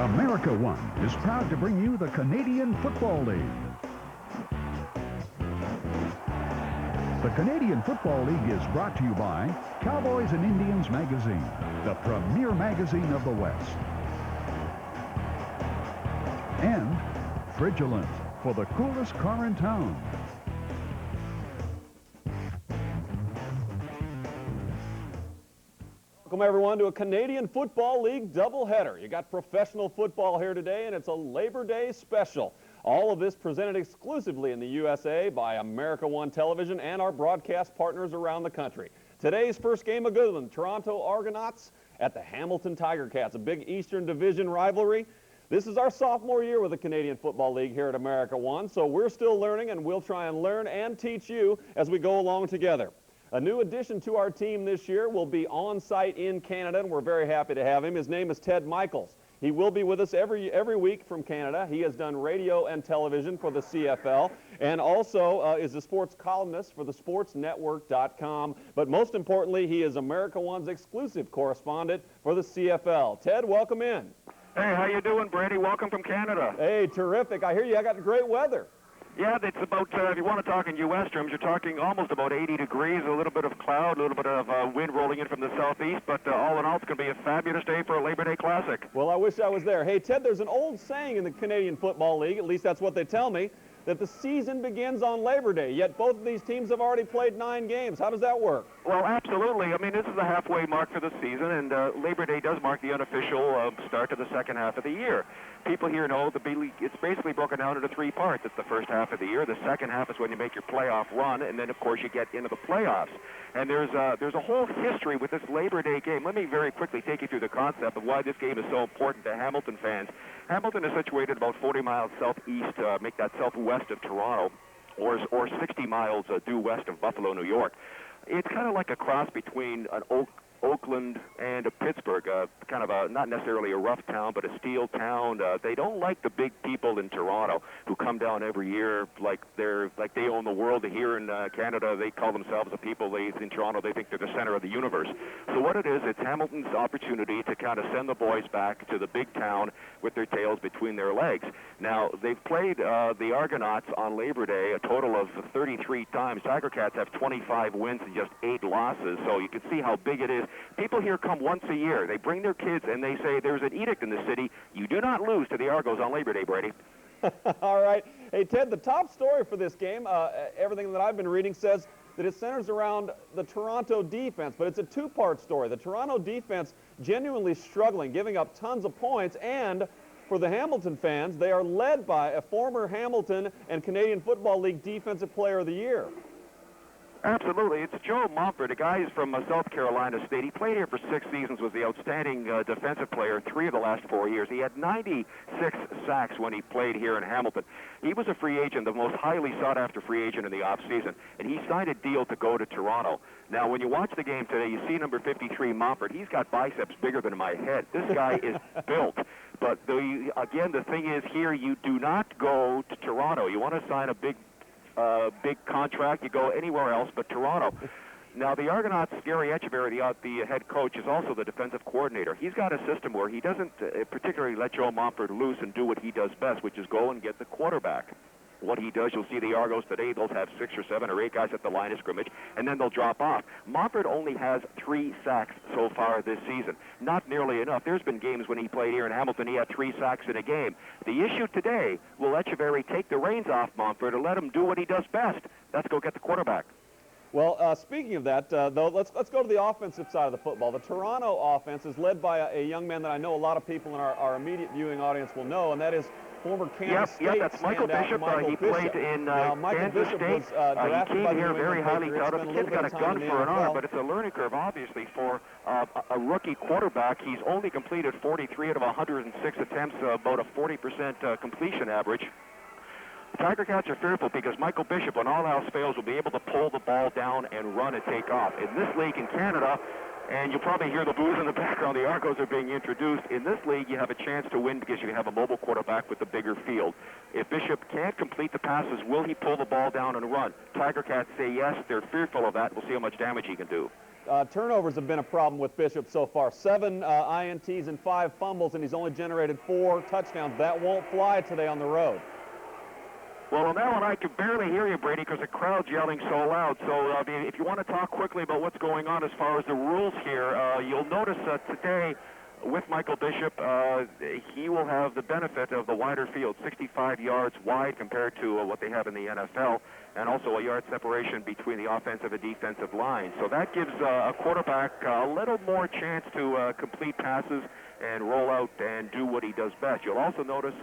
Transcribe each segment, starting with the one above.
America One is proud to bring you the Canadian Football League. The Canadian Football League is brought to you by Cowboys and Indians Magazine, the premier magazine of the West. And Frigilant, for the coolest car in town. Welcome, everyone, to a Canadian Football League doubleheader. You got professional football here today, and it's a Labor Day special. All of this presented exclusively in the USA by America One Television and our broadcast partners around the country. Today's first game, a good one, Toronto Argonauts at the Hamilton Tiger Cats, a big Eastern Division rivalry. This is our sophomore year with the Canadian Football League here at America One, so we're still learning, and we'll try and learn and teach you as we go along together. A new addition to our team this year will be on site in Canada, and we're very happy to have him. His name is Ted Michaels. He will be with us every week from Canada. He has done radio and television for the CFL, and also is a sports columnist for the sportsnetwork.com. But most importantly, he is America One's exclusive correspondent for the CFL. Ted, welcome in. Hey, how you doing, Brady? Welcome from Canada. Hey, terrific. I hear you got great weather. Yeah, it's about, if you want to talk in U.S. terms, you're talking almost about 80 degrees, a little bit of cloud, a little bit of wind rolling in from the southeast, but all in all, it's going to be a fabulous day for a Labor Day Classic. Well, I wish I was there. Hey, Ted, there's an old saying in the Canadian Football League, at least that's what they tell me, that the season begins on Labor Day, yet both of these teams have already played 9 games. How does that work? Well, absolutely. I mean, this is the halfway mark for the season, and Labor Day does mark the unofficial start to the second half of the year. People here know it's basically broken down into 3 parts. It's the first half of the year. The second half is when you make your playoff run, and then, of course, you get into the playoffs. And there's a whole history with this Labor Day game. Let me very quickly take you through the concept of why this game is so important to Hamilton fans. Hamilton is situated about 40 miles southeast, make that southwest of Toronto, or 60 miles due west of Buffalo, New York. It's kind of like a cross between an Oakland and a Pittsburgh, kind of a, not necessarily a rough town, but a steel town. They don't like the big people in Toronto who come down every year like they own the world. Here in Canada, they call themselves the people. In Toronto, they think they're the center of the universe. So what it is, it's Hamilton's opportunity to kind of send the boys back to the big town with their tails between their legs. Now, they've played the Argonauts on Labor Day a total of 33 times. Tiger Cats have 25 wins and just 8 losses, so you can see how big it is. People here come once a year. They bring their kids, and they say there's an edict in the city. You do not lose to the Argos on Labor Day, Brady. All right. Hey, Ted, the top story for this game, everything that I've been reading says that it centers around the Toronto defense, but it's a 2-part story. The Toronto defense genuinely struggling, giving up tons of points, and for the Hamilton fans, they are led by a former Hamilton and Canadian Football League Defensive Player of the Year. Absolutely. It's Joe Montford, a guy who's from South Carolina State. He played here for 6 seasons, was the outstanding defensive player 3 of the last 4 years. He had 96 sacks when he played here in Hamilton. He was a free agent, the most highly sought-after free agent in the offseason, and he signed a deal to go to Toronto. Now, when you watch the game today, you see number 53, Montford. He's got biceps bigger than my head. This guy is built. But, again, the thing is here, you do not go to Toronto. You want to sign a big contract, you go anywhere else but Toronto. Now, the Argonauts, Gary Echeverry, the head coach, is also the defensive coordinator. He's got a system where he doesn't particularly let Joe Montford loose and do what he does best, which is go and get the quarterback. What he does, you'll see the Argos today, they'll have 6 or 7 or 8 guys at the line of scrimmage, and then they'll drop off. Montford only has 3 sacks so far this season. Not nearly enough. There's been games when he played here in Hamilton, he had 3 sacks in a game. The issue today, will Echeverry take the reins off Montford and let him do what he does best? That's go get the quarterback. Well, speaking of that, though, let's go to the offensive side of the football. The Toronto offense is led by a young man that I know a lot of people in our immediate viewing audience will know, and that is former Kansas State. Yep, that's Michael Bishop. He played in Kansas State. He came here very highly touted. The kid's got a gun for an arm, but it's a learning curve, obviously, for a rookie quarterback. He's only completed 43 out of 106 attempts, about a 40% completion average. Tiger Cats are fearful because Michael Bishop, when all else fails, will be able to pull the ball down and run and take off. In this league in Canada, and you'll probably hear the boos in the background, the Argos are being introduced. In this league, you have a chance to win because you have a mobile quarterback with a bigger field. If Bishop can't complete the passes, will he pull the ball down and run? Tiger Cats say yes. They're fearful of that. We'll see how much damage he can do. Turnovers have been a problem with Bishop so far. 7 INTs and 5 fumbles, and he's only generated 4 touchdowns. That won't fly today on the road. Well, on that one, I can barely hear you, Brady, because the crowd's yelling so loud. So if you want to talk quickly about what's going on as far as the rules here, you'll notice today with Michael Bishop, he will have the benefit of the wider field, 65 yards wide compared to what they have in the NFL, and also a yard separation between the offensive and defensive line. So that gives a quarterback a little more chance to complete passes and roll out and do what he does best. You'll also notice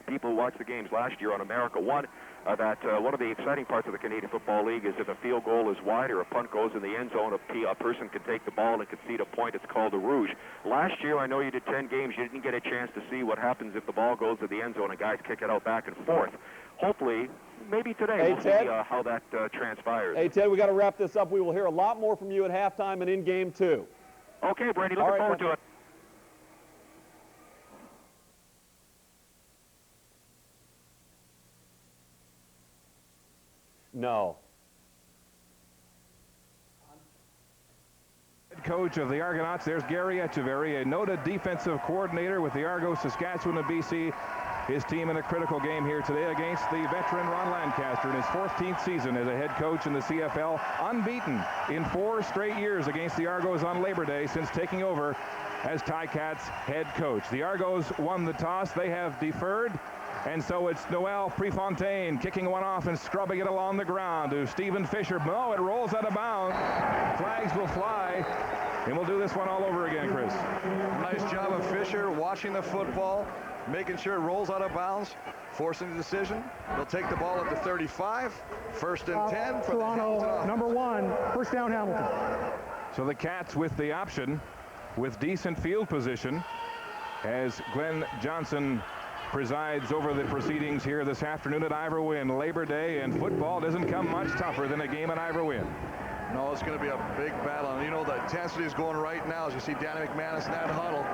people who watched the games last year on America One, that one of the exciting parts of the Canadian Football League is if a field goal is wide or a punt goes in the end zone, a person can take the ball and concede a point. It's called a rouge. Last year, I know you did 10 games. You didn't get a chance to see what happens if the ball goes to the end zone and guys kick it out back and forth. Hopefully, maybe today, we'll see how that transpires. Hey, Ted, we got to wrap this up. We will hear a lot more from you at halftime and in game 2. Okay, Brady, looking forward to it. No. Head coach of the Argonauts, there's Gary Echeverry, a noted defensive coordinator with the Argos, Saskatchewan, and BC. His team in a critical game here today against the veteran Ron Lancaster in his 14th season as a head coach in the CFL, unbeaten in 4 straight years against the Argos on Labor Day since taking over as Ticats head coach. The Argos won the toss. They have deferred. And so it's Noel Prefontaine kicking one off and scrubbing it along the ground to Stephen Fisher. No, it rolls out of bounds. Flags will fly. And we'll do this one all over again, Chris. Nice job of Fisher watching the football, making sure it rolls out of bounds, forcing the decision. They'll take the ball at the 35. 1st and 10 for Toronto, number 1, first down Hamilton. So the Cats with the option, with decent field position, as Glenn Johnson presides over the proceedings here this afternoon at Ivor Wynne. Labor Day, and football doesn't come much tougher than a game at Ivor Wynne. No, it's going to be a big battle. And you know, the intensity is going right now as you see Danny McManus in that huddle.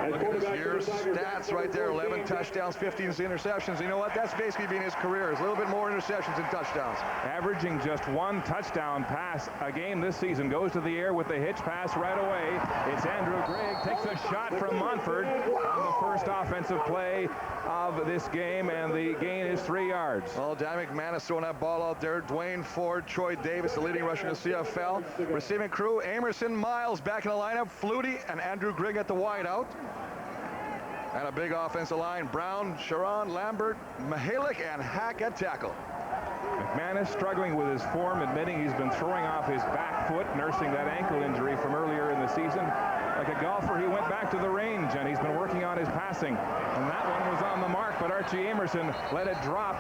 Look at his year's stats right there, 11 touchdowns, 15 interceptions. You know what? That's basically been his career. It's a little bit more interceptions than touchdowns. Averaging just 1 touchdown pass a game this season. Goes to the air with the hitch pass right away. It's Andrew Grigg. Takes a shot from Montford on the first offensive play of this game, and the gain is 3 yards. Well, Danny McManus throwing that ball out there. Dwayne Ford, Troy Davis, the leading rusher in the CFL. Receiving crew, Amerson, Miles back in the lineup. Flutie and Andrew Grigg at the wideout. And a big offensive line. Brown, Sharon, Lambert, Mihalik, and Hack at tackle. McManus struggling with his form, admitting he's been throwing off his back foot, nursing that ankle injury from earlier in the season. Like a golfer, he went back to the range, and he's been working on his passing. And that one was on the mark, but Archie Amerson let it drop.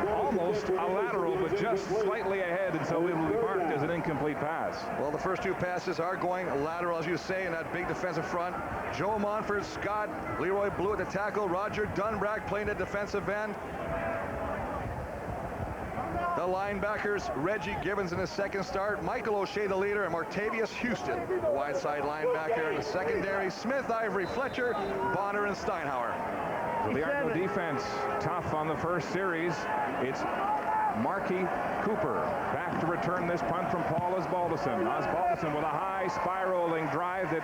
Almost a lateral, but just slightly ahead, and so it will be marked as an incomplete pass. Well, the first 2 passes are going lateral, as you say, in that big defensive front. Joe Montford, Scott, Leroy Blue at the tackle, Roger Dunbrack playing at defensive end. The linebackers, Reggie Gibbons in his second start, Michael O'Shea the leader, and Martavius Houston, the wide side linebacker. In the secondary, Smith, Ivory, Fletcher, Bonner, and Steinhauer. So the Argo defense tough on the first series. It's Marky Cooper back to return this punt from Paul Osbaldiston. Osbaldiston with a high spiraling drive that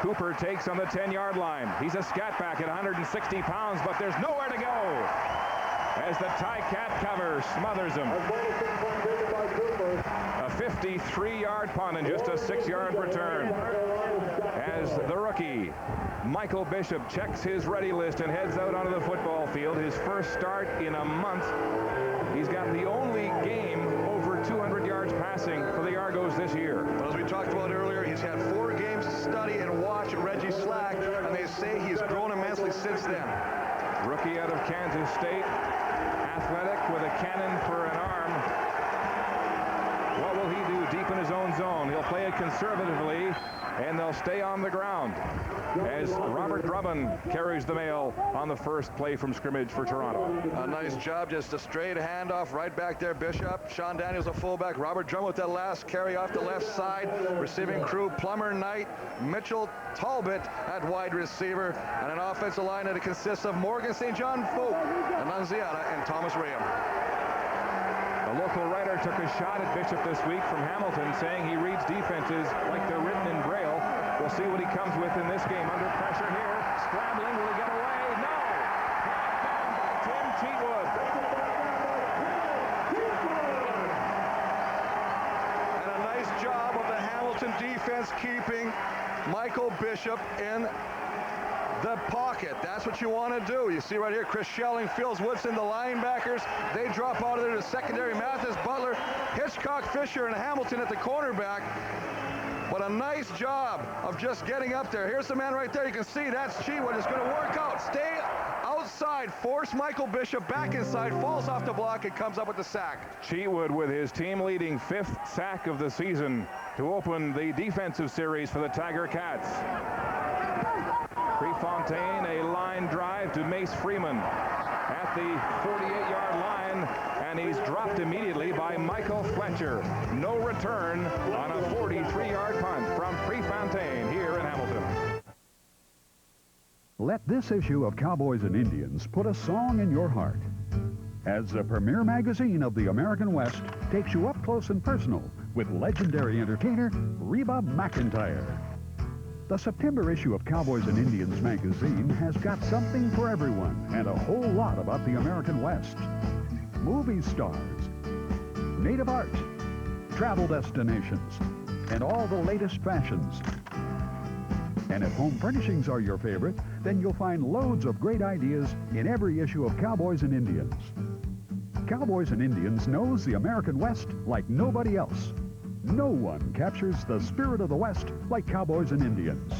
Cooper takes on the 10-yard line. He's a scat back at 160 pounds, but there's nowhere to go as the Ticat cover smothers him. A 53-yard punt and just a 6-yard return as the rookie Michael Bishop checks his ready list and heads out onto the football field. His first start in a month. He's got the only game over 200 yards passing for the Argos this year. Well, as we talked about earlier, he's had 4 games to study and watch Reggie Slack, and they say he's grown immensely since then. Rookie out of Kansas State, athletic with a cannon for an arm. What will he do deep in his own zone? He'll play it conservatively, and they'll stay on the ground as Robert Drummond carries the mail on the first play from scrimmage for Toronto. A nice job, just a straight handoff right back there, Bishop. Sean Daniels, a fullback. Robert Drummond with that last carry off the left side. Receiving crew, Plummer Knight, Mitchell Talbot at wide receiver, and an offensive line that consists of Morgan St. John Folk, Annunziata, and Thomas Rayam. A local writer took a shot at Bishop this week from Hamilton, saying he reads defenses like they're written in Braille. We'll see what he comes with in this game. Under pressure here. Scrambling. Will he get away? No! Tapped down by Tim Cheatwood. And a nice job of the Hamilton defense keeping Michael Bishop in the pocket. That's what you want to do. You see right here, Chris Schelling, Phils Woodson, the linebackers. They drop out of there to secondary. Mathis, Butler, Hitchcock, Fisher, and Hamilton at the cornerback. But a nice job of just getting up there. Here's the man right there. You can see that's Cheatwood. It's going to work out. Stay outside. Force Michael Bishop back inside. Falls off the block and comes up with the sack. Cheatwood with his team-leading 5th sack of the season to open the defensive series for the Tiger Cats. Prefontaine, a line drive to Mace Freeman at the 48-yard line, and he's dropped immediately by Michael Fletcher. No return on a 43-yard punt from Prefontaine here in Hamilton. Let this issue of Cowboys and Indians put a song in your heart, as the premier magazine of the American West takes you up close and personal with legendary entertainer Reba McEntire. The September issue of Cowboys and Indians magazine has got something for everyone and a whole lot about the American West. Movie stars, native art, travel destinations, and all the latest fashions. And if home furnishings are your favorite, then you'll find loads of great ideas in every issue of Cowboys and Indians. Cowboys and Indians knows the American West like nobody else. No one captures the spirit of the West like Cowboys and Indians.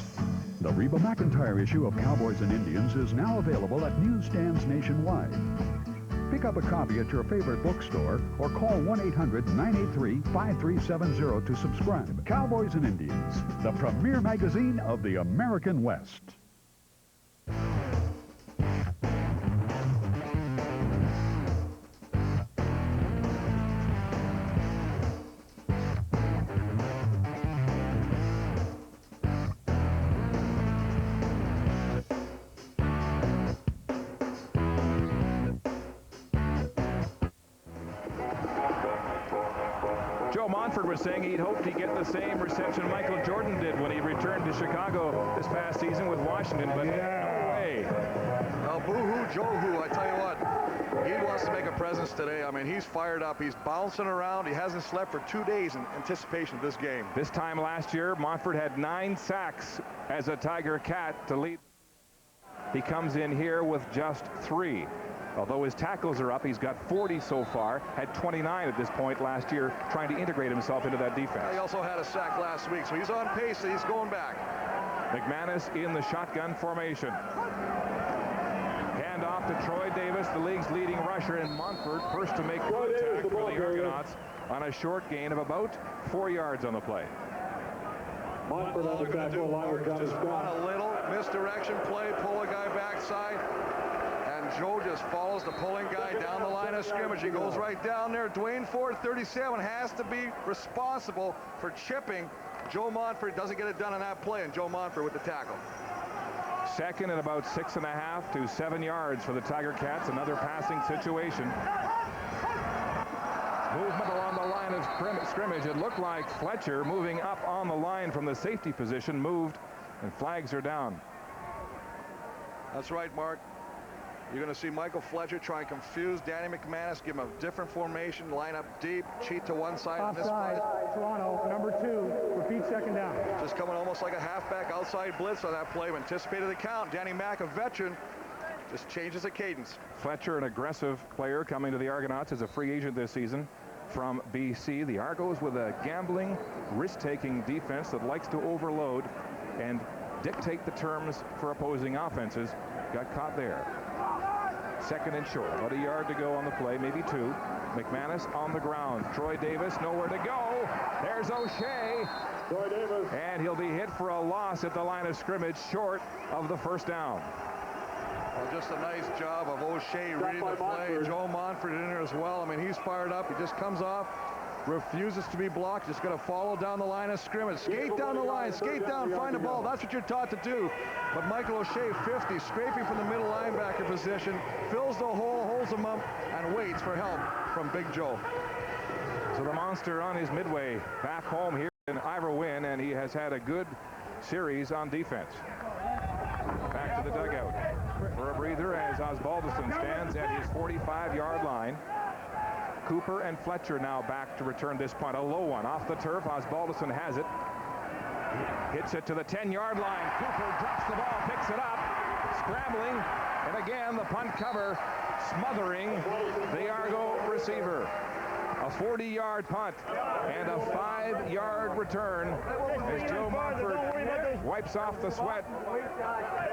The Reba McEntire issue of Cowboys and Indians is now available at newsstands nationwide. Pick up a copy at your favorite bookstore or call 1-800-983-5370 to subscribe. Cowboys and Indians, the premier magazine of the American West. Joe Montford was saying he'd hoped he'd get the same reception Michael Jordan did when he returned to Chicago this past season with Washington, but no way. Well, boo-hoo, Joe-hoo, I tell you what. He wants to make a presence today. I mean, he's fired up. He's bouncing around. He hasn't slept for 2 days in anticipation of this game. This time last year, Montford had 9 sacks as a Tiger Cat to lead. He comes in here with just 3. Although his tackles are up, he's got 40 so far, had 29 at this point last year, trying to integrate himself into that defense. He also had a sack last week, so he's on pace and he's going back. McManus in the shotgun formation. Hand off to Troy Davis, the league's leading rusher, and Montford first to make contact for the Argonauts on a short gain of about 4 yards on the play. Montford on the back of the line, just run a little misdirection play, pull a guy backside. And Joe just follows the pulling guy down the line of scrimmage. He goes right down there. Dwayne Ford, 37, has to be responsible for chipping. Joe Montford doesn't get it done on that play, and Joe Montford with the tackle. Second and about 6.5 to 7 yards for the Tiger Cats. Another passing situation. Movement along the line of scrimmage. It looked like Fletcher moving up on the line from the safety position moved, and flags are down. That's right, Mark. You're going to see Michael Fletcher try and confuse Danny McManus, give him a different formation, line up deep, cheat to one side. Offside, Toronto, number 2, repeat second down. Just coming almost like a halfback outside blitz on that play. Anticipated the count. Danny Mack, a veteran, just changes the cadence. Fletcher, an aggressive player coming to the Argonauts as a free agent this season from BC. The Argos with a gambling, risk-taking defense that likes to overload and dictate the terms for opposing offenses. Got caught there. Second and short, about a yard to go on the play, maybe 2. McManus on the ground. Troy Davis nowhere to go. There's O'Shea. Troy Davis. And he'll be hit for a loss at the line of scrimmage, short of the first down. Well, just a nice job of O'Shea reading the play. Joe Montford in there as well. I mean, he's fired up. He just comes off refuses to be blocked. Just going to follow down the line of scrimmage. Skate down the line, skate down, find the ball. That's what you're taught to do. But Michael O'Shea, 50, scraping from the middle linebacker position, fills the hole, holds him up, and waits for help from Big Joe. So the monster on his midway back home here in Ivor Wynne, and he has had a good series on defense. Back to the dugout for a breather as Osbaldiston stands at his 45-yard line. Cooper and Fletcher now back to return this punt. A low one off the turf. Osbaldiston has it. Hits it to the 10-yard line. Cooper drops the ball, picks it up, scrambling, and again the punt cover smothering the Argo receiver. A 40-yard punt and a 5-yard return as Joe Montford wipes off the sweat,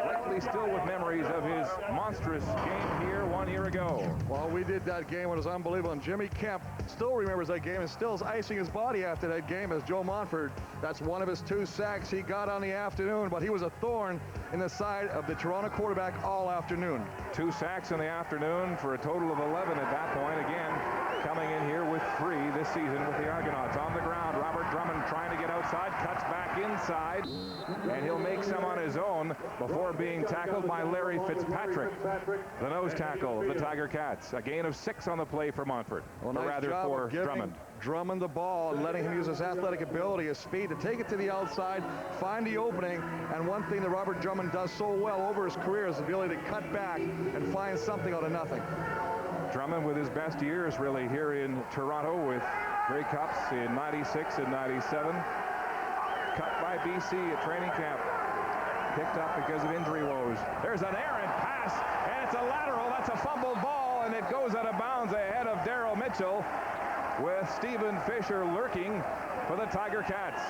likely still with memories of his monstrous game here 1 year ago. Well, we did that game. It was unbelievable. And Jimmy Kemp still remembers that game and still is icing his body after that game as Joe Montford. That's one of his 2 sacks he got on the afternoon, but he was a thorn in the side of the Toronto quarterback all afternoon. 2 sacks in the afternoon for a total of 11 at that point. Again, coming in here with 3 this season with the Argonauts. On the ground, Robert Drummond trying to get outside, cuts back inside, and he'll make some on his own before being tackled by Larry Fitzpatrick, the nose tackle of the Tiger Cats. A gain of 6 on the play for Montford, well, or rather for Drummond. Drummond the ball and letting him use his athletic ability, his speed to take it to the outside, find the opening. And one thing that Robert Drummond does so well over his career is the ability to cut back and find something out of nothing. Drummond with his best years really here in Toronto with Grey Cups in '96 and '97. Cut by BC at training camp. Picked up because of injury woes. There's an errant pass, and it's a lateral. That's a fumbled ball, and it goes out of bounds ahead of Daryl Mitchell with Stephen Fisher lurking for the Tiger Cats.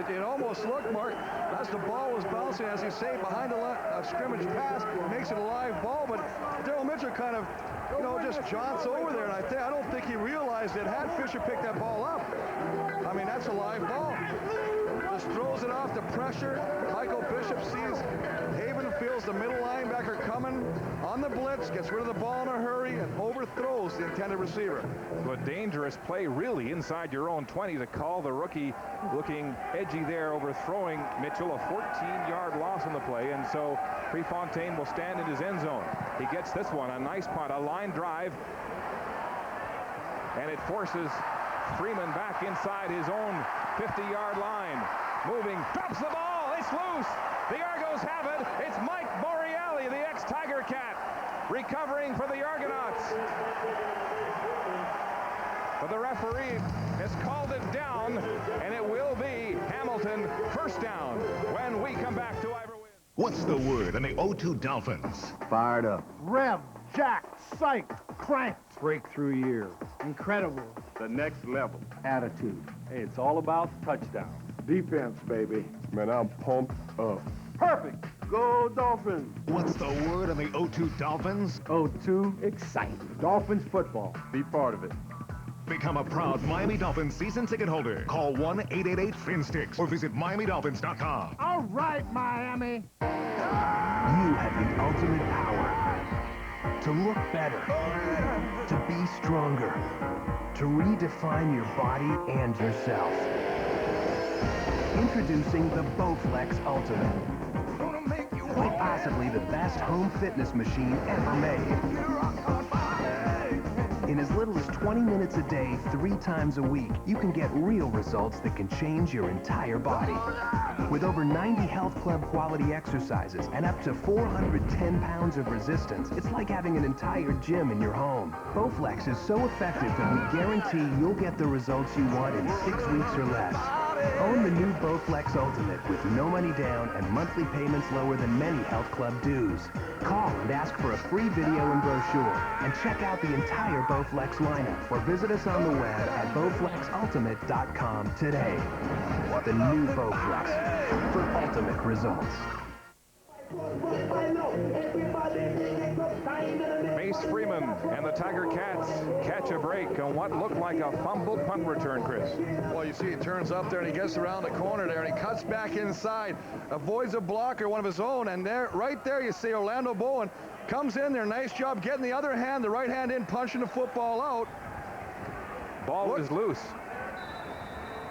It almost looked, Mark, as the ball was bouncing, as you say, behind a scrimmage pass, makes it a live ball, but Daryl Mitchell kind of, you know, just jaunts over there, and I don't think he realized that had Fisher picked that ball up, I mean, that's a live ball. Just throws it off the pressure. Michael Bishop sees Haven feels the middle linebacker coming on the blitz, gets rid of the ball in a hurry, and overthrows the intended receiver. So a dangerous play, really, inside your own 20 to call the rookie looking edgy there, overthrowing Mitchell. A 14-yard loss on the play, and so Prefontaine will stand in his end zone. He gets this one, a nice punt, a line drive, and it forces Freeman back inside his own 50-yard line. Moving, drops the ball, it's loose. The Argos have it. It's Mike Boreali, the ex-Tiger Cat, recovering for the Argonauts. But the referee has called it down, and it will be Hamilton first down when we come back to Ivor Wynne. What's the word on the O2 Dolphins? Fired up. Rev, jacked, psyched, cranked. Breakthrough year. Incredible. The next level. Attitude. Hey, it's all about touchdown. Defense, baby. Man, I'm pumped up. Perfect. Go Dolphins. What's the word on the O2 Dolphins? O2, exciting. Dolphins football. Be part of it. Become a proud Miami Dolphins season ticket holder. Call 1-888-FINSTICKS or visit MiamiDolphins.com. All right, Miami. You have the ultimate power to look better, to be stronger, to redefine your body and yourself. Introducing the Bowflex Ultimate. Quite possibly the best home fitness machine ever made. In as little as 20 minutes a day, 3 times a week, you can get real results that can change your entire body. With over 90 health club quality exercises and up to 410 pounds of resistance, it's like having an entire gym in your home. Bowflex is so effective that we guarantee you'll get the results you want in 6 weeks or less. Own the new Bowflex Ultimate with no money down and monthly payments lower than many health club dues. Call and ask for a free video and brochure, and check out the entire Bowflex lineup, or visit us on the web at BowflexUltimate.com today. The new Bowflex for ultimate results. Mace Freeman and the Tiger Cats catch a break on what looked like a fumbled punt return, Chris. Well, you see he turns up there and he gets around the corner there and he cuts back inside, avoids a blocker, one of his own, and there, right there you see Orlando Bowen comes in there. Nice job getting the other hand, the right hand in, punching the football out. Ball is loose.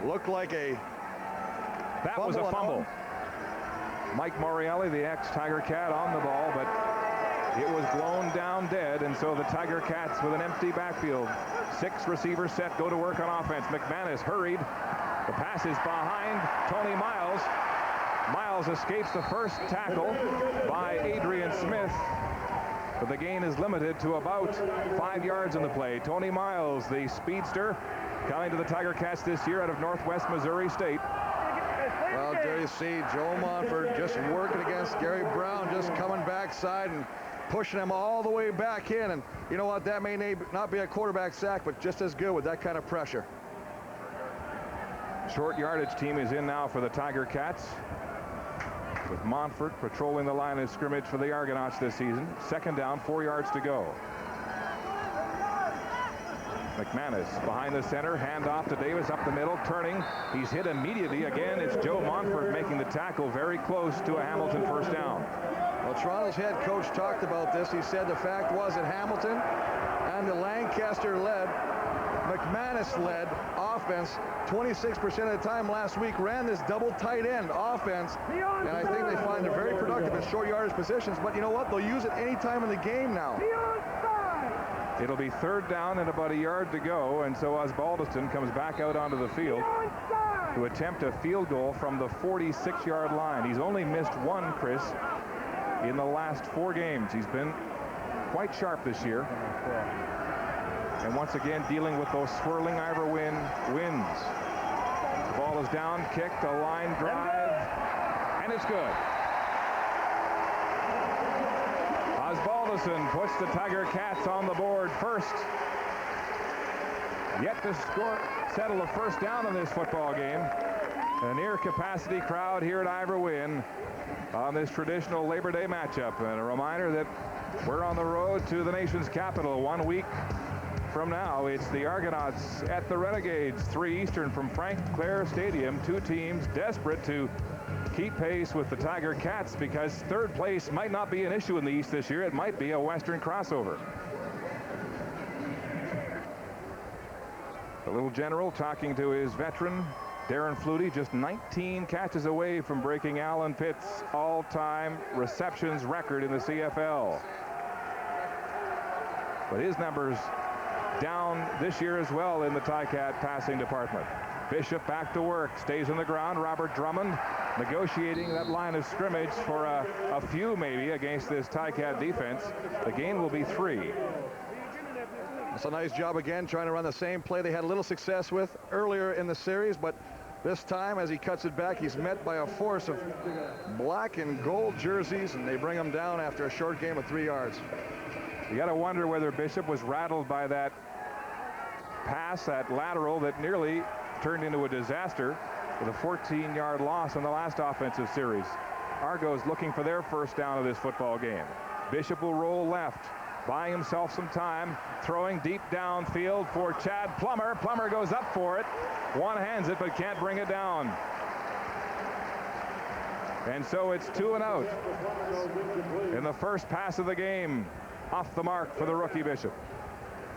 Looked like a That was a fumble. Mike Morielli, the ex-Tiger Cat, on the ball, but it was blown down dead, and so the Tiger Cats with an empty backfield. 6 receivers set, go to work on offense. McManus hurried. The pass is behind Tony Miles. Miles escapes the first tackle by Adrian Smith, but the gain is limited to about 5 yards in the play. Tony Miles, the speedster, coming to the Tiger Cats this year out of Northwest Missouri State. Well, there you see Joe Montfort just working against Gary Brown, just coming backside and pushing him all the way back in. And you know what? That may not be a quarterback sack, but just as good with that kind of pressure. Short yardage team is in now for the Tiger Cats, with Montfort patrolling the line of scrimmage for the Argonauts this season. 2nd down, 4 yards to go. McManus behind the center, handoff to Davis up the middle, turning. He's hit immediately. Again, it's Joe Montfort making the tackle very close to a Hamilton first down. Well, Toronto's head coach talked about this. He said the fact was that Hamilton and the Lancaster-led, McManus-led offense 26% of the time last week ran this double tight end offense, and I think they find it very productive in short yardage positions. But you know what? They'll use it any time in the game now. It'll be 3rd down and about a yard to go, and so Osbaldiston comes back out onto the field to attempt a field goal from the 46-yard line. He's only missed 1, Chris, in the last 4 games. He's been quite sharp this year. And once again, dealing with those swirling Ivor winds. The ball is down, kicked, a line drive, and it's good. Osbaldiston puts the Tiger Cats on the board first. Yet to settle a first down in this football game. A near capacity crowd here at Ivor Wynne on this traditional Labor Day matchup. And a reminder that we're on the road to the nation's capital 1 week from now. It's the Argonauts at the Renegades, 3 Eastern from Frank Clair Stadium. 2 teams desperate to keep pace with the Tiger Cats, because 3rd place might not be an issue in the East this year. It might be a Western crossover. The little general talking to his veteran, Darren Flutie, just 19 catches away from breaking Alan Pitt's all-time receptions record in the CFL. But his numbers down this year as well in the Ticat passing department. Bishop back to work, stays on the ground. Robert Drummond negotiating that line of scrimmage for a few maybe against this Ticat defense. The gain will be 3. It's a nice job again, trying to run the same play they had a little success with earlier in the series, but this time as he cuts it back, he's met by a force of black and gold jerseys, and they bring him down after a short game of 3 yards. You got to wonder whether Bishop was rattled by that pass, that lateral that nearly turned into a disaster with a 14-yard loss in the last offensive series. Argos looking for their first down of this football game. Bishop will roll left, buying himself some time, throwing deep downfield for Chad Plummer. Plummer goes up for it, one-hands it, but can't bring it down. And so it's 2 and out in the first pass of the game. Off the mark for the rookie Bishop.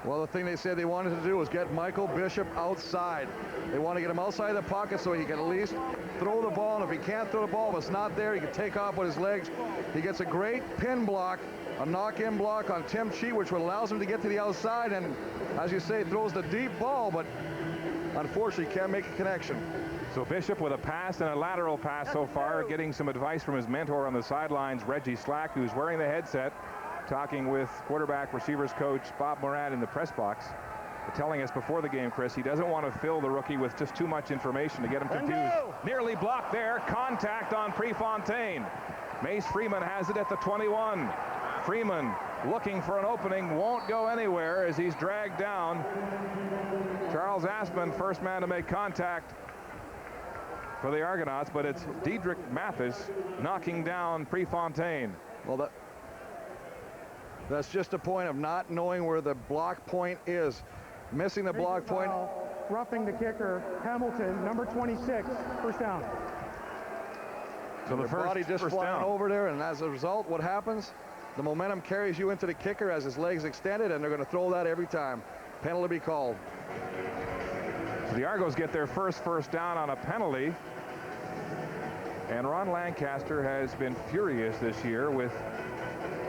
Well, the thing they said they wanted to do was get Michael Bishop outside. They want to get him outside the pocket so he can at least throw the ball, and if he can't throw the ball, if it's not there, he can take off with his legs. He gets a great pin block, a knock-in block on Tim Chee, which allows him to get to the outside, and as you say, throws the deep ball, but unfortunately can't make a connection. So Bishop with a pass and a lateral pass so far, getting some advice from his mentor on the sidelines, Reggie Slack, who's wearing the headset, talking with quarterback receivers coach Bob Moran in the press box, telling us before the game, Chris, he doesn't want to fill the rookie with just too much information to get him confused. Nearly blocked there. Contact on Prefontaine. Mace Freeman has it at the 21. Freeman looking for an opening, won't go anywhere as he's dragged down. Charles Aspin, first man to make contact for the Argonauts, but it's Diedrich Mathis knocking down Prefontaine. Well, that's just a point of not knowing where the block point is. Missing the block point. Roughing the kicker, Hamilton, number 26, first down. So the body just flying over there, and as a result, what happens? The momentum carries you into the kicker as his legs extended, and they're going to throw that every time. Penalty be called. The Argos get their first down on a penalty. And Ron Lancaster has been furious this year with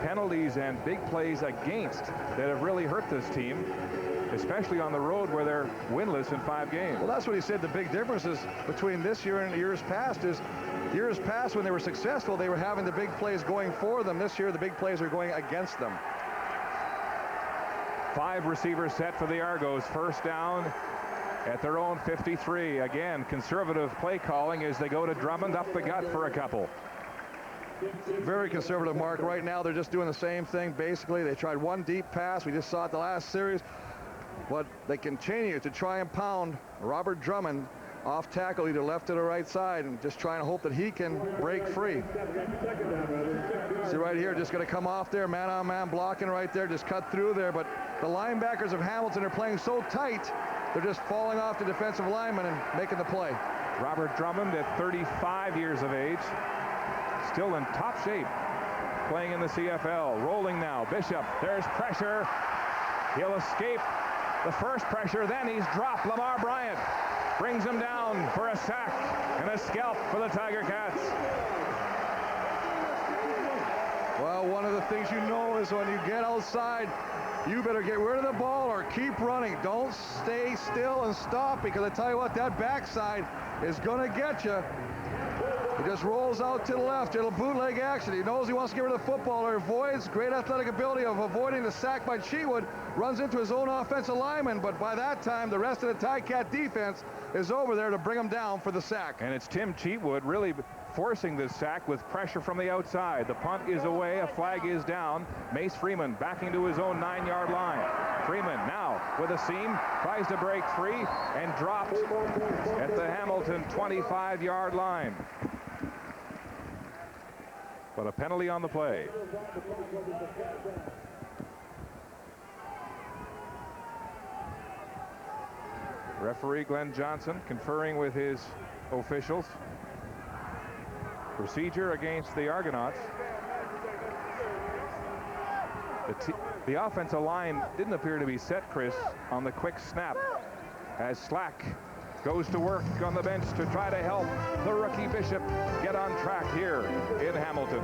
penalties and big plays against that have really hurt this team, especially on the road where they're winless in 5 games. Well, that's what he said. The big difference is between this year and years past is years past when they were successful, they were having the big plays going for them. This year, the big plays are going against them. 5 receivers set for the Argos. First down at their own 53. Again, conservative play calling as they go to Drummond up the gut for a couple. Very conservative, Mark. Right now, they're just doing the same thing. Basically, they tried one deep pass. We just saw it the last series. But they continue to try and pound Robert Drummond off tackle, either left or the right side, and just trying to hope that he can break free. See right here, just going to come off there, man-on-man blocking right there, just cut through there. But the linebackers of Hamilton are playing so tight, they're just falling off the defensive lineman and making the play. Robert Drummond at 35 years of age, still in top shape, playing in the CFL. Rolling now, Bishop, there's pressure. He'll escape the first pressure, then he's dropped. Lamar Bryant brings him down for a sack and a scalp for the Tiger Cats. Well, one of the things you know is when you get outside, you better get rid of the ball or keep running. Don't stay still and stop, because I tell you what, that backside is going to get you. He just rolls out to the left. It'll bootleg action. He knows he wants to get rid of the football, or avoids. Great athletic ability of avoiding the sack by Cheatwood. Runs into his own offensive lineman, but by that time, the rest of the Ticat defense is over there to bring him down for the sack. And it's Tim Cheatwood really forcing this sack with pressure from the outside. The punt is away. A flag is down. Mace Freeman backing to his own 9-yard line. Freeman now with a seam, tries to break free and dropped at the Hamilton 25-yard line. But a penalty on the play. Referee Glenn Johnson conferring with his officials. Procedure against the Argonauts. The offensive line didn't appear to be set, Chris, on the quick snap, as Slack goes to work on the bench to try to help the rookie Bishop get on track here in Hamilton.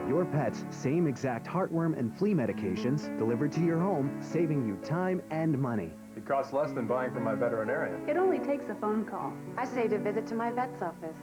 Your pet's same exact heartworm and flea medications delivered to your home, saving you time and money. It costs less than buying from my veterinarian. It only takes a phone call. I saved a visit to my vet's office.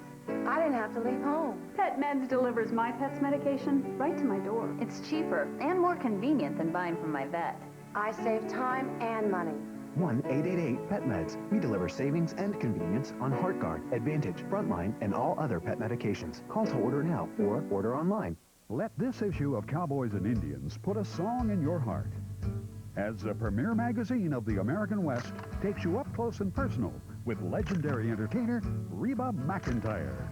I didn't have to leave home. Pet Meds delivers my pet's medication right to my door. It's cheaper and more convenient than buying from my vet. I save time and money. 1-888-PET-MEDS. We deliver savings and convenience on HeartGuard, Advantage, Frontline, and all other pet medications. Call to order now or order online. Let this issue of Cowboys and Indians put a song in your heart, as the premier magazine of the American West takes you up close and personal with legendary entertainer Reba McEntire.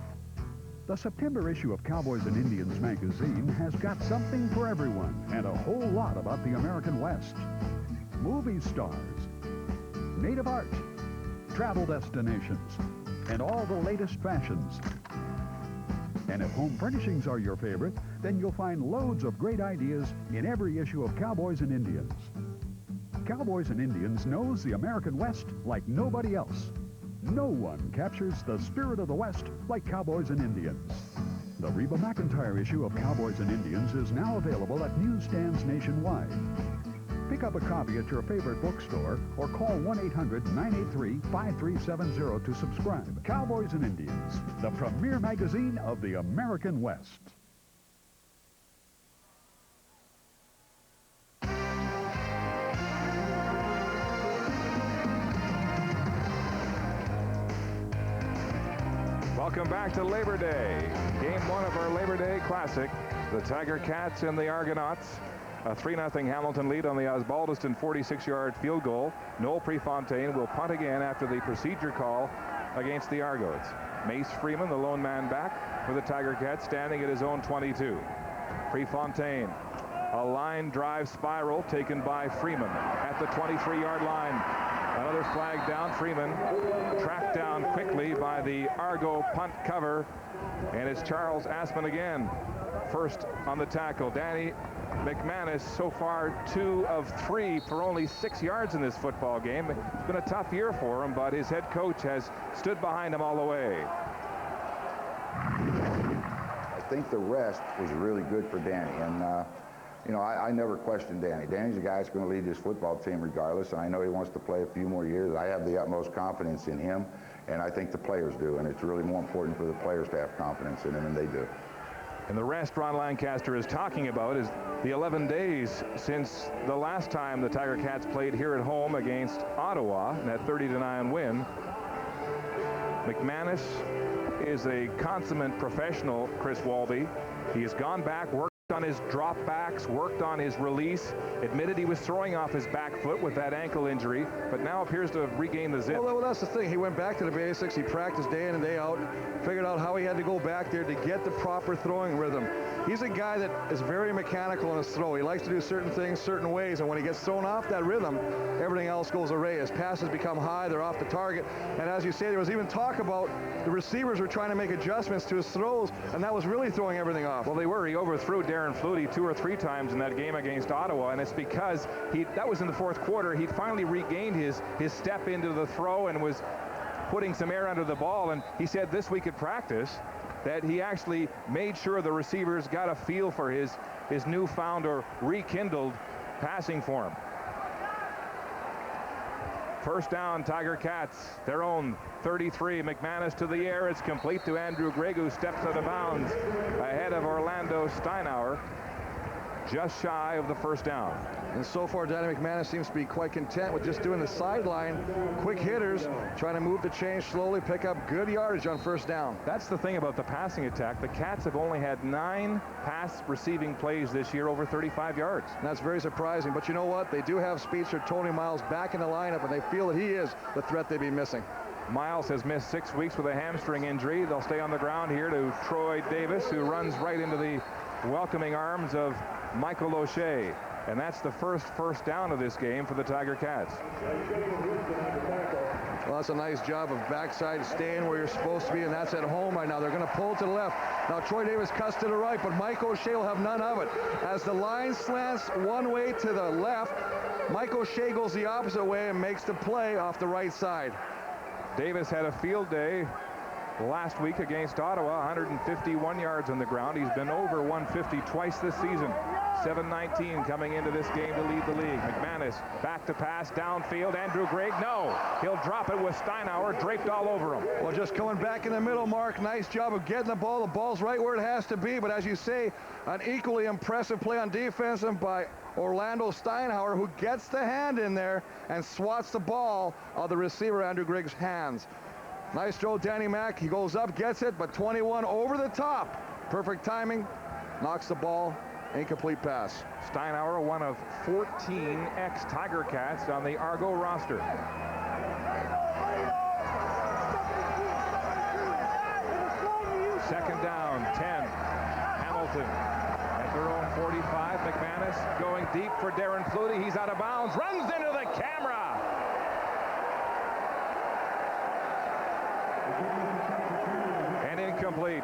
The September issue of Cowboys and Indians magazine has got something for everyone and a whole lot about the American West. Movie stars, native art, travel destinations, and all the latest fashions. And if home furnishings are your favorite, then you'll find loads of great ideas in every issue of Cowboys and Indians. Cowboys and Indians knows the American West like nobody else. No one captures the spirit of the West like Cowboys and Indians. The Reba McEntire issue of Cowboys and Indians is now available at newsstands nationwide. Pick up a copy at your favorite bookstore or call 1-800-983-5370 to subscribe. Cowboys and Indians, the premier magazine of the American West. Welcome back to Labor Day. Game 1 of our Labor Day Classic. The Tiger Cats and the Argonauts. A 3-0 Hamilton lead on the Osbaldiston 46-yard field goal. Noel Prefontaine will punt again after the procedure call against the Argos. Mace Freeman, the lone man back for the Tiger Cats, standing at his own 22. Prefontaine, a line drive spiral taken by Freeman at the 23-yard line. Another flag down. Freeman tracked down quickly by the Argo punt cover, and it's Charles Aspen again first on the tackle. Danny McManus so far 2 of 3 for only 6 yards in this football game. It's been a tough year for him, but his head coach has stood behind him all the way. I think the rest was really good for Danny, and you know, I never questioned Danny. Danny's a guy that's going to lead this football team regardless, and I know he wants to play a few more years. I have the utmost confidence in him, and I think the players do, and it's really more important for the players to have confidence in him, and they do. And the rest Ron Lancaster is talking about is the 11 days since the last time the Tiger Cats played here at home against Ottawa in that 30-9 win. McManus is a consummate professional, Chris Walby. He has gone back, worked on his dropbacks, worked on his release, admitted he was throwing off his back foot with that ankle injury, but now appears to have regained the zip. Well, that's the thing. He went back to the basics. He practiced day in and day out, figured out how he had to go back there to get the proper throwing rhythm. He's a guy that is very mechanical in his throw. He likes to do certain things certain ways, and when he gets thrown off that rhythm, everything else goes awry. His passes become high, they're off the target, and as you say, there was even talk about the receivers were trying to make adjustments to his throws, and that was really throwing everything off. Well, they were. He overthrew Darren Flutie 2 or 3 times in that game against Ottawa, and it's because that was in the fourth quarter. He'd finally regained his step into the throw and was putting some air under the ball, and he said this week at practice that he actually made sure the receivers got a feel for his newfound or rekindled passing form. First down, Tiger Cats, their own 33. McManus to the air. It's complete to Andrew Gregg, who steps out of bounds ahead of Orlando Steinauer, just shy of the first down. And so far, Danny McManus seems to be quite content with just doing the sideline, quick hitters, trying to move the chain slowly, pick up good yardage on first down. That's the thing about the passing attack. The Cats have only had 9 pass receiving plays this year over 35 yards. And that's very surprising, but you know what? They do have speedster Tony Miles back in the lineup, and they feel that he is the threat they'd be missing. Miles has missed 6 weeks with a hamstring injury. They'll stay on the ground here to Troy Davis, who runs right into the welcoming arms of Michael O'Shea. And that's the first down of this game for the Tiger Cats. Well, that's a nice job of backside staying where you're supposed to be, and that's at home right now. They're going to pull to the left. Now Troy Davis cuts to the right, but Mike O'Shea will have none of it. As the line slants one way to the left, Mike O'Shea goes the opposite way and makes the play off the right side. Davis had a field day last week against Ottawa, 151 yards on the ground. He's been over 150 twice this season. 7:19 coming into this game to lead the league. McManus back to pass downfield. Andrew Gregg, no. He'll drop it with Steinauer draped all over him. Well, just coming back in the middle, Mark. Nice job of getting the ball. The ball's right where it has to be. But as you say, an equally impressive play on defense and by Orlando Steinauer, who gets the hand in there and swats the ball out of the receiver Andrew Gregg's hands. Nice throw, Danny Mac. He goes up, gets it, but 21 over the top. Perfect timing. Knocks the ball. Incomplete pass. Steinauer, one of 14 ex-Tiger Cats on the Argo roster. Second down, 10. Hamilton at their own 45. McManus going deep for Darren Flutie. He's out of bounds, runs into the camera. And incomplete.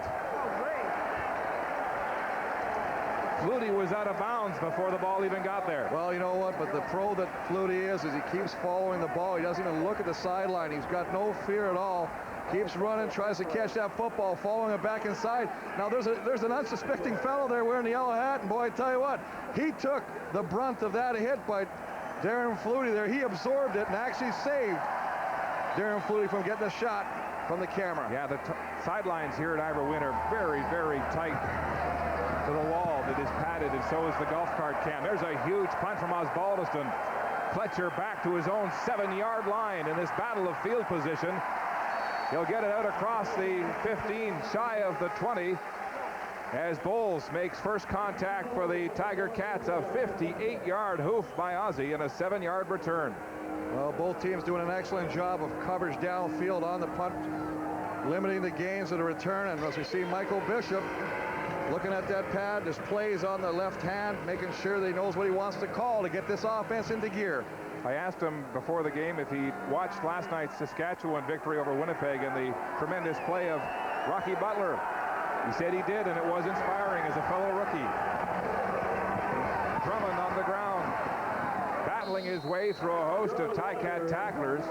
Flutie was out of bounds before the ball even got there. Well, you know what? But the pro that Flutie is he keeps following the ball. He doesn't even look at the sideline. He's got no fear at all. Keeps running, tries to catch that football, following it back inside. Now, there's an unsuspecting fellow there wearing the yellow hat, and boy, I tell you what, he took the brunt of that hit by Darren Flutie there. He absorbed it and actually saved Darren Flutie from getting a shot from the camera. Yeah, the sidelines here at Ivor Wynn are very, very tight to the wall that is padded, and so is the golf cart cam. There's a huge punt from Osbaldiston. Fletcher back to his own 7-yard line in this battle of field position. He'll get it out across the 15, shy of the 20, as Bowles makes first contact for the Tiger Cats. A 58-yard hoof by Ozzie and a 7-yard return. Well, both teams doing an excellent job of coverage downfield on the punt, limiting the gains of the return. And as we see Michael Bishop looking at that pad, just plays on the left hand, making sure that he knows what he wants to call to get this offense into gear. I asked him before the game if he watched last night's Saskatchewan victory over Winnipeg and the tremendous play of Rocky Butler. He said he did, and it was inspiring as a fellow rookie. Drummond on the ground, battling his way through a host of Ticat tacklers.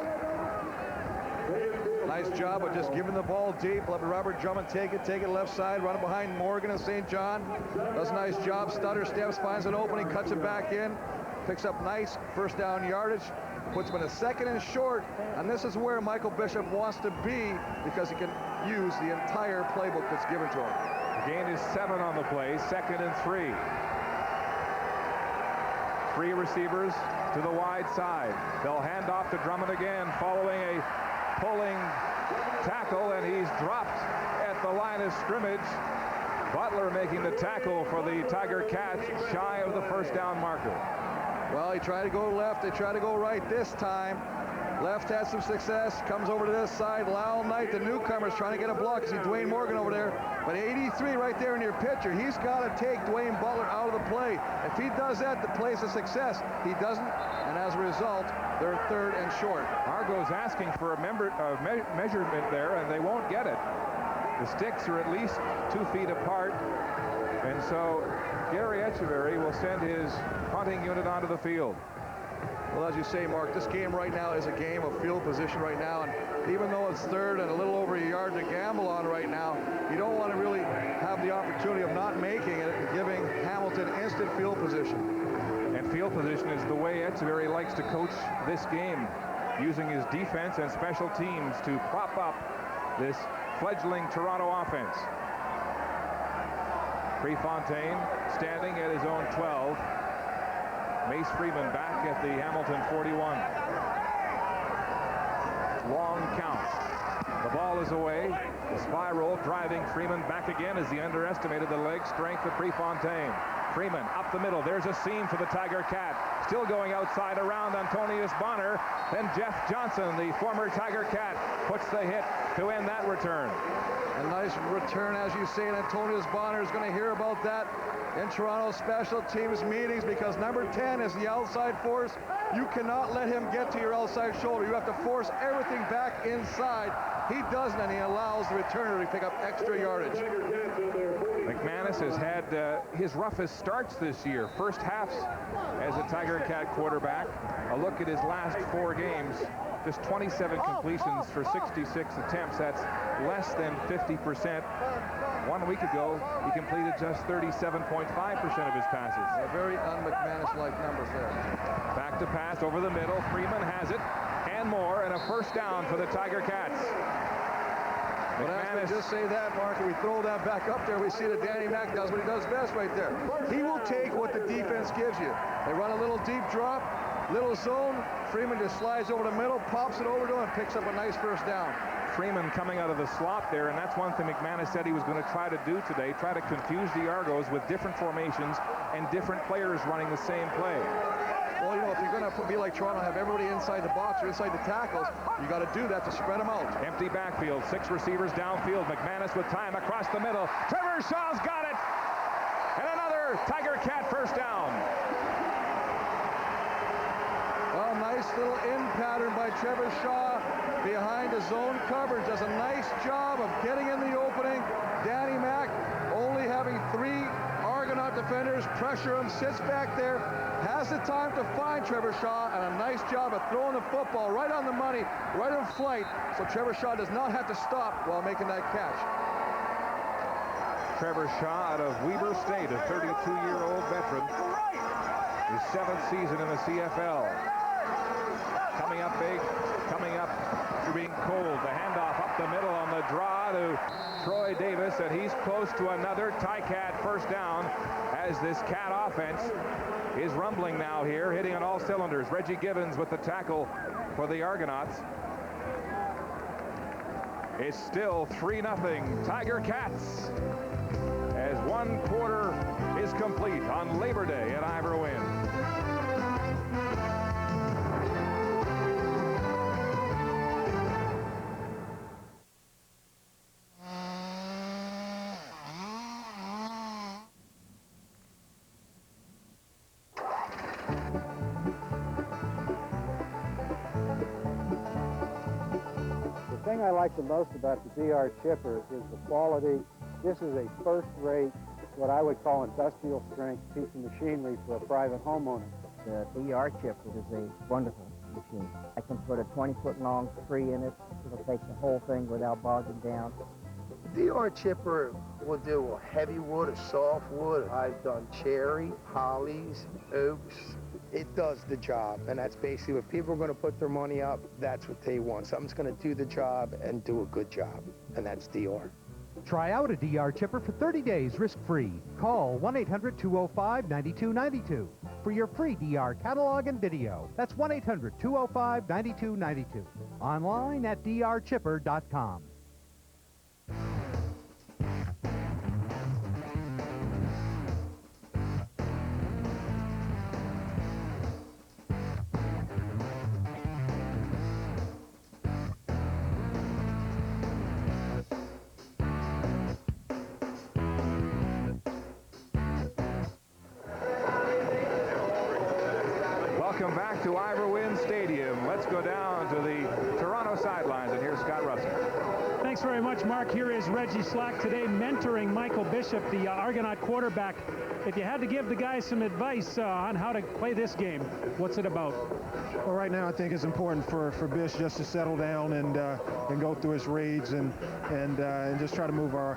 Nice job of just giving the ball deep, letting Robert Drummond take it left side, run it behind Morgan and St. John. Does a nice job, stutter steps, finds an opening, cuts it back in, picks up nice first down yardage, puts him in a second and short, and this is where Michael Bishop wants to be because he can use the entire playbook that's given to him. The gain is 7 on the play, 2nd and 3. 3 receivers to the wide side. They'll hand off to Drummond again, following a pulling tackle, and he's dropped at the line of scrimmage. Butler making the tackle for the Tiger Cats, shy of the first down marker. Well, he tried to go left, they tried to go right this time. Left had some success, comes over to this side. Lyle Knight, the newcomer's trying to get a block. See Dwayne Morgan over there. But 83 right there in your picture. He's got to take Dwayne Butler out of the play. If he does that, the play's a success. He doesn't, and as a result, they're 3rd and short. Argo's asking for a measurement there, and they won't get it. The sticks are at least 2 feet apart, and so Gary Echeverry will send his punting unit onto the field. Well, as you say, Mark, this game right now is a game of field position right now, and even though it's 3rd and a little over a yard to gamble on right now, you don't want to really have the opportunity of not making it and giving Hamilton instant field position. And field position is the way Echeverry likes to coach this game, using his defense and special teams to prop up this fledgling Toronto offense. Prefontaine standing at his own 12. Mace Freeman back at the Hamilton 41. Long count. The ball is away. The spiral driving Freeman back again as he underestimated the leg strength of Prefontaine. Freeman up the middle. There's a seam for the Tiger Cat. Still going outside around Antonius Bonner. Then Jeff Johnson, the former Tiger Cat, puts the hit to end that return. A nice return, as you say, and Antonius Bonner is going to hear about that in Toronto special teams meetings, because number 10 is the outside force. You cannot let him get to your outside shoulder. You have to force everything back inside. He doesn't, and he allows the returner to pick up extra yardage. McManus has had his roughest starts this year. First halves as a Tiger Cat quarterback. A look at his last 4 games. Just 27 completions for 66 attempts. That's less than 50%. 1 week ago, he completed just 37.5% of his passes. Very un-McManus-like numbers there. Back to pass over the middle. Freeman has it, and more, and a first down for the Tiger Cats. But as we just say that, Mark, and we throw that back up there, we see that Danny Mack does what he does best right there. He will take what the defense gives you. They run a little deep drop, little zone. Freeman just slides over the middle, pops it over to him, and picks up a nice first down. Freeman coming out of the slot there, and that's one thing McManus said he was going to try to do today, try to confuse the Argos with different formations and different players running the same play. Well, you know, if you're going to be like Toronto, have everybody inside the box or inside the tackles, you got to do that to spread them out. Empty backfield, 6 receivers downfield. McManus with time across the middle. Trevor Shaw's got it, and another Tiger Cat first down. Well, nice little in pattern by Trevor Shaw behind the zone coverage. Does a nice job of getting in the opening. Danny Mack only having 3 Argonaut defenders pressure him, sits back there, has the time to find Trevor Shaw, and a nice job of throwing the football right on the money, right in flight, so Trevor Shaw does not have to stop while making that catch. Trevor Shaw out of Weber State, a 32-year-old veteran. His 7th season in the CFL. Coming up big, coming up through being cold. The handoff up the middle on the draw to Troy Davis, and he's close to another Ticat first down as this Cat offense is rumbling now here, hitting on all cylinders. Reggie Gibbons with the tackle for the Argonauts. It's still 3-0 Tiger Cats as 1 quarter is complete on Labor Day at Ivor Wynne. The thing I like the most about the DR chipper is the quality This is a first-rate, what I would call industrial strength piece of machinery for a private homeowner. The DR chipper is a wonderful machine. I can put a 20-foot long tree in it. It'll take the whole thing without bogging down. The DR chipper will do a heavy wood, a soft wood. I've done cherry, hollies, oaks. It does the job, and that's basically what people are going to put their money up. That's what they want. Something's going to do the job and do a good job, and that's DR. Try out a DR chipper for 30 days risk-free. Call 1-800-205-9292 for your free DR catalog and video. That's 1-800-205-9292. Online at drchipper.com. Welcome back to Ivor Wynne Stadium. Let's go down to the Toronto sidelines, and here's Scott Russell. Thanks very much, Mark. Here is Reggie Slack today mentoring Michael Bishop, the Argonaut quarterback. If you had to give the guys some advice on how to play this game, what's it about? Well, right now I think it's important for Bish just to settle down and go through his reads and just try to move our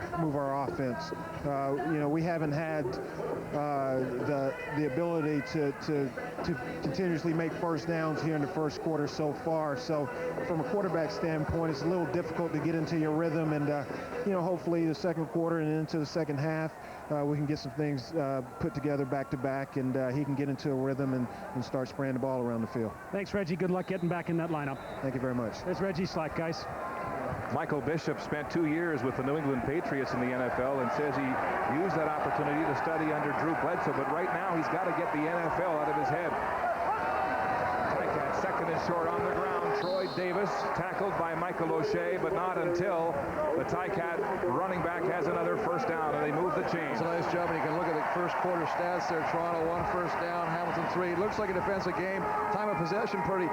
offense. You know, we haven't had the ability to continuously make first downs here in the first quarter so far. So from a quarterback standpoint, it's a little difficult to get into your rhythm, and you know, hopefully the second quarter and into the second half we can get some things put together back to back, and he can get into a rhythm and start spraying the ball around the field. Thanks, Reggie. Good luck getting back in that lineup. Thank you very much. There's Reggie Slack, guys. Michael Bishop spent 2 years with the New England Patriots in the NFL and says he used that opportunity to study under Drew Bledsoe, but right now he's got to get the NFL out of his head. Ticat second and short on the ground. Troy Davis tackled by Michael O'Shea, but not until the Ticat running back has another first down, and they move the chains. It's a nice job, and you can look at the first quarter stats there. Toronto 1 first down, Hamilton 3. It looks like a defensive game. Time of possession pretty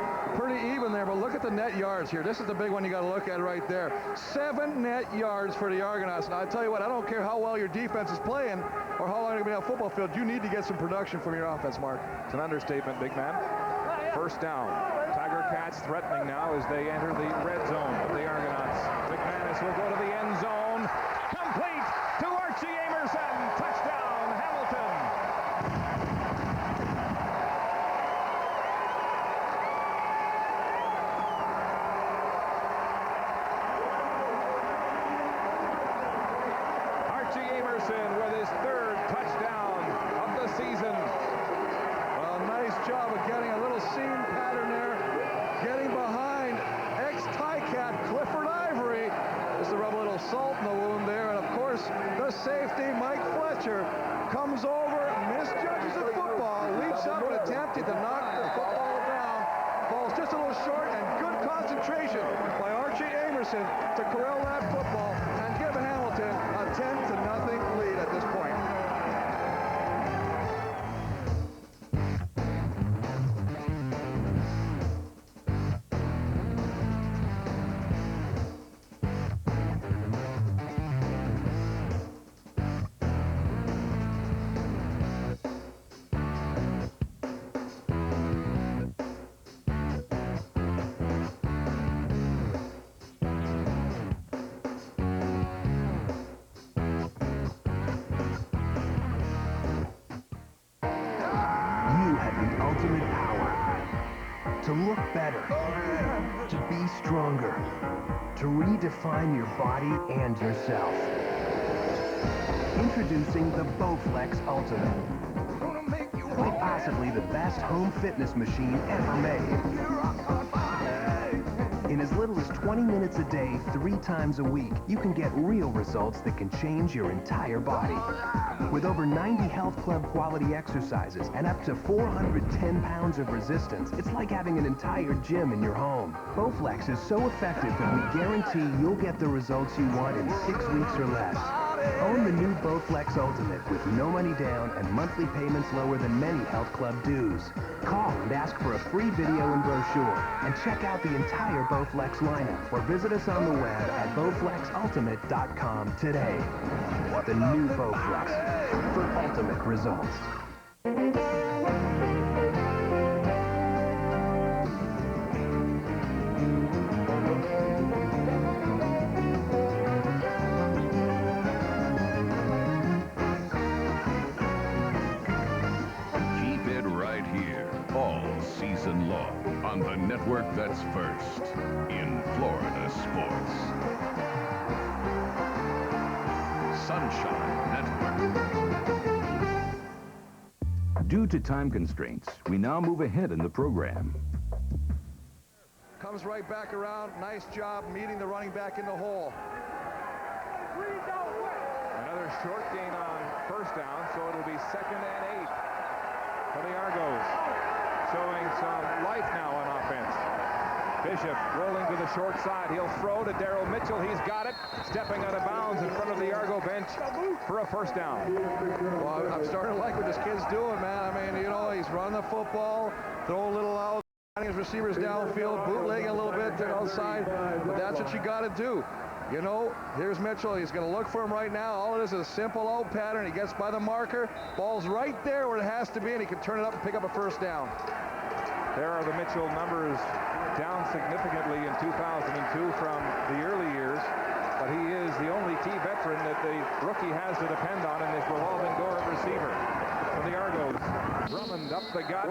even there, but look at the net yards here. This is the big one you got to look at right there. 7 net yards for the Argonauts. Now, I tell you what, I don't care how well your defense is playing or how long you're going to be on the football field. You need to get some production from your offense, Mark. It's an understatement, big man. First down. Tiger Cats threatening now as they enter the red zone of the Argonauts. McManus will go to the end zone. Complete to Archie Amerson. Touchdown, Hamilton. Archie Amerson with his 3rd touchdown of the season. Well, nice job of getting a little seam pattern there, getting behind ex-Ticat Clifford Ivory, just to rub a little salt in the wound there. And of course, the safety, Mike Fletcher, comes over, misjudges the football, leaps up and attempted to knock the football down, falls just a little short, and good concentration by Archie Amerson to corral that football and give Hamilton a 10-0 lead at this point. To look better, to be stronger, to redefine your body and yourself. Introducing the Bowflex Ultimate. Quite possibly the best home fitness machine ever made. In as little as 20 minutes a day, 3 times a week, you can get real results that can change your entire body. With over 90 health club quality exercises and up to 410 pounds of resistance, it's like having an entire gym in your home. Bowflex is so effective that we guarantee you'll get the results you want in 6 weeks or less. Own the new Bowflex Ultimate with no money down and monthly payments lower than many health club dues. Call and ask for a free video and brochure, and check out the entire Bowflex lineup, or visit us on the web at bowflexultimate.com today. The new Bowflex for ultimate results. Season long on the network that's first in Florida sports. Sunshine Network. Due to time constraints, we now move ahead in the program. Comes right back around. Nice job meeting the running back in the hole. Another short gain on first down, so it'll be 2nd and 8 for the Argos. Showing some life now on offense. Bishop rolling to the short side. He'll throw to Daryl Mitchell. He's got it. Stepping out of bounds in front of the Argo bench for a first down. Well, I'm starting to like what this kid's doing, man. I mean, you know, he's running the football, throwing a little out, his receivers downfield, bootlegging a little bit to the outside. But that's what you got to do. You know, here's Mitchell. He's going to look for him right now. All it is a simple out pattern. He gets by the marker. Ball's right there where it has to be, and he can turn it up and pick up a first down. There are the Mitchell numbers down significantly in 2002 from the early years, but he is the only key veteran that the rookie has to depend on in this revolving door of receiver. For the Argos, Drummond up the gut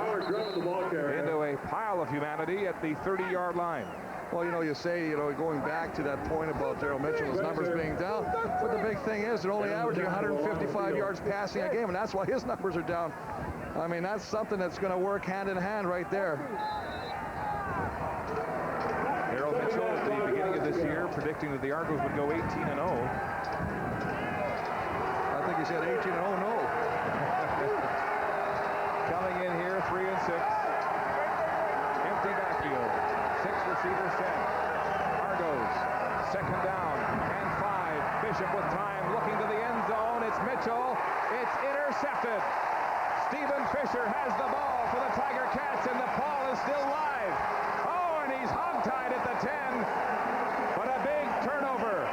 into a pile of humanity at the 30-yard line. Well, you know, you say, you know, going back to that point about Daryl Mitchell's numbers being down, but the big thing is they're only averaging 155 yards passing a game, and that's why his numbers are down. I mean, that's something that's going to work hand in hand right there. Daryl Mitchell at the beginning of this year predicting that the Argos would go 18-0. I think he said 18-0, no. Coming in here, 3 and 6. Empty backfield. 6 receivers set. Argos, 2nd down and 5. Bishop with time, looking to the end zone. It's Mitchell. It's intercepted. Stephen Fisher has the ball for the Tiger Cats, and the ball is still live. Oh, and he's hogtied at the 10. But a big turnover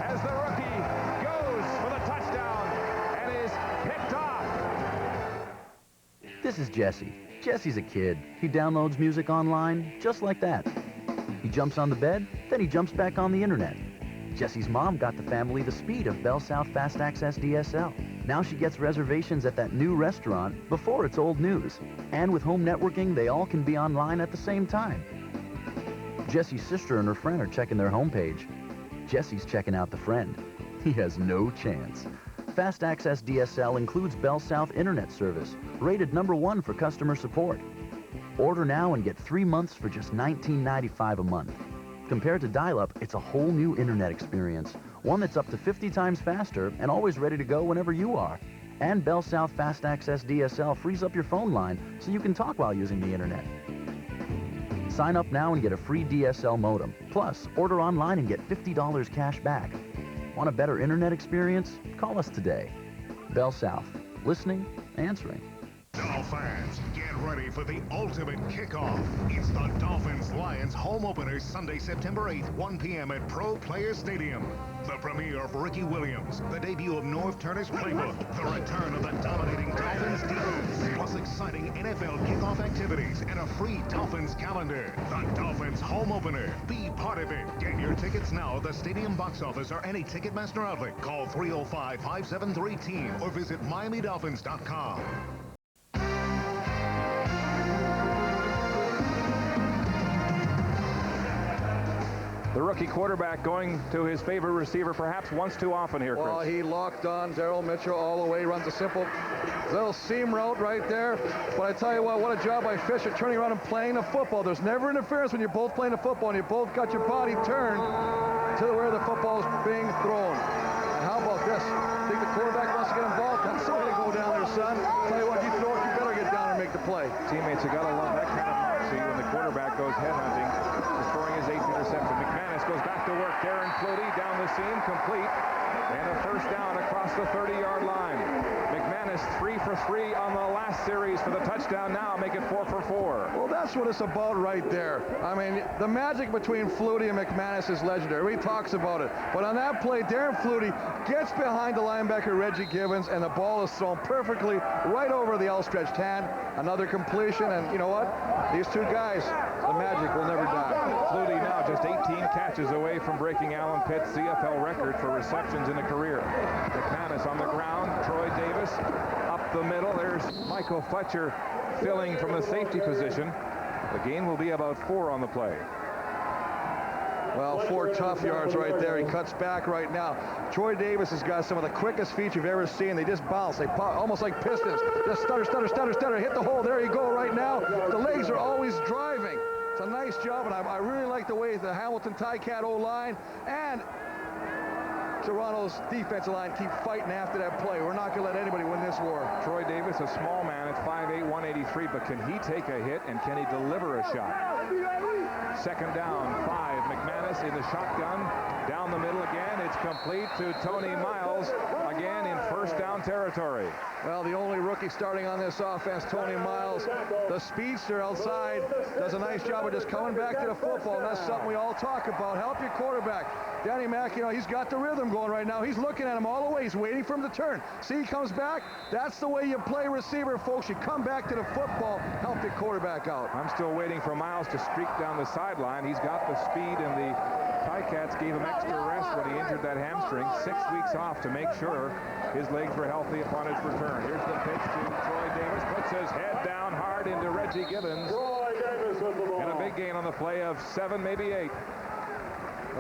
as the rookie goes for the touchdown and is picked off. This is Jesse. Jesse's a kid. He downloads music online just like that. He jumps on the bed, then he jumps back on the internet. Jesse's mom got the family the speed of Bell South Fast Access DSL. Now she gets reservations at that new restaurant before it's old news. And with home networking, they all can be online at the same time. Jesse's sister and her friend are checking their homepage. Jesse's checking out the friend. He has no chance. Fast Access DSL includes Bell South Internet service, rated #1 for customer support. Order now and get 3 months for just $19.95 a month. Compared to dial-up, it's a whole new internet experience, one that's up to 50 times faster and always ready to go whenever you are. And Bell South Fast Access DSL frees up your phone line so you can talk while using the internet. Sign up now and get a free DSL modem. Plus, order online and get $50 cash back. Want a better internet experience? Call us today. Bell South. Listening, answering. Dolphins, get ready for the ultimate kickoff. It's the Dolphins-Lions home opener Sunday, September 8th, 1 p.m. at Pro Player Stadium. The premiere of Ricky Williams, the debut of Norv Turner's playbook, the return of the dominating Dolphins defense, plus exciting NFL kickoff activities and a free Dolphins calendar. The Dolphins home opener. Be part of it. Get your tickets now at the stadium box office or any Ticketmaster outlet. Call 305-573-TEAM or visit MiamiDolphins.com. The rookie quarterback going to his favorite receiver perhaps once too often here, Chris. Well, he locked on Daryl Mitchell all the way, runs a simple little seam route right there. But I tell you what a job by Fisher turning around and playing the football. There's never interference when you're both playing the football and you both got your body turned to where the football is being thrown. And how about this? Think the quarterback wants to get involved? That's the way to go down there, son. Tell you what, you throw it, you better get down and make the play. Teammates have got to love that kind of moxie when the quarterback goes headhunting, scoring his 8th interception. McManus goes back to work. Darren Flutie down the seam, complete. And a first down across the 30-yard line. McManus 3 for 3 on the last series for the touchdown. Now make it 4 for 4. Well, that's what it's about right there. I mean, the magic between Flutie and McManus is legendary. He talks about it. But on that play, Darren Flutie gets behind the linebacker, Reggie Gibbons, and the ball is thrown perfectly right over the outstretched hand. Another completion, and you know what? These two guys, the magic will never die. Flutie now just 18 catches away from breaking Alan Pitt's CFL record for receptions in a career. McManus on the ground. Troy Davis up the middle. There's Michael Fletcher filling from the safety position. The gain will be about 4 on the play. Well, 4 tough yards right there. He cuts back right now. Troy Davis has got some of the quickest feet you've ever seen. They just bounce. They pop, almost like pistons. Just stutter, stutter, stutter, stutter. Hit the hole. There you go right now. The legs are always driving. It's a nice job, and I really like the way the Hamilton Ticat O-line and Toronto's defensive line keep fighting after that play. We're not going to let anybody win this war. Troy Davis, a small man at 5'8", 183, but can he take a hit and can he deliver a shot? Second down, 5. McManus in the shotgun. Down the middle again. It's complete to Tony Miles, again in first down territory. Well, the only rookie starting on this offense, Tony Miles, the speedster outside, does a nice job of just coming back to the football, and that's something we all talk about. Help your quarterback. Danny Mack, you know, he's got the rhythm going right now. He's looking at him all the way. He's waiting for him to turn. See, he comes back. That's the way you play receiver, folks. You come back to the football, help your quarterback out. I'm still waiting for Miles to streak down the sideline. He's got the speed, and the Ticats gave him extra rest when he injured that hamstring. 6 weeks off to make sure his legs were healthy upon his return. Here's the pitch to Troy Davis. Puts his head down hard into Reggie Gibbons. And a big gain on the play of 7, maybe 8.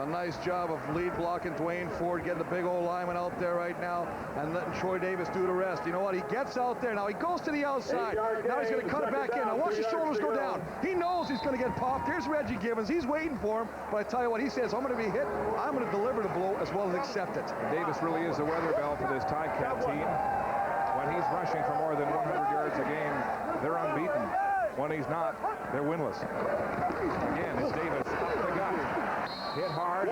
A nice job of lead blocking Dwayne Ford, getting the big old lineman out there right now and letting Troy Davis do the rest. You know what? He gets out there. Now he goes to the outside. Now he's going to cut it back in. Now watch his shoulders go down. He knows he's going to get popped. Here's Reggie Gibbons. He's waiting for him. But I tell you what, he says, I'm going to be hit. I'm going to deliver the blow as well as accept it. Davis really is a weather bell for this Ticat team. When he's rushing for more than 100 yards a game, they're unbeaten. When he's not, they're winless. Again, it's Davis up the gut. Hit hard,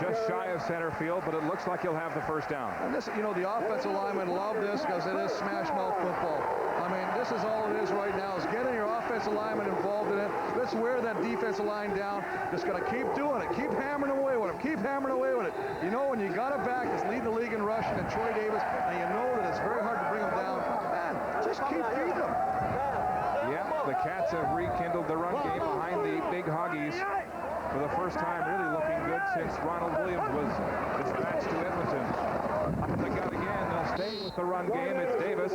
just shy of center field, but it looks like he'll have the first down. And this, you know, the offensive linemen love this because it is smash mouth football. I mean, this is all it is right now, is getting your offensive lineman involved in it. Let's wear that defensive line down. Just got to keep doing it. Keep hammering away with him. Keep hammering away with it. You know, when you got a back that's leading the league in rushing and Troy Davis, and you know that it's very hard to bring him down, man, just keep feeding him. Yeah, the Cats have rekindled the run game behind the big Hoggies for the first time, really looking good since Ronald Williams was dispatched to Edmonton. Up the gut again, they'll stay with the run game. It's Davis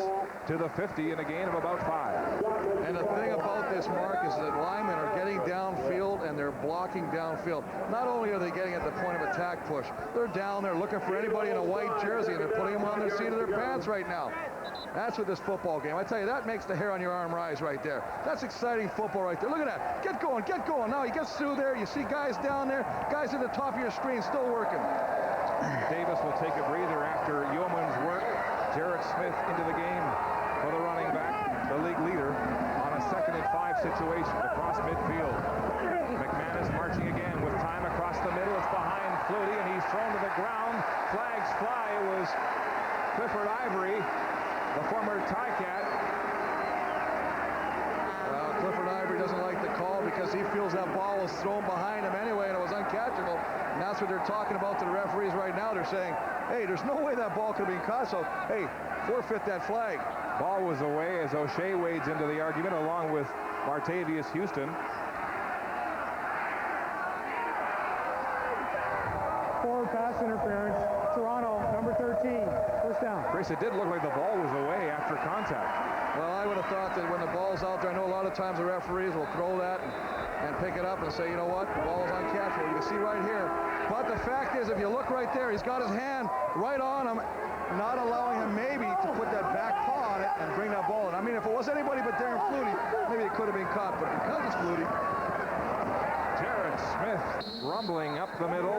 to the 50 in a gain of about 5. And the thing about this, Mark, is that linemen are getting downfield and they're blocking downfield. Not only are they getting at the point of attack push, they're down there looking for anybody in a white jersey, and they're putting them on their seat of their pants right now. That's what this football game, I tell you, that makes the hair on your arm rise right there. That's exciting football right there. Look at that. Get going, get going. Now he gets through there. You see guys down there, guys at the top of your screen still working. Davis will take a breather after Yeoman's work. Jarrett Smith into the game for the running back, the league leader, on a 2nd and 5 situation across midfield. McManus marching again with time across the middle. It's behind Flutie, and he's thrown to the ground. Flags fly. It was Clifford Ivory, the former Ticat. Well, Clifford Ivory doesn't like the call because he feels that ball was thrown behind him anyway and it was uncatchable. And that's what they're talking about to the referees right now. They're saying, hey, there's no way that ball could have been caught, so, hey, forfeit that flag. Ball was away as O'Shea wades into the argument along with Martavius Houston. Forward pass interference. Toronto, number 13. First down. Chris, it did look like the ball was away after contact. Well, I would have thought that when the ball's out there, I know a lot of times the referees will throw that and pick it up and say, you know what, the ball is uncatchable. You can see right here. But the fact is, if you look right there, he's got his hand right on him, not allowing him maybe to put that back paw on it and bring that ball in. I mean, if it was anybody but Darren Flutie, maybe it could have been caught. But because it's Flutie, Jared Smith rumbling up the middle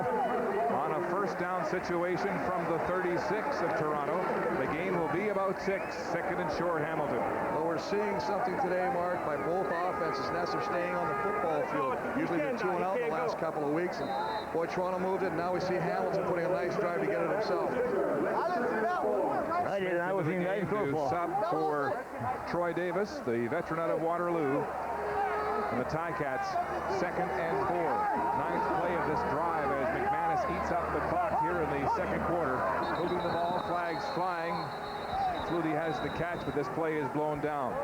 on a first down situation from the 36 of Toronto. The game will be about 6. Second and short, Hamilton. Well, we're seeing something today, Mark, by both offenses. Nets are staying on the football field. Usually they're 2 and out in the last couple of weeks. And boy, Toronto moved it. And now we see Hamilton putting a nice drive to get it himself. I was in nice football. Sub for Troy Davis, the veteran out of Waterloo. And the Ticats, 2nd and 4. 9th play of this drive as McManus eats up the clock here in the second quarter. Moving the ball, flags flying. Flutie has the catch, but this play is blown down.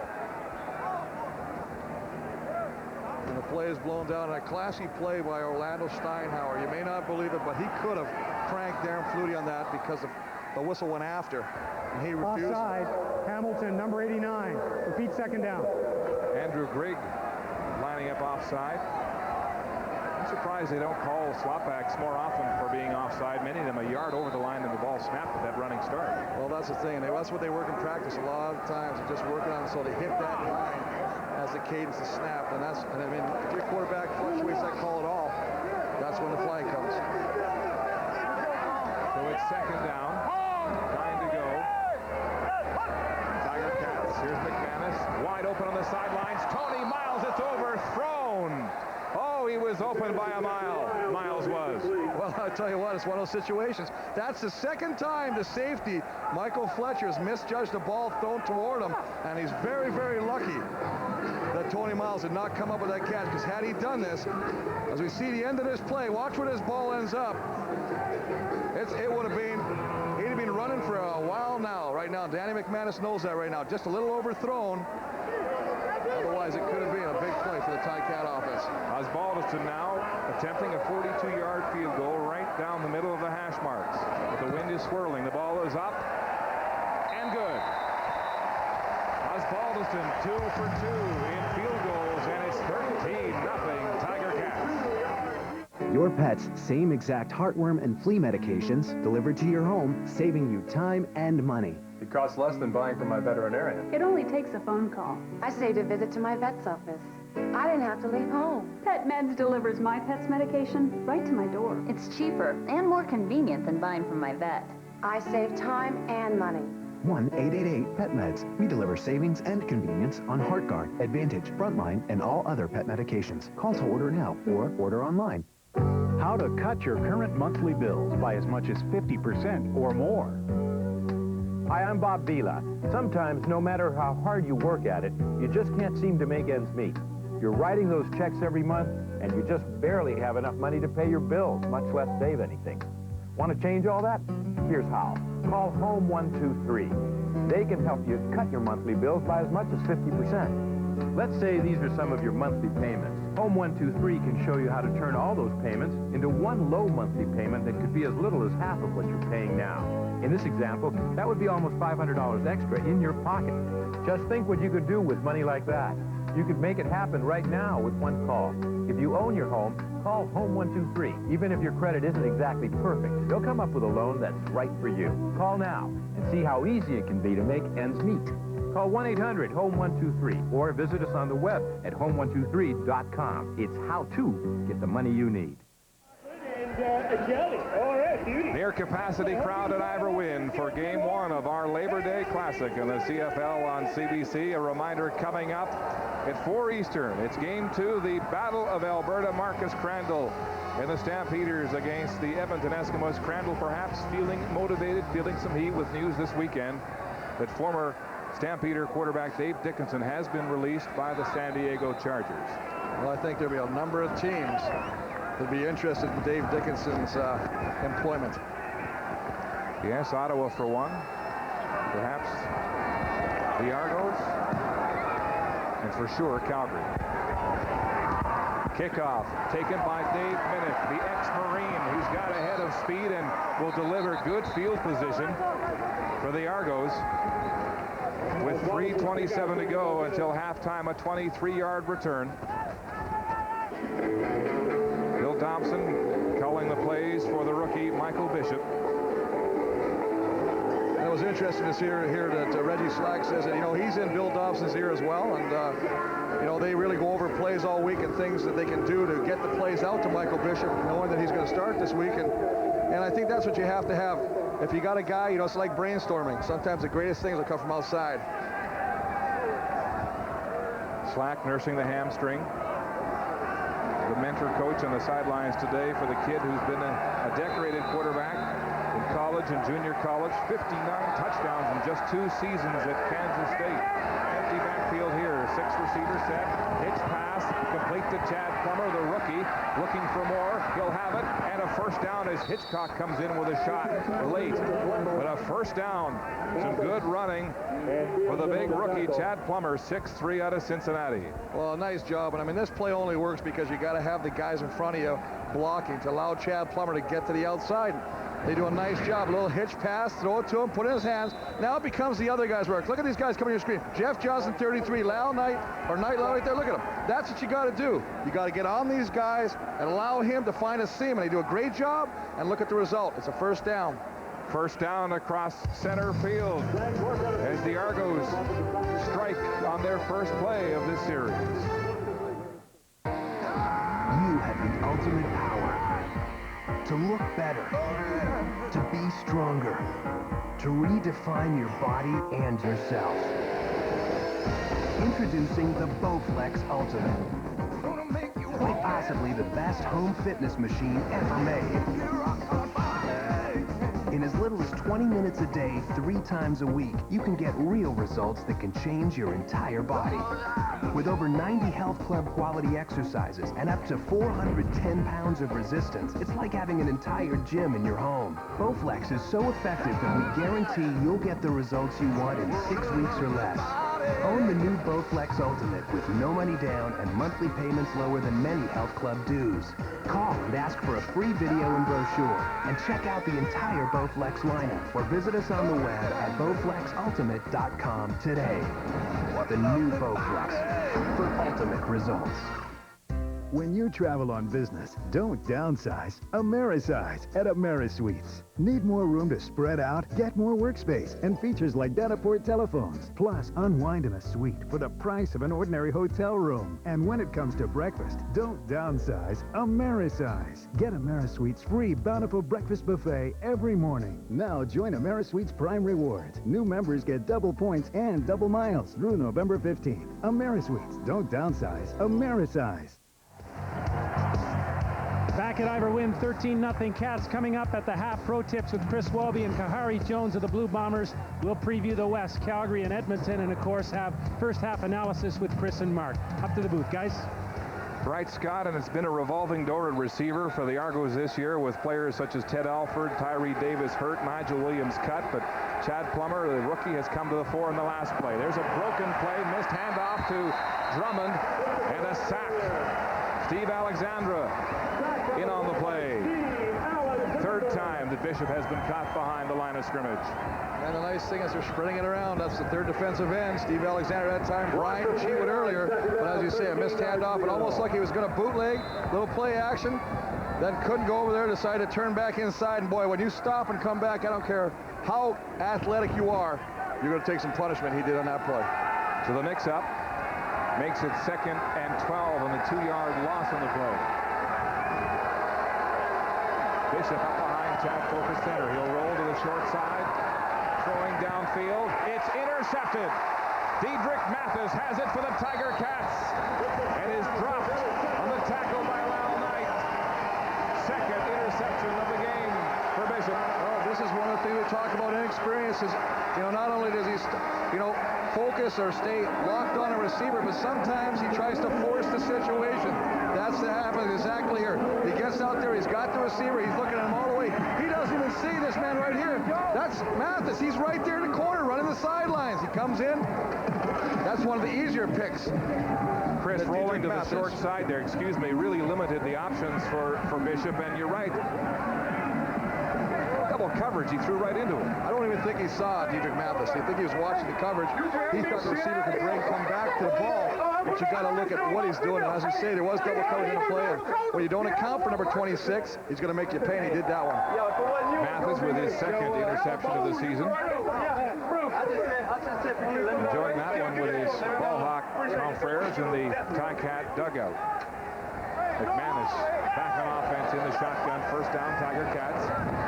And the play is blown down. A classy play by Orlando Steinhauer. You may not believe it, but he could have cranked Darren Flutie on that because of the whistle went after. And he refused. Offside. Hamilton, number 89. Repeat second down. Andrew Grigg lining up offside. I'm surprised they don't call slopbacks more often for being offside. Many of them a yard over the line and the ball snapped at that running start. Well, that's the thing. That's what they work in practice a lot of times. They're just working on it so they hit that line as the cadence is snapped. And I mean, if your quarterback fluctuates that call at all, that's when the flag comes. So it's second down. 9 to go. Tiger Cats. Here's McManus. Wide open on the sidelines. Tony Miles, it's overthrown. Oh, he was open by a mile. Miles was. Well, I tell you what, it's one of those situations. That's the second time the safety, Michael Fletcher, has misjudged the ball thrown toward him, and he's very, very lucky that Tony Miles did not come up with that catch, because had he done this, as we see the end of this play, watch where this ball ends up. It would have been, he'd have been running for a while now, right now. Danny McManus knows that right now. Just a little overthrown. Otherwise, it could have been a big play for the Ticat offense. Osbaldiston now attempting a 42-yard field goal right down the middle of the hash marks. But the wind is swirling. The ball is up and good. Osbaldiston 2 for 2 in field goals, and it's 13-0 Tiger Cats. Your pet's same exact heartworm and flea medications delivered to your home, saving you time and money. It costs less than buying from my veterinarian. It only takes a phone call. I saved a visit to my vet's office. I didn't have to leave home. Pet Meds delivers my pet's medication right to my door. It's cheaper and more convenient than buying from my vet. I save time and money. 1-888-PET-MEDS. We deliver savings and convenience on HeartGuard, Advantage, Frontline, and all other pet medications. Call to order now or order online. How to cut your current monthly bills by as much as 50% or more. Hi, I'm Bob Vila. Sometimes, no matter how hard you work at it, you just can't seem to make ends meet. You're writing those checks every month, and you just barely have enough money to pay your bills, much less save anything. Want to change all that? Here's how. Call Home 123. They can help you cut your monthly bills by as much as 50%. Let's say these are some of your monthly payments. Home 123 can show you how to turn all those payments into one low monthly payment that could be as little as half of what you're paying now. In this example, that would be almost $500 extra in your pocket. Just think what you could do with money like that. You could make it happen right now with one call. If you own your home, call Home 123. Even if your credit isn't exactly perfect, they'll come up with a loan that's right for you. Call now and see how easy it can be to make ends meet. Call 1-800-HOME-123 or visit us on the web at home123.com. It's how to get the money you need. Near capacity crowd at Ivor Wynn for game 1 of our Labor Day Classic in the CFL on CBC. A reminder coming up at 4 Eastern. It's game 2, the Battle of Alberta. Marcus Crandall and the Stampeders against the Edmonton Eskimos. Crandall perhaps feeling motivated, feeling some heat with news this weekend that former Stampeder quarterback Dave Dickinson has been released by the San Diego Chargers. Well, I think there'll be a number of teams that'll be interested in Dave Dickinson's employment. Yes, Ottawa for one. Perhaps the Argonauts. And for sure, Calgary. Kickoff taken by Dave Minnick, the ex-Marine, who's got a head of speed and will deliver good field position for the Argos. With 3:27 to go until halftime, a 23-yard return. Bill Thompson calling the plays for the rookie Michael Bishop. It was interesting to see here that Reggie Slack says that, he's in Bill Dobson's ear as well. And, they really go over plays all week and things that they can do to get the plays out to Michael Bishop, knowing that he's going to start this week. And I think that's what you have to have. If you got a guy, it's like brainstorming. Sometimes the greatest things will come from outside. Slack nursing the hamstring. The mentor coach on the sidelines today for the kid who's been a decorated quarterback in college and junior college. 59 touchdowns in just 2 seasons at Kansas State. Empty backfield here. 6 receiver set. Hitch pass. Complete to Chad Plummer, the rookie. Looking for more. He'll have it. And a first down as Hitchcock comes in with a shot late. But a first down. Some good running for the big rookie, Chad Plummer, 6'3" out of Cincinnati. Well, nice job. And I mean, this play only works because you got to have the guys in front of you blocking to allow Chad Plummer to get to the outside. They do a nice job. A little hitch pass, throw it to him, put it in his hands. Now it becomes the other guy's work. Look at these guys coming to your screen. Jeff Johnson, 33. Lyle Knight, or Knight right there. Look at him. That's what you got to do. You got to get on these guys and allow him to find a seam. And they do a great job. And look at the result. It's a first down. First down across center field as the Argos strike on their first play of this series. You have the ultimate power to look better, to be stronger, to redefine your body and yourself. Introducing the Bowflex Ultimate. Quite possibly the best home fitness machine ever made. In as little as 20 minutes a day, 3 times a week, you can get real results that can change your entire body. With over 90 health club quality exercises and up to 410 pounds of resistance, it's like having an entire gym in your home. Bowflex is so effective that we guarantee you'll get the results you want in 6 weeks or less. Own the new Bowflex Ultimate with no money down and monthly payments lower than many health club dues. Call and ask for a free video and brochure, and check out the entire Bowflex lineup, or visit us on the web at bowflexultimate.com today. The new Bowflex for ultimate results. When you travel on business, don't downsize, Amerisize at AmeriSuites. Need more room to spread out? Get more workspace and features like Dataport telephones. Plus, unwind in a suite for the price of an ordinary hotel room. And when it comes to breakfast, don't downsize, Amerisize. Get AmeriSuites' free bountiful breakfast buffet every morning. Now join AmeriSuites Prime Rewards. New members get double points and double miles through November 15th. AmeriSuites. Don't downsize, Amerisize. Back at Ivor Wynn, 13-0 Cats. Coming up at the half, pro tips with Chris Welby and Kahari Jones of the Blue Bombers. We'll preview the West, Calgary and Edmonton, and of course have first half analysis with Chris and Mark. Up to the booth, guys. Right, Scott, and it's been a revolving door at receiver for the Argos this year with players such as Ted Alford, Tyree Davis hurt, Nigel Williams cut, but Chad Plummer, the rookie, has come to the fore in the last play. There's a broken play, missed handoff to Drummond, and a sack. Steve Alexandra in on the play. Third time that Bishop has been caught behind the line of scrimmage. And the nice thing is they're spreading it around. That's the third defensive end. Steve Alexander that time. Brian Cheewood earlier. But as you say, a missed handoff. It almost like he was going to bootleg. Little play action. Then couldn't go over there. Decided to turn back inside. And boy, when you stop and come back, I don't care how athletic you are, you're going to take some punishment. He did on that play. So the mix-up makes it 2nd and 12 on the 2-yard loss on the play. Bishop up behind Chad Focus center. He'll roll to the short side. Throwing downfield. It's intercepted. Diedrich Mathis has it for the Tiger Cats. And is dropped on the tackle by Lyle Knight. Second interception of the game for Bishop. Well, this is one of the things we talk about inexperience is, not only does he, focus or stay locked on a receiver, but sometimes he tries to force the situation. That's what happens exactly here. He gets out there, he's got the receiver, he's looking at him all the way. He doesn't even see this man right here. That's Mathis. He's right there in the corner, running the sidelines. He comes in. That's one of the easier picks. Chris rolling to the short side there, really limited the options for Bishop, and you're right. Double coverage, he threw right into it. I don't even think he saw Diedrich Mathis. I think he was watching the coverage. He thought the receiver could come back to the ball, but you got to look at what he's doing. And as you say, there was double coverage in the play. And when you don't account for number 26, he's going to make you pay, and he did that one. Mathis with his second interception of the season. Enjoying that one with his ball hawk confreres in the Ticat dugout. McManus back on offense in the shotgun. First down, Tiger Cats.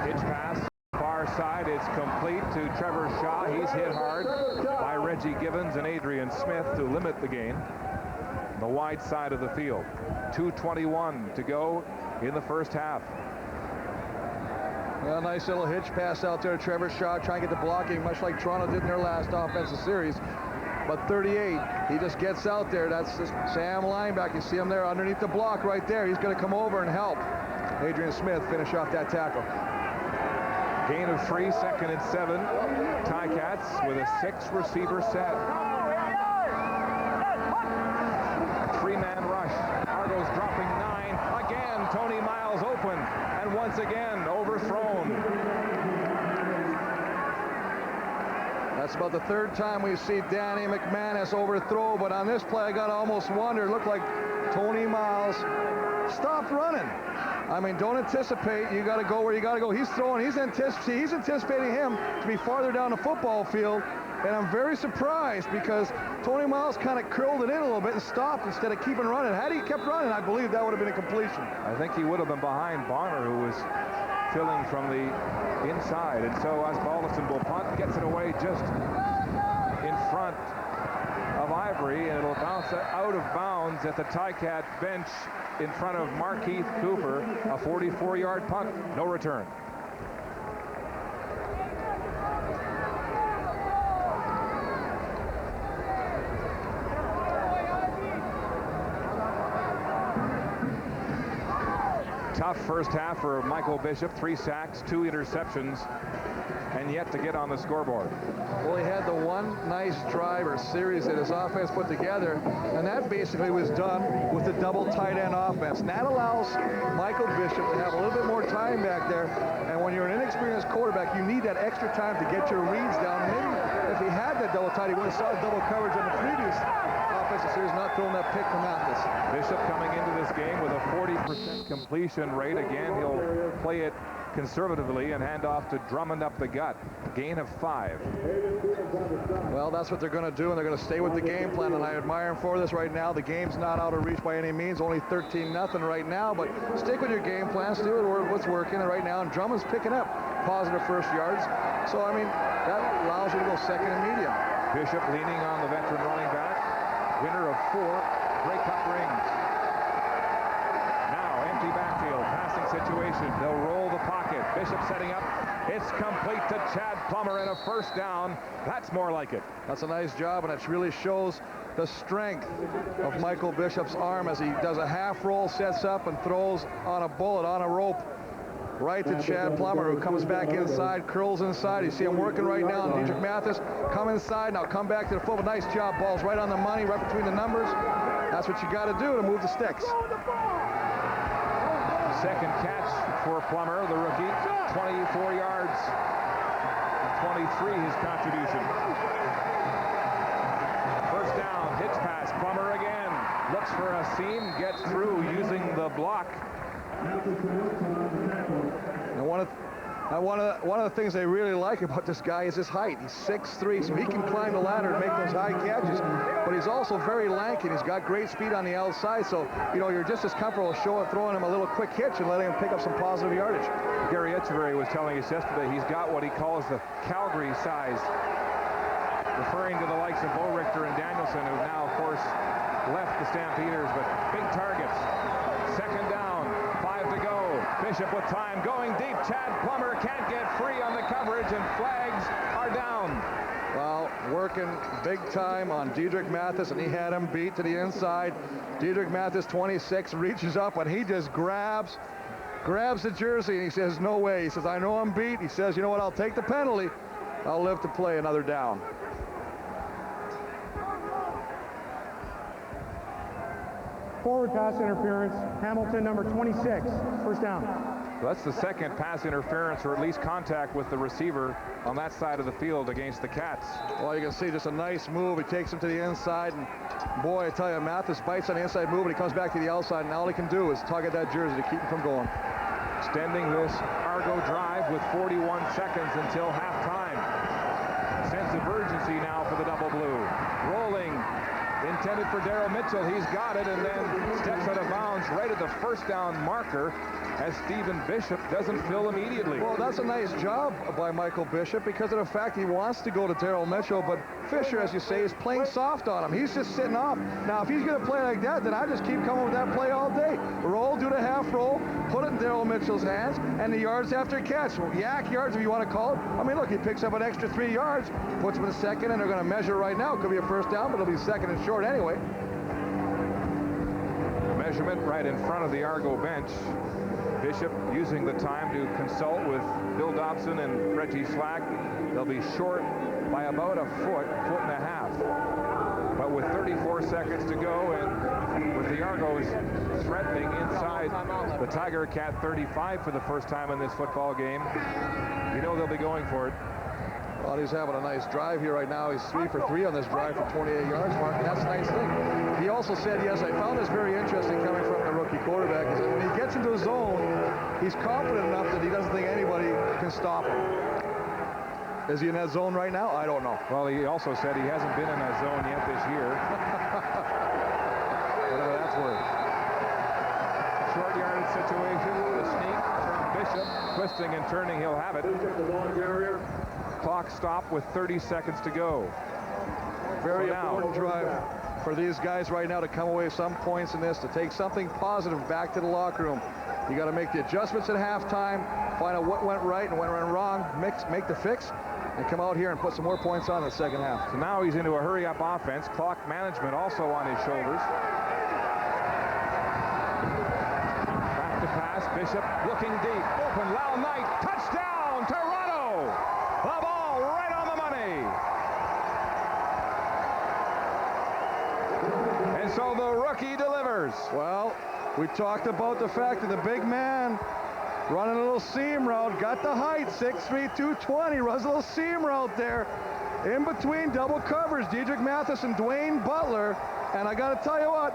Hitch pass, far side. It's complete to Trevor Shaw. He's hit hard by Reggie Gibbons and Adrian Smith to limit the gain. The wide side of the field. 2:21 to go in the first half. Well, nice little hitch pass out there to Trevor Shaw, trying to get the blocking, much like Toronto did in their last offensive series. But 38, he just gets out there. That's just Sam linebacker. You see him there underneath the block right there. He's going to come over and help Adrian Smith finish off that tackle. Gain of 3, 2nd and 7. Ticats with a 6-receiver set. A 3-man rush. Argos dropping 9. Again, Tony Miles open. And once again, overthrown. That's about the 3rd time we see Danny McManus overthrow, but on this play, I got to almost wonder. It looked like Tony Miles stopped running. I mean, don't anticipate. You got to go where you got to go. He's throwing. He's anticipating him to be farther down the football field, and I'm very surprised because Tony Miles kind of curled it in a little bit and stopped instead of keeping running. Had he kept running, I believe that would have been a completion. I think he would have been behind Bonner, who was filling from the inside, and so Osbaldiston will punt, gets it away just in front of Ivory, and it'll bounce out of bounds at the Ticat bench in front of Markeith Cooper. A 44-yard punt, no return. Tough first half for Michael Bishop. 3 sacks, 2 interceptions, and yet to get on the scoreboard. Well, he had the one nice drive or series that his offense put together, and that basically was done with the double tight end offense. And that allows Michael Bishop to have a little bit more time back there, and when you're an inexperienced quarterback, you need that extra time to get your reads down. Maybe if he had that double tight, he would have saw double coverage on the previous offensive series, not throwing that pick from Mathis. Bishop coming into this game with a 40% completion rate. Again, he'll play it conservatively and hand off to Drummond up the gut. Gain of 5. Well, that's what they're going to do, and they're going to stay with the game plan, and I admire him for this right now. The game's not out of reach by any means, only 13-0 right now, but stick with your game plan, stick with what's working right now, and Drummond's picking up positive first yards. So, I mean, that allows you to go 2nd and medium. Bishop leaning on the veteran running back. Winner of 4 Grey Cup rings. Now, empty backfield, passing situation. They'll roll the pocket. Bishop setting up. It's complete to Chad Plummer and a first down. That's more like it. That's a nice job, and it really shows the strength of Michael Bishop's arm as he does a half roll, sets up, and throws on a bullet, on a rope, right to Chad Plummer, who comes back inside, curls inside. You see him working right now. Diedrich Mathis, come inside, now come back to the football. Nice job, ball's right on the money, right between the numbers. That's what you got to do to move the sticks. Second catch for Plummer, the rookie, 24 yards. 23 his contribution. First down, hitch pass, Plummer again. Looks for a seam, gets through using the block. And one of the things they really like about this guy is his height. He's 6'3", so he can climb the ladder and make those high catches. But he's also very lanky, and he's got great speed on the outside. So, you know, you're just as comfortable throwing him a little quick hitch and letting him pick up some positive yardage. Gary Etcheverry was telling us yesterday he's got what he calls the Calgary size, referring to the likes of Bo Richter and Danielson, who now, of course, left the Stampeders, but big targets. Second down, 5 to go. Bishop with time, going deep. Chad Plummer can't get free on the coverage, and flags are down. Well, working big time on Diedrich Mathis, and he had him beat to the inside. Diedrich Mathis, 26, reaches up, and he just grabs the jersey, and he says, no way. He says, I know I'm beat. He says, you know what, I'll take the penalty. I'll live to play another down. Forward pass interference, Hamilton, number 26, first down. So that's the second pass interference, or at least contact with the receiver on that side of the field against the Cats. Well, you can see just a nice move. He takes him to the inside, and boy, I tell you, Mathis bites on the inside move, and he comes back to the outside, and all he can do is tug at that jersey to keep him from going. Extending this Argo drive with 41 seconds until halftime. Sends of urgency now for the double blue. Rolling, intended for Daryl Mitchell. He's got it, and then steps out of bounds right at the first down marker as Stephen Bishop doesn't fill immediately. Well, that's a nice job by Michael Bishop because of the fact he wants to go to Daryl Mitchell, but Fisher, as you say, is playing soft on him. He's just sitting off. Now, if he's going to play like that, then I just keep coming with that play all day. Roll, do the half roll, put it in Daryl Mitchell's hands, and the yards after catch. Well, yak yards, if you want to call it. I mean, look, he picks up an extra 3 yards, puts him in second, and they're going to measure right now. It could be a first down, but it'll be second and short anyway. Measurement right in front of the Argo bench. Bishop using the time to consult with Bill Dobson and Reggie Slack. They'll be short by about a foot and a half. But with 34 seconds to go and with the Argos threatening inside the Tiger Cat 35 for the first time in this football game, you know they'll be going for it. Well, he's having a nice drive here right now. He's 3 for 3 on this drive for 28 yards, Mark, and that's a nice thing. He also said, yes, I found this very interesting coming from the rookie quarterback, is that when he gets into a zone, he's confident enough that he doesn't think anybody can stop him. Is he in that zone right now? I don't know. Well, he also said he hasn't been in that zone yet this year. Whatever that's worth. Short yardage situation. The sneak from Bishop. Twisting and turning, he'll have it. Clock stop with 30 seconds to go. Very important drive for these guys right now to come away with some points in this, to take something positive back to the locker room. You got to make the adjustments at halftime, find out what went right and what went wrong, make the fix, and come out here and put some more points on in the second half. So now he's into a hurry-up offense. Clock management also on his shoulders. Back to pass. Bishop looking deep. Open. Lal Knight. Touchdown, Toronto! The ball right on the money. And so the rookie delivers. Well, we talked about the fact that the big man running a little seam route, got the height, 6'3", 220, runs a little seam route there. In between double covers, Dedrick Matheson, Dwayne Butler, and I got to tell you what,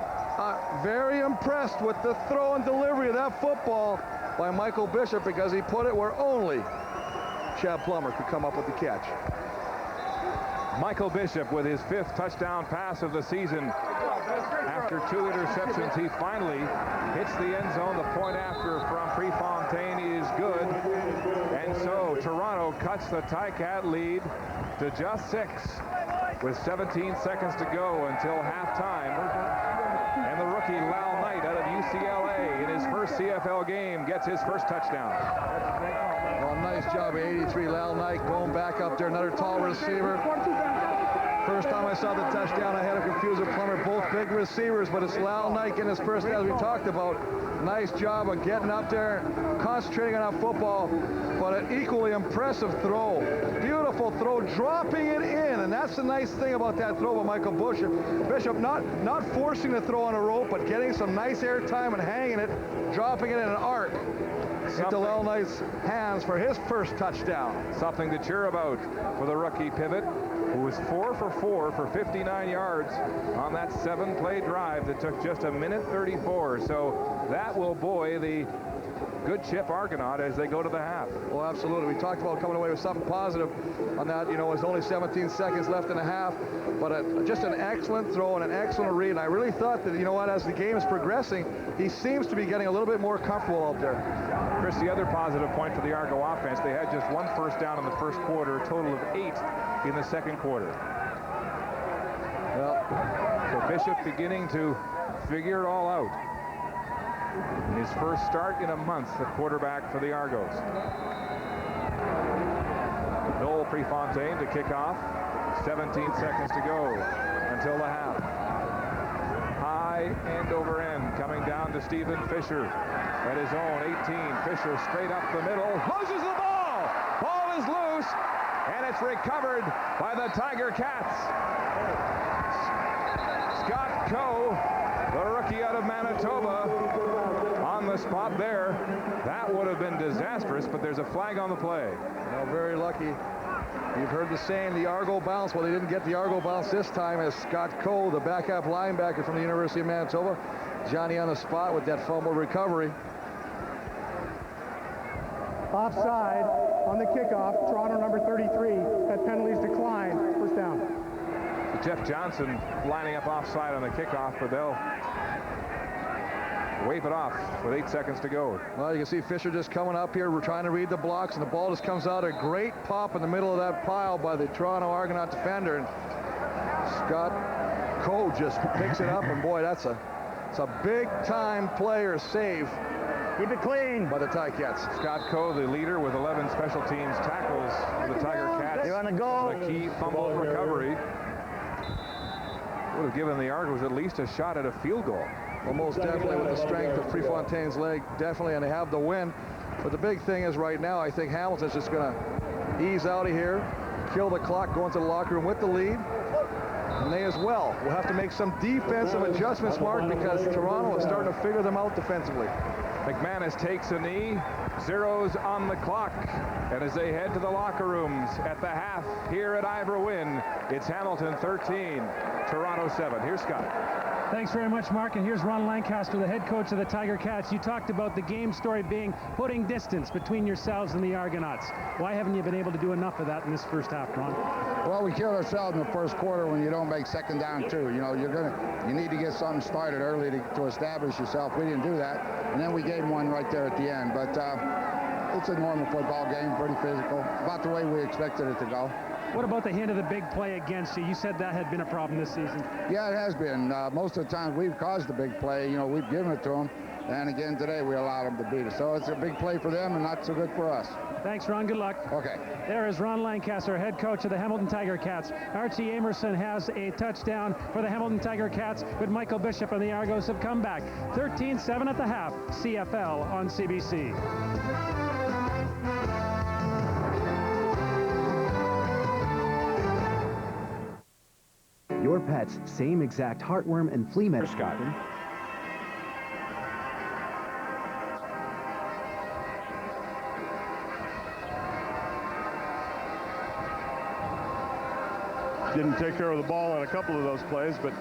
very impressed with the throw and delivery of that football by Michael Bishop, because he put it where only Chad Plummer could come up with the catch. Michael Bishop with his 5th touchdown pass of the season. After 2 interceptions, he finally hits the end zone. The point after from Prefontaine is good. And so Toronto cuts the Ticat lead to just 6 with 17 seconds to go until halftime. And the rookie Lal Knight out of UCLA in his first CFL game gets his first touchdown. Well, nice job, 83, Lal Knight going back up there, another tall receiver. First time I saw the touchdown, I had to confuse with Plummer, both big receivers, but it's Lal Knight getting his first, as we talked about. Nice job of getting up there, concentrating on that football, but an equally impressive throw. Beautiful throw, dropping it in, and that's the nice thing about that throw by Michael Bishop, not forcing the throw on a rope, but getting some nice air time and hanging it, dropping it in an arc into Lal Knight's hands for his first touchdown. Something to cheer about for the rookie pivot, who was 4 for 4 for 59 yards on that 7-play drive that took just 1:34. So that will buoy the good Chip Argonaut as they go to the half. Well, absolutely. We talked about coming away with something positive on that. You know, there's only 17 seconds left in the half, but just an excellent throw and an excellent read. And I really thought that, you know what, as the game is progressing, he seems to be getting a little bit more comfortable out there. Chris, the other positive point for the Argo offense, they had just 1 first down in the first quarter, a total of 8 in the second quarter. Well, so Bishop beginning to figure it all out. In his first start in a month, the quarterback for the Argos. Noel Prefontaine to kick off. 17 seconds to go until the half. High end over end, coming down to Stephen Fisher at his own 18. Fisher straight up the middle, loses the ball. Ball is loose, and it's recovered by the Tiger Cats. Scott Coe, the rookie out of Manitoba, on the spot there. That would have been disastrous, but there's a flag on the play. Well, very lucky. You've heard the saying, the Argo bounce. Well, they didn't get the Argo bounce this time, as Scott Coe, the backup linebacker from the University of Manitoba, Johnny on the spot with that fumble recovery. Offside on the kickoff. Toronto number 33. That penalty's declined. first down. So Jeff Johnson lining up offside on the kickoff, but they'll wave it off with 8 seconds to go. Well, you can see Fisher just coming up here. We're trying to read the blocks, and the ball just comes out. A great pop in the middle of that pile by the Toronto Argonaut defender, and Scott Coe just picks it up, and boy, it's a big-time player save. Keep it clean by the Ticats. Scott Coe, the leader, with 11 special teams tackles for the Tiger Cats. You're on the goal. A key fumble recovery would have given the Argos at least a shot at a field goal. Well, most definitely with the strength of Prefontaine's leg, definitely, and they have the win. But the big thing is right now, I think Hamilton's just going to ease out of here, kill the clock, go into the locker room with the lead. And they as well will have to make some defensive adjustments, Mark, because Toronto is starting to figure them out defensively. McManus takes a knee, zeros on the clock, and as they head to the locker rooms at the half here at Ivor Wynne, it's Hamilton 13, Toronto 7. Here's Scott. Thanks very much, Mark. And here's Ron Lancaster, the head coach of the Tiger Cats. You talked about the game story being putting distance between yourselves and the Argonauts. Why haven't you been able to do enough of that in this first half, Ron? Well, we killed ourselves in the first quarter when you don't make second down too. You know, you need to get something started early to establish yourself. We didn't do that, and then we gave one right there at the end. But it's a normal football game, pretty physical, about the way we expected it to go. What about the hint of the big play against you? You said that had been a problem this season. Yeah, it has been. Most of the times we've caused the big play. You know, we've given it to them. And again, today we allowed them to beat us. So it's a big play for them and not so good for us. Thanks, Ron. Good luck. Okay. There is Ron Lancaster, head coach of the Hamilton Tiger Cats. Archie Amerson has a touchdown for the Hamilton Tiger Cats, but Michael Bishop and the Argos have come back. 13-7 at the half. CFL on CBC. Your pet's same exact heartworm and flea medicine. Didn't take care of the ball on a couple of those plays, but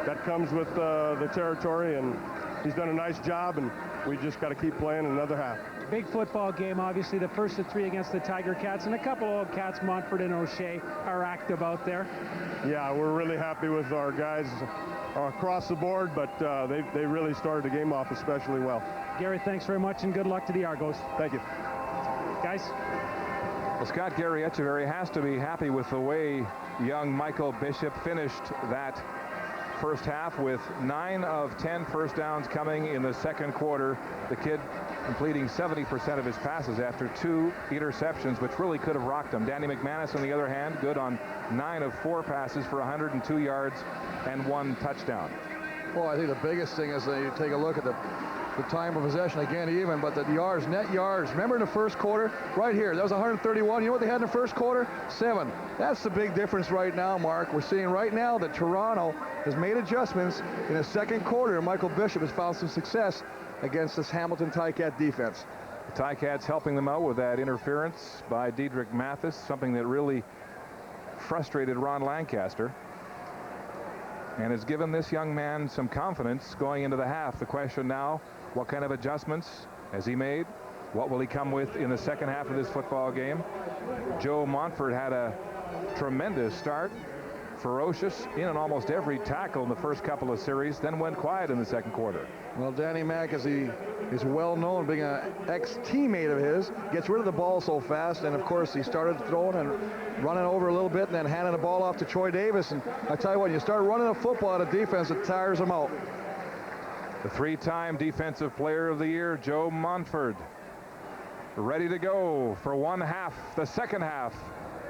that comes with the territory, and he's done a nice job, and we just got to keep playing another half. Big football game, obviously, the first of 3 against the Tiger Cats, and a couple of Cats, Montford and O'Shea, are active out there. Yeah, we're really happy with our guys across the board, but they really started the game off especially well. Gary, thanks very much, and good luck to the Argos. Thank you. Guys? Well, Scott Gary Echeverry has to be happy with the way young Michael Bishop finished that first half with 9 of 10 first downs coming in the second quarter. The kid completing 70% of his passes after 2 interceptions, which really could have rocked him. Danny McManus, on the other hand, good on 9 of 4 passes for 102 yards and 1 touchdown. Well, I think the biggest thing is that you take a look at the time of possession, again even, but the yards, net yards. Remember in the first quarter, right here, that was 131. You know what they had in the first quarter? 7. That's the big difference right now, Mark. We're seeing right now that Toronto has made adjustments in the second quarter, and Michael Bishop has found some success against this Hamilton Ticat defense. The Ticats helping them out with that interference by Diedrich Mathis, something that really frustrated Ron Lancaster, and has given this young man some confidence going into the half. The question now, what kind of adjustments has he made? What will he come with in the second half of this football game? Joe Montford had a tremendous start, ferocious in almost every tackle in the first couple of series, then went quiet in the second quarter. Well, Danny Mack, as he is well known, being an ex-teammate of his, gets rid of the ball so fast, and of course he started throwing and running over a little bit and then handing the ball off to Troy Davis. And I tell you what, you start running a football at a defense, it tires them out. The 3-time Defensive Player of the Year, Joe Montford, ready to go for one half. The second half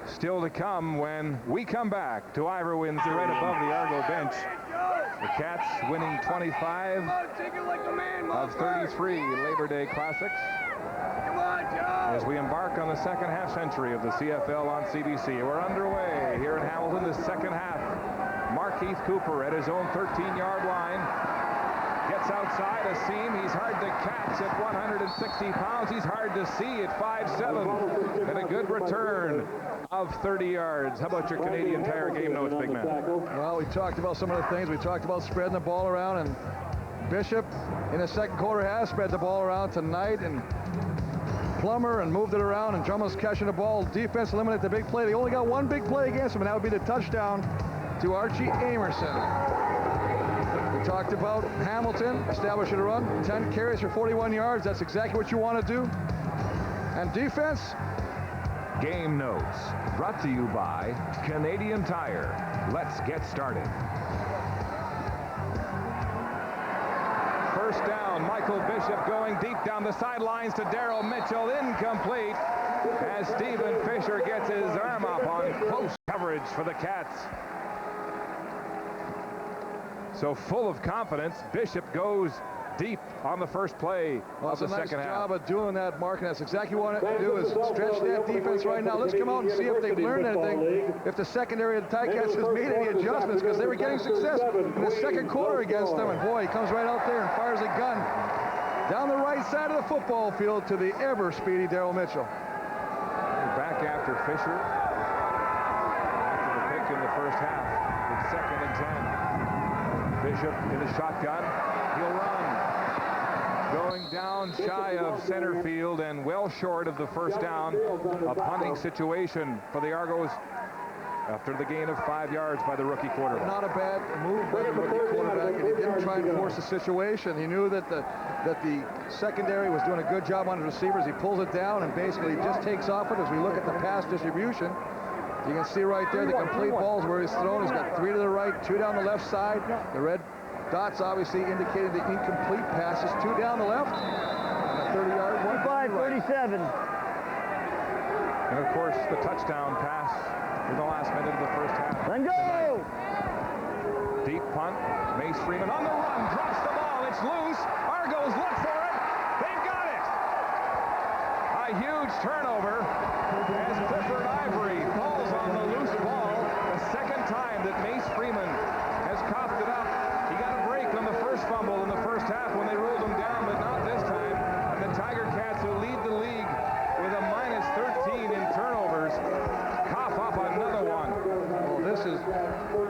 still to come when we come back to Ivor Wynne, right above the Argo bench. The Cats winning 25 of 33 Labor Day Classics as we embark on the second half century of the CFL on CBC. We're underway here in Hamilton, the second half. Markeith Cooper at his own 13-yard line. Gets outside a seam. He's hard to catch at 160 pounds. He's hard to see at 5'7". And a good return of 30 yards. How about your Canadian Tire game notes, big man? Well, we talked about some of the things. We talked about spreading the ball around, and Bishop in the second quarter has spread the ball around tonight, and Plummer and moved it around, and Drummond's catching the ball. Defense eliminated the big play. They only got one big play against him, and that would be the touchdown to Archie Amerson. We talked about Hamilton establishing a run. 10 carries for 41 yards. That's exactly what you want to do. And defense. Game notes brought to you by Canadian Tire. Let's get started. First down, Michael Bishop going deep down the sidelines to Darryl Mitchell. Incomplete as Stephen Fisher gets his arm up on close coverage for the Cats. So full of confidence, Bishop goes deep on the first play of the second half. Nice job of doing that, Mark, and that's exactly what I want to do, is stretch that defense right now. Let's come out and see if they've learned anything, if the secondary of the Ticats has made any adjustments, because they were getting success in the second quarter against them, and boy, he comes right out there and fires a gun down the right side of the football field to the ever-speedy Darryl Mitchell. Back after Fisher, after the pick in the first half, it's 2nd and 10. Bishop in the shotgun, he'll run. Going down shy of center field and well short of the first down. A punting situation for the Argos after the gain of 5 yards by the rookie quarterback. Not a bad move by the rookie quarterback, and he didn't try and force the situation. He knew that the secondary was doing a good job on his receivers. He pulls it down and basically just takes off it. As we look at the pass distribution, you can see right there the complete balls where he's thrown. He's got 3 to the right, 2 down the left side. The red dots obviously indicated the incomplete passes. 2 down the left, and a 30-yard one. 5:37. And of course, the touchdown pass in the last minute of the first half. Let's go! Deep punt. Mace Freeman on the run, drops the ball. It's loose. Argos look for it. They've got it. A huge turnover as Clifford Ivory falls on the loose ball. The second time that Mace Freeman has coughed it up. He got a break on the first fumble in the first half when they ruled him down, but not this time. And the Tiger Cats, who lead the league with a -13 in turnovers, cough up another one. Well, this is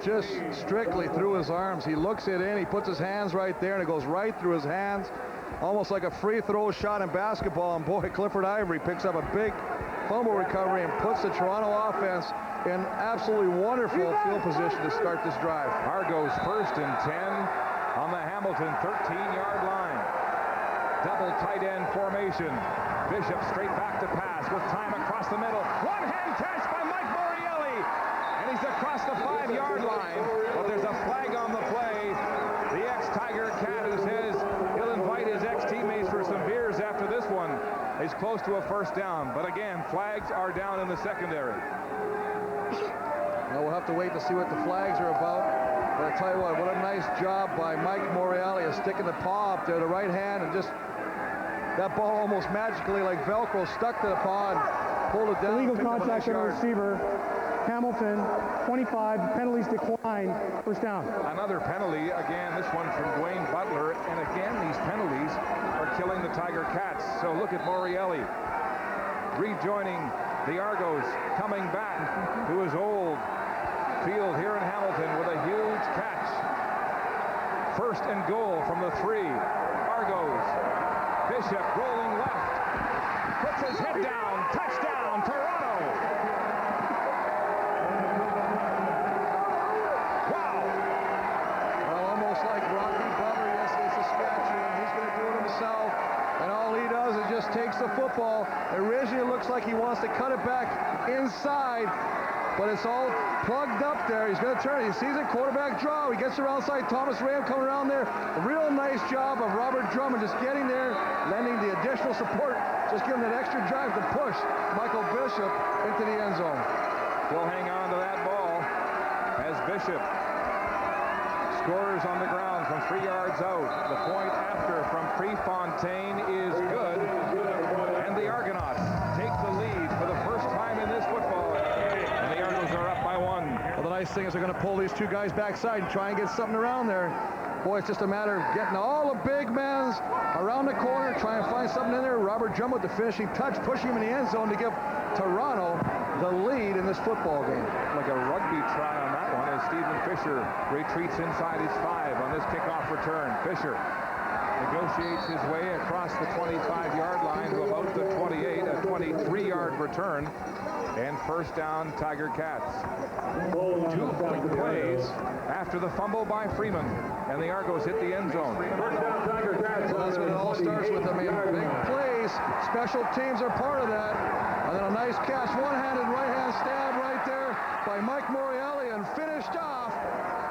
just strictly through his arms. He looks it in, he puts his hands right there, and it goes right through his hands, almost like a free throw shot in basketball. And boy, Clifford Ivory picks up a big fumble recovery and puts the Toronto offense in absolutely wonderful field position to start this drive. Argos 1st and 10 on the Hamilton 13-yard line. Double tight end formation. Bishop straight back to pass with time across the middle. One-hand catch by Mike Morielli. And he's across the 5-yard line. But there's a flag on the play. The ex-Tiger Cat, who says he'll invite his ex-teammates for some beers after this one, is close to a first down. But again, flags are down in the secondary. Now we'll have to wait to see what the flags are about. But I tell you what a nice job by Mike Morielli of sticking the paw up there, the right hand, and just that ball almost magically, like Velcro, stuck to the paw and pulled it down. Illegal contact on the receiver. Hamilton, 25, penalties decline, first down. Another penalty, again, this one from Dwayne Butler, and again, these penalties are killing the Tiger Cats. So look at Morielli rejoining the Argos, coming back to his old field here in Hamilton with a huge catch. 1st and goal from the 3. Argos. Bishop rolling left. Puts his head down. Touchdown, Toronto. Wow. Well, almost like Rocky Butler yesterday, Saskatchewan. He's going to do it himself. And all he does is just takes the football. Originally, it looks like he wants to cut it back inside, but it's all plugged up there. He's going to turn it. He sees it, quarterback draw. He gets around side. Thomas Ram coming around there. A real nice job of Robert Drummond just getting there, lending the additional support, just giving that extra drive to push Michael Bishop into the end zone. He'll hang on to that ball as Bishop scores on the ground from 3 yards out. The point after from Prefontaine is good, and the Argonauts take the lead for the first time in this football, and the Argonauts are up by 1. Well, the nice thing is they're going to pull these two guys backside and try and get something around there. Boy, it's just a matter of getting all the big men around the corner, try and find something in there. Robert Drummond with the finishing touch, pushing him in the end zone to give Toronto the lead in this football game. Like a rugby try on that one as Stephen Fisher retreats inside his 5 on this kickoff return. Fisher negotiates his way across the 25-yard line to about the 28, a 23-yard return, and first down, Tiger Cats. 2 quick plays after the fumble by Freeman, and the Argos hit the end zone. Well, that's what it all starts with. I mean, big plays, special teams are part of that. And then a nice catch, one-handed right-hand stab right there by Mike Morreale, and finished off.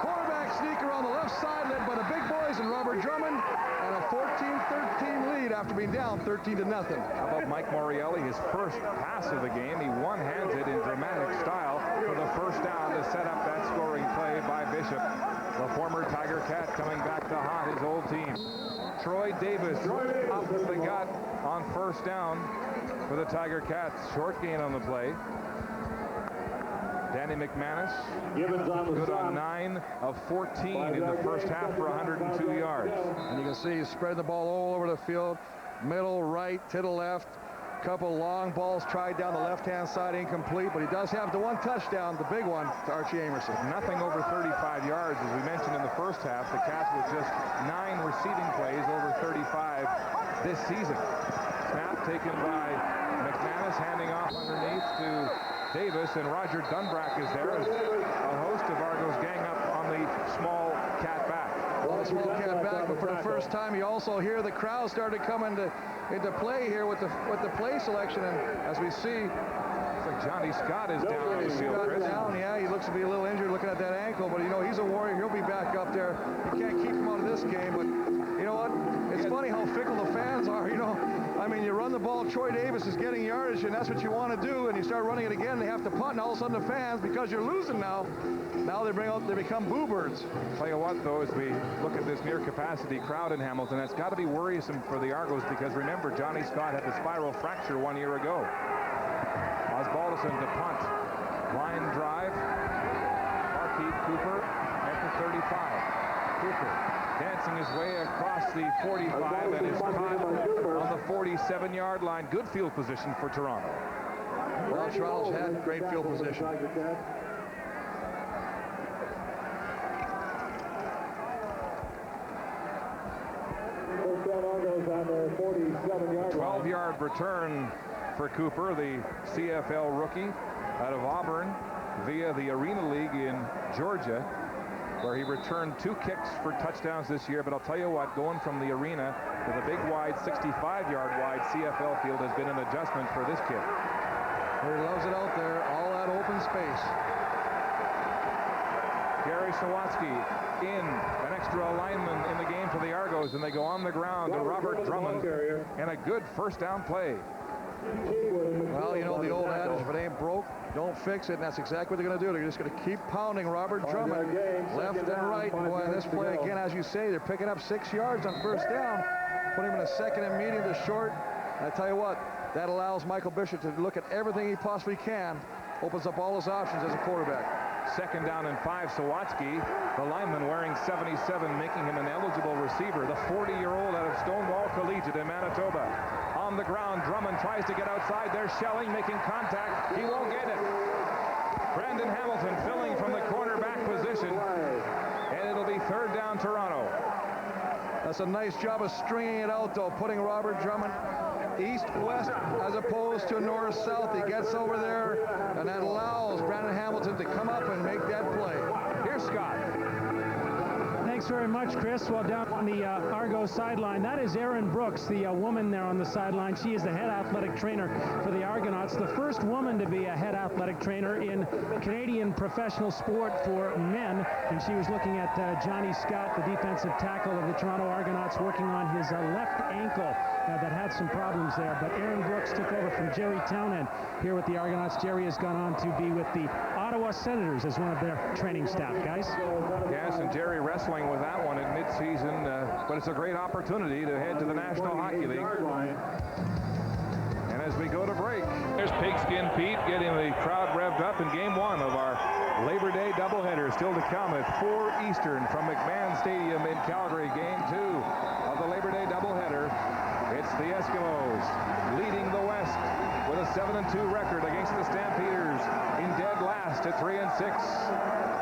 Quarterback sneaker on the left side, led by the big boys and Robert Drummond, and a 14-13 lead after being down 13-0. How about Mike Morreale, his first pass of the game? He one-hands it in dramatic style for the first down to set up that scoring play by Bishop. The former Tiger Cat coming back to haunt his old team. Troy Davis up the gut on first down for the Tiger Cats. Short gain on the play. Danny McManus good on 9 of 14 in the first half for 102 yards. And you can see he's spreading the ball all over the field, middle, right, to the left. Couple long balls tried down the left-hand side, incomplete, but he does have the one touchdown, the big one, to Archie Amerson. Nothing over 35 yards, as we mentioned in the first half. The Cats with just 9 receiving plays over 35 this season. Snap taken by McManus, handing off underneath to Davis, and Roger Dunbrack is there as a host of Argos gang up on the small cat back. Well, the small cat back, but for the first time, you also hear the crowd started coming into play here with the play selection, and as we see, it's like Johnny Scott is down. Yeah, he looks to be a little injured looking at that ankle, but you know, he's a warrior. He'll be back up there. You can't keep him out of this game, but you know what? It's funny how fickle the fans are, you know. I mean, you run the ball, Troy Davis is getting yardage, and that's what you want to do, and you start running it again, they have to punt, and all of a sudden the fans, because you're losing now they become boo birds. Tell you what, though, as we look at this near-capacity crowd in Hamilton, that's got to be worrisome for the Argos, because remember, Johnny Scott had the spiral fracture 1 year ago. Osbaldiston to punt. Line drive. Markeith Cooper at the 35. Cooper dancing his way across the 45 and is caught on the 47-yard line. Good field position for Toronto. Well, Toronto's had great field position. 12-yard return for Cooper, the CFL rookie out of Auburn via the Arena League in Georgia, where he returned 2 kicks for touchdowns this year. But I'll tell you what, going from the arena to the big wide 65-yard wide CFL field has been an adjustment for this kid. He loves it out there, all that open space. Gary Sawatsky in, an extra lineman in the game for the Argos, and they go on the ground to Robert Drummond, and a good first down play. Well, you know the old adage, if it ain't broke, don't fix it, and that's exactly what they're going to do. They're just going to keep pounding Robert Drummond left and right. Boy, in this play, again, as you say, they're picking up 6 yards on first down, putting him in a second and medium to short. And I tell you what, that allows Michael Bishop to look at everything he possibly can, opens up all his options as a quarterback. Second down and 5, Sawatsky, the lineman wearing 77, making him an eligible receiver. The 40-year-old out of Stonewall Collegiate in Manitoba. On the ground, Drummond tries to get outside. They're shelling, making contact. He won't get it. Brandon Hamilton filling from the cornerback position. And it'll be third down, Toronto. That's a nice job of stringing it out, though, putting Robert Drummond east-west as opposed to north-south. He gets over there, and that allows Brandon Hamilton to come up and make that play. Here's Scott. Thanks very much, Chris. Well, down on the Argos sideline, that is Erin Brooks, the woman there on the sideline. She is the head athletic trainer for the Argonauts, the first woman to be a head athletic trainer in Canadian professional sport for men. And she was looking at Johnny Scott, the defensive tackle of the Toronto Argonauts, working on his left ankle that had some problems there. But Erin Brooks took over from Jerry Townend here with the Argonauts. Jerry has gone on to be with the Ottawa Senators as one of their training staff, guys. Yes, and Jerry wrestling with that one at midseason, but it's a great opportunity to head to the National Hockey League. And as we go to break, there's Pigskin Pete getting the crowd revved up in Game 1 of our Labor Day doubleheader. Still to come at 4 Eastern from McMahon Stadium in Calgary. Game 2 of the Labor Day doubleheader. It's the Eskimos leading the West with a 7-2 record against the Stampeders in dead last at 3-6.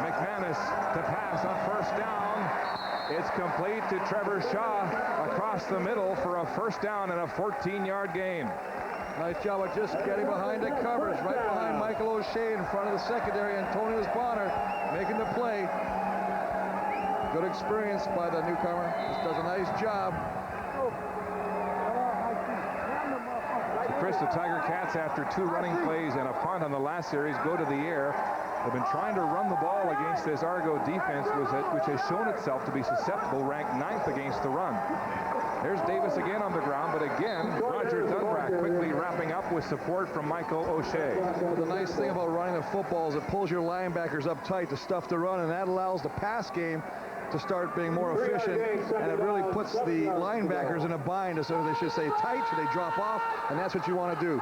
McManus to pass on first down, It's complete to Trevor Shaw across the middle for a first down and a 14-yard gain. Nice job of just getting behind the covers, right behind Michael O'Shea in front of the secondary. Antonius Bonner making the play. Good experience by the newcomer. Just does a nice job. Chris, the Tiger Cats, after 2 running plays and a punt on the last series, go to the air. They've been trying to run the ball against this Argo defense, which has shown itself to be susceptible, ranked 9th against the run. There's Davis again on the ground, but again, Roger Dunbrack quickly wrapping up with support from Michael O'Shea. Well, the nice thing about running the football is it pulls your linebackers up tight to stuff the run, and that allows the pass game to start being more efficient, and it really puts the linebackers in a bind, so they should say tight, so they drop off, and that's what you want to do.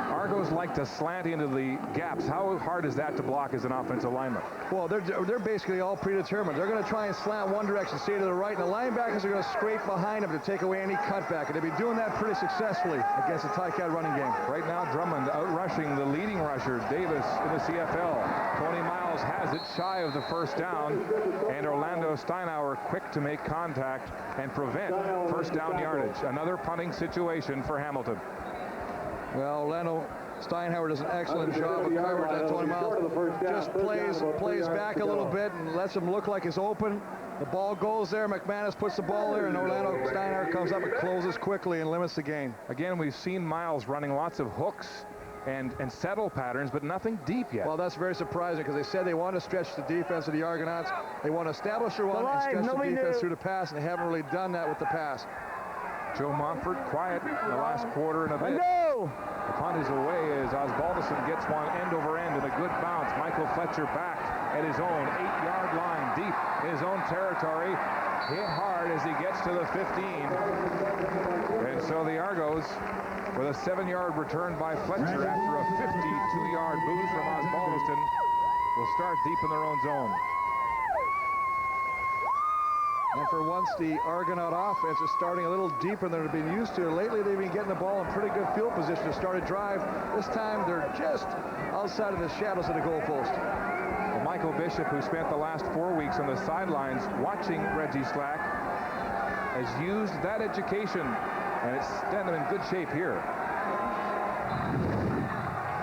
Argos like to slant into the gaps. How hard is that to block as an offensive lineman? Well, they're basically all predetermined. They're going to try and slant one direction, stay to the right, and the linebackers are going to scrape behind them to take away any cutback, and they've been doing that pretty successfully against the Ticat running game. Right now, Drummond out-rushing the leading rusher, Davis, in the CFL. Tony Miles has it shy of the first down, and Orlando Steinauer quick to make contact and prevent first down yardage. Another punting situation for Hamilton. Well, Orlando Steinhauer does an excellent job of covering that. Tony Miles just plays back a little bit and lets him look like it's open. The ball goes there. McManus puts the ball there, and Orlando Steinhauer comes up and closes quickly and limits the gain. Again, we've seen Miles running lots of hooks and settle patterns, but nothing deep yet. Well, that's very surprising because they said they want to stretch the defense of the Argonauts. They want to establish their run and stretch the defense through the pass, and they haven't really done that with the pass. Joe Montfort quiet in the last quarter and a bit. The punt is away as Osbaldiston gets one end over end and a good bounce. Michael Fletcher back at his own 8-yard line, deep in his own territory. Hit hard as he gets to the 15. And so the Argos, with a 7-yard return by Fletcher after a 52-yard boost from Osbaldiston, will start deep in their own zone. And for once, the Argonaut offense is starting a little deeper than they've been used to. Lately, they've been getting the ball in pretty good field position to start a drive. This time, they're just outside of the shadows of the goalpost. Well, Michael Bishop, who spent the last 4 weeks on the sidelines watching Reggie Slack, has used that education, and it's standing in good shape here.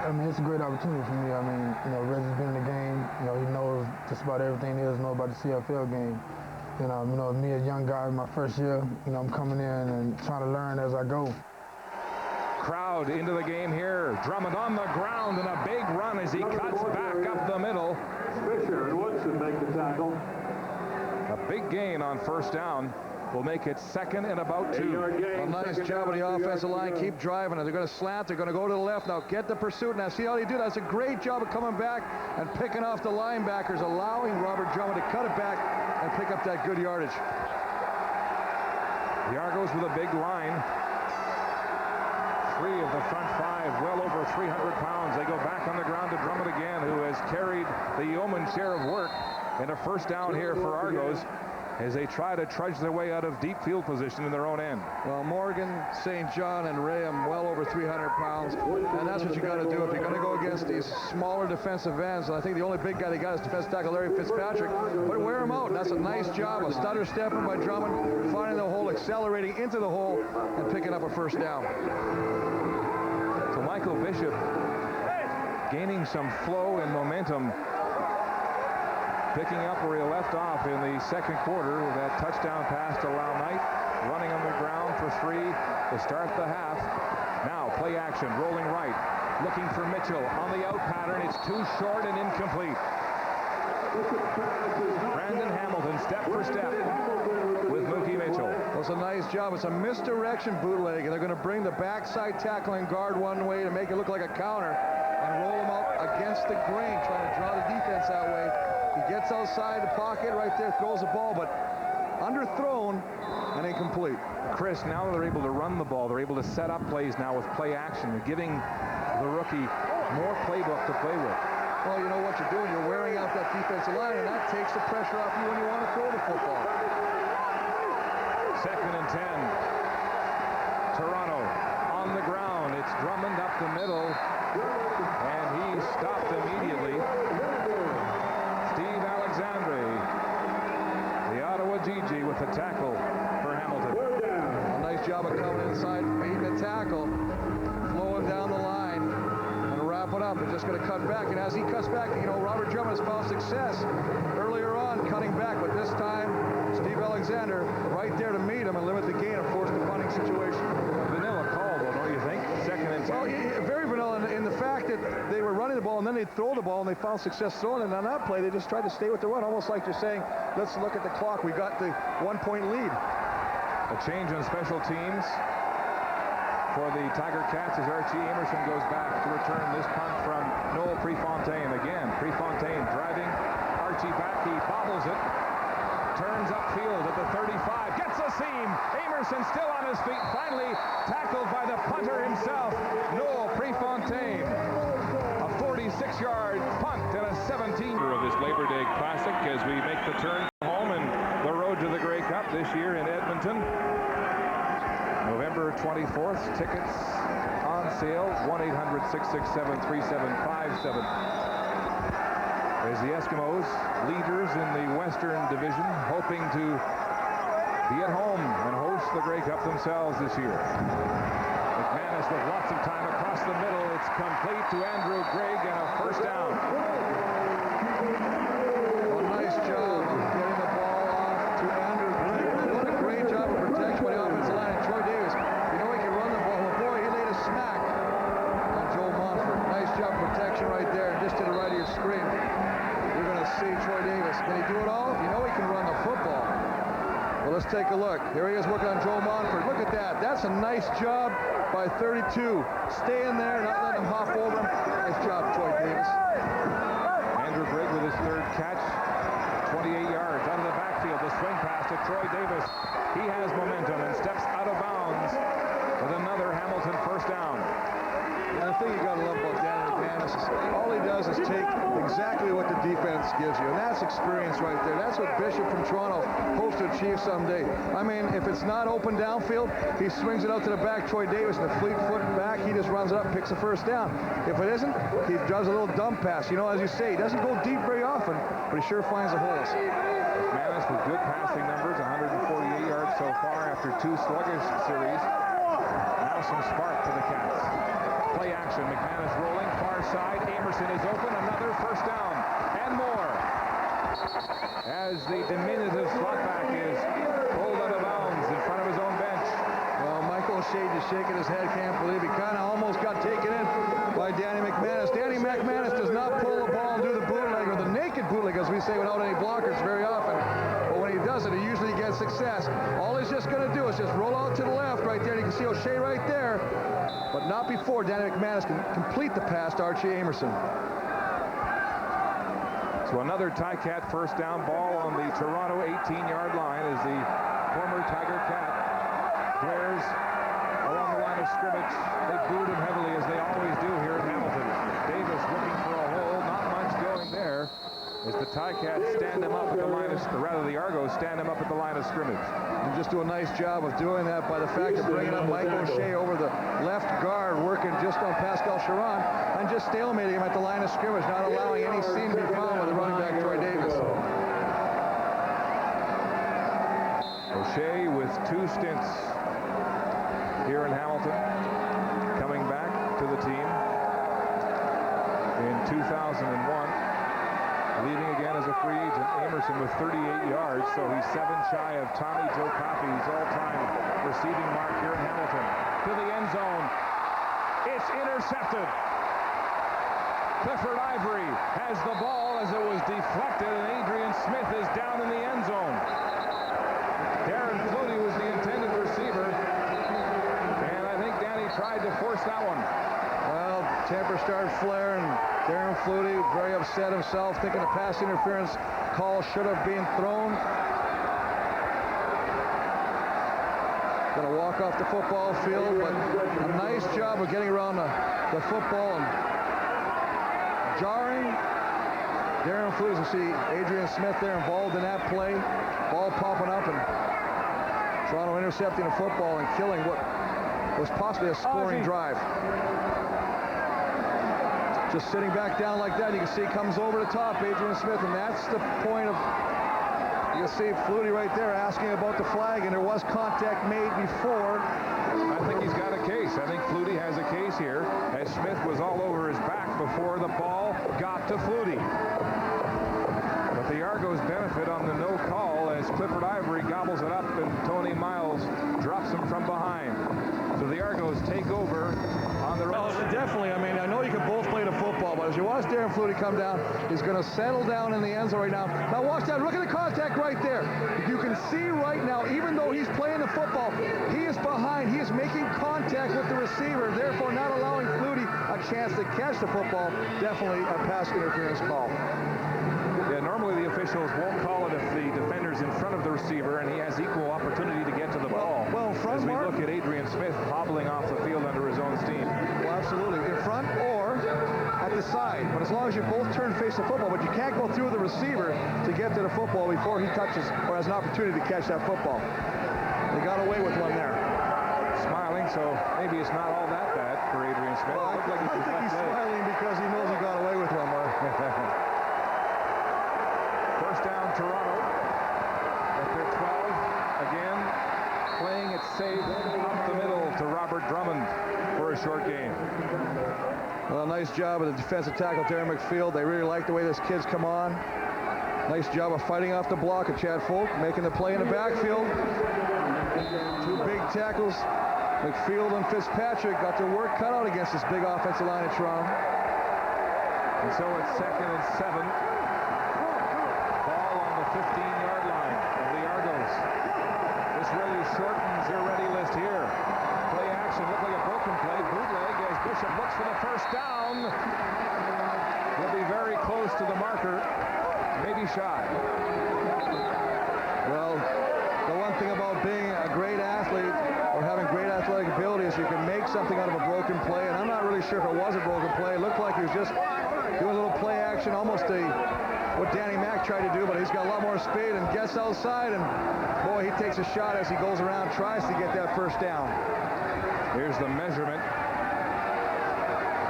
I mean, it's a great opportunity for me. I mean, Reggie's been in the game. He knows just about everything there is to know about the CFL game. Me, a young guy in my first year, I'm coming in and trying to learn as I go. Crowd into the game here. Drummond on the ground and a big run as he cuts back up the middle. Fisher and Woodson make the tackle. A big gain on first down will make it 2nd and about 2. A nice job of the offensive line. Keep driving. They're going to slant. They're going to go to the left. Now get the pursuit. Now see how they do that. That's a great job of coming back and picking off the linebackers, allowing Robert Drummond to cut it back and pick up that good yardage. The Argos with a big line. 3 of the front 5, well over 300 pounds. They go back on the ground to Drummond again, who has carried the yeoman's share of work. And a first down here for Argos as they try to trudge their way out of deep field position in their own end. Well, Morgan, St. John, and Rayham well over 300 pounds, and that's what you got to do if you're going to go against these smaller defensive ends. And I think the only big guy they got is defensive tackle Larry Fitzpatrick, but wear him out. That's a nice job, a stutter stepping by Drummond, finding the hole, accelerating into the hole, and picking up a first down. So Michael Bishop gaining some flow and momentum, picking up where he left off in the second quarter with that touchdown pass to Lau Knight, running on the ground for 3 to start the half. Now play action, rolling right, looking for Mitchell on the out pattern. It's too short and incomplete. Brandon Hamilton step for step with Mookie Mitchell. Well, it's a nice job. It's a misdirection bootleg, and they're going to bring the backside tackling guard one way to make it look like a counter and roll him out against the grain, trying to draw the defense that way. He gets outside the pocket right there, throws the ball, but underthrown and incomplete. Chris, now that they're able to run the ball, they're able to set up plays now with play action, giving the rookie more playbook to play with. Well, you know what you're doing. You're wearing out that defensive line, and that takes the pressure off you when you want to throw the football. 2nd and 10. Toronto on the ground. It's Drummond up the middle, and he stopped immediately. Steve Alexandre, the Ottawa GG, with the tackle for Hamilton. A nice job of coming inside, beating the tackle, flowing down the line, and wrap it up. And just going to cut back. And as he cuts back, you know, Robert Drummond has found success earlier on cutting back, but this time Steve Alexander right there to meet him and limit the gain and force the punting situation. Vanilla call, though, don't you think? Second and 10. Well, yeah, very vanilla in the fact that they were running the ball and then they'd throw the ball and they found success throwing it. And on that play, they just tried to stay with the run, almost like you're saying, let's look at the clock. We got the 1-point lead. A change on special teams for the Tiger Cats as Archie Amerson goes back to return this punt from Noel Prefontaine. Again, Prefontaine driving Archie back. He bobbles it. Turns upfield at the 35. Gets a seam. Amerson still on his feet. Finally tackled by the punter himself, Noel Prefontaine. A 46-yard punt and a 17 of this Labor Day Classic as we make the turn home and the road to the Grey Cup this year in Edmonton. November 24th. Tickets on sale. 1-800-667-3757. As the Eskimos, leaders in the Western Division, hoping to be at home and host the Grey Cup themselves this year. McManus with lots of time across the middle. It's complete to Andrew Grigg and a first down. Well, nice job of getting the ball off to Andrew Grigg. What a great job of protection by the offensive line. And Troy Davis, you know he can run the ball. Well, boy, he laid a smack on Joe Montfort. Nice job of protection right there, just to the right of your screen. You're going to see Troy Davis. Can he do it all? You know he can run the football. Well, let's take a look. Here he is working on Joe Montfort. Look at that. That's a nice job by 32. Staying there, not letting him hop over him. Nice job, Troy Davis. Andrew Grigg with his third catch. 28 yards out of the backfield. The swing pass to Troy Davis. He has momentum and steps out of bounds with another Hamilton first down. And the thing you got to love about Danny McManus is all he does is take exactly what the defense gives you, and that's experience right there. That's what Bishop from Toronto hopes to achieve someday. I mean, if it's not open downfield, he swings it out to the back. Troy Davis, the fleet foot back, he just runs it up and picks the first down. If it isn't, he does a little dump pass. You know, as you say, he doesn't go deep very often, but he sure finds the holes. McManus with good passing numbers, 148 yards so far after two sluggish series. Now some spark for the Cats. Play action, McManus rolling, far side, Amerson is open, another first down, and more. As the diminutive slot back is pulled out of bounds in front of his own bench. Well, Michael O'Shea just shaking his head, can't believe he kind of almost got taken in by Danny McManus. Danny McManus does not pull the ball and do the bootleg, or the naked bootleg, as we say, without any blockers very often. But when he does it, he usually gets success. All he's just going to do is just roll out to the left right there, and you can see O'Shea right there. But not before Danny McManus can complete the pass to Archie Amerson. So another Ticat first down, ball on the Toronto 18-yard line as the former Tiger Cat glares along the line of scrimmage. They booed him heavily, as they always do here in Hamilton. Davis looking for a hole, not much going there, as the Ticats stand him up at the line of, or rather the Argos stand him up at the line of scrimmage. And just do a nice job of doing that by the fact of bringing up Mike O'Shea over the left guard, working just on Pascal Charron, and just stalemating him at the line of scrimmage, not allowing any seam to be found with the running back Troy Davis. O'Shea with two stints here in Hamilton, coming back to the team in 2001. Leaving again as a free agent. Amerson with 38 yards, so he's 7 shy of Tommy Joe Coffey's all-time receiving mark here in Hamilton. To the end zone. It's intercepted. Clifford Ivory has the ball as it was deflected, and Adrian Smith is down in the end zone. Darren Flutie was the intended receiver, and I think Danny tried to force that one. Well, temper started flaring. Darren Flutie very upset himself, thinking the pass interference call should have been thrown. Going to walk off the football field, but a nice job of getting around the football and jarring. Darren Flutie, you see Adrian Smith there involved in that play. Ball popping up and Toronto intercepting the football and killing what was possibly a scoring drive. Just sitting back down like that, you can see he comes over the top, Adrian Smith, and that's the point of You see Flutie right there asking about the flag, and there was contact made before. I think he's got a case. I think Flutie has a case here, as Smith was all over his back before the ball got to Flutie. But the Argos benefit on the no call as Clifford Ivory gobbles it up and Tony Miles drops him from behind. So the Argos take over on their own. Definitely. I mean, I know you can both play the football, but as you watch Darren Flutie come down, he's going to settle down in the end zone right now. Now watch that. Look at the contact right there. You can see right now, even though he's playing the football, he is behind. He is making contact with the receiver, therefore not allowing Flutie a chance to catch the football. Definitely a pass interference call. Yeah, normally the officials won't call it if the defender's in front of the receiver and he has equal opportunity to get to the ball. Well, as we look at Adrian Smith hobbling off the field under his own steam. Well, absolutely. In front or at the side. But as long as you both turn face the football, but you can't go through the receiver to get to the football before he touches or has an opportunity to catch that football. They got away with one there. Smiling, so maybe it's not all that bad for Adrian Smith. Well, I think he's smiling because he knows he got away with one, Mark. First down, Toronto at their 12. Again, playing it safe up the middle to Robert Drummond for a short gain. Well, nice job of the defensive tackle, Darren McField. They really like the way this kid's come on. Nice job of fighting off the block of Chad Folk, making the play in the backfield. Two big tackles. McField and Fitzpatrick got their work cut out against this big offensive line of Toronto. And so it's 2nd and 7. 15-yard line of the Argos. This really shortens their ready list here. Play action, looked like a broken play. Bootleg as Bishop looks for the first down. Will be very close to the marker, maybe shy. Well, the one thing about being a great athlete or having great athletic ability is you can make something out of a broken play, and I'm not really sure if it was a broken play. It looked like he was just doing a little play action, almost what Danny Mack tried to do, but he's got a lot more speed and gets outside, and boy, he takes a shot as he goes around, tries to get that first down. Here's the measurement,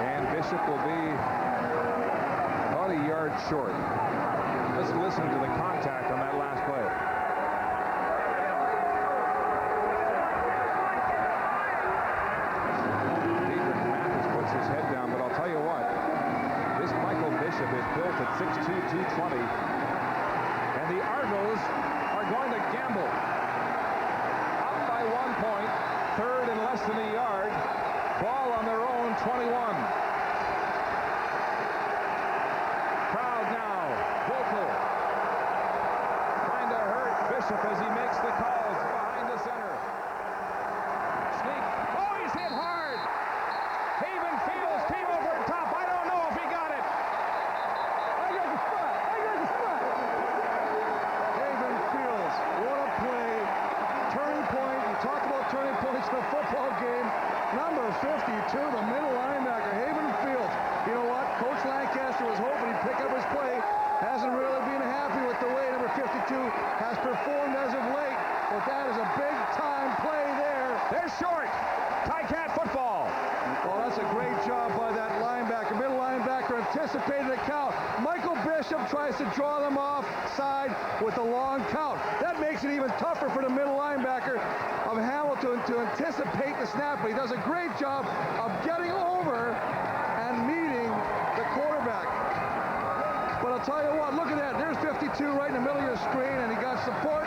and Bishop will be about a yard short. Let's listen to the contact on that last play. David Mathis puts his head down, but I'll tell you what, this Michael Bishop is built at 6'2", 220, and the Argos are going to gamble. Up by 1 point, third and less than a yard, ball on their own 21. Crowd now, vocal, trying to hurt Bishop as he makes the calls behind the center. Sneak, oh, he's hit hard! Haven Fields came over the top. I don't know if he got it. Haven Fields, what a play. Turning point. You talk about turning points in a football game. Number 52, the middle linebacker, Haven Fields. You know what? Coach Lancaster was hoping he'd pick up his play. Hasn't really been happy with the way number 52 has performed as of late. But that is a big-time play there. They're short. Ticat football. Well, that's a great job by that linebacker. Middle linebacker anticipated the count. Michael Bishop tries to draw them offside with a long count. That makes it even tougher for the middle linebacker of Hamilton to anticipate the snap. But he does a great job of getting over and meeting the quarterback. But I'll tell you what, look at that. There's 52 right in the middle of your screen, and he got support.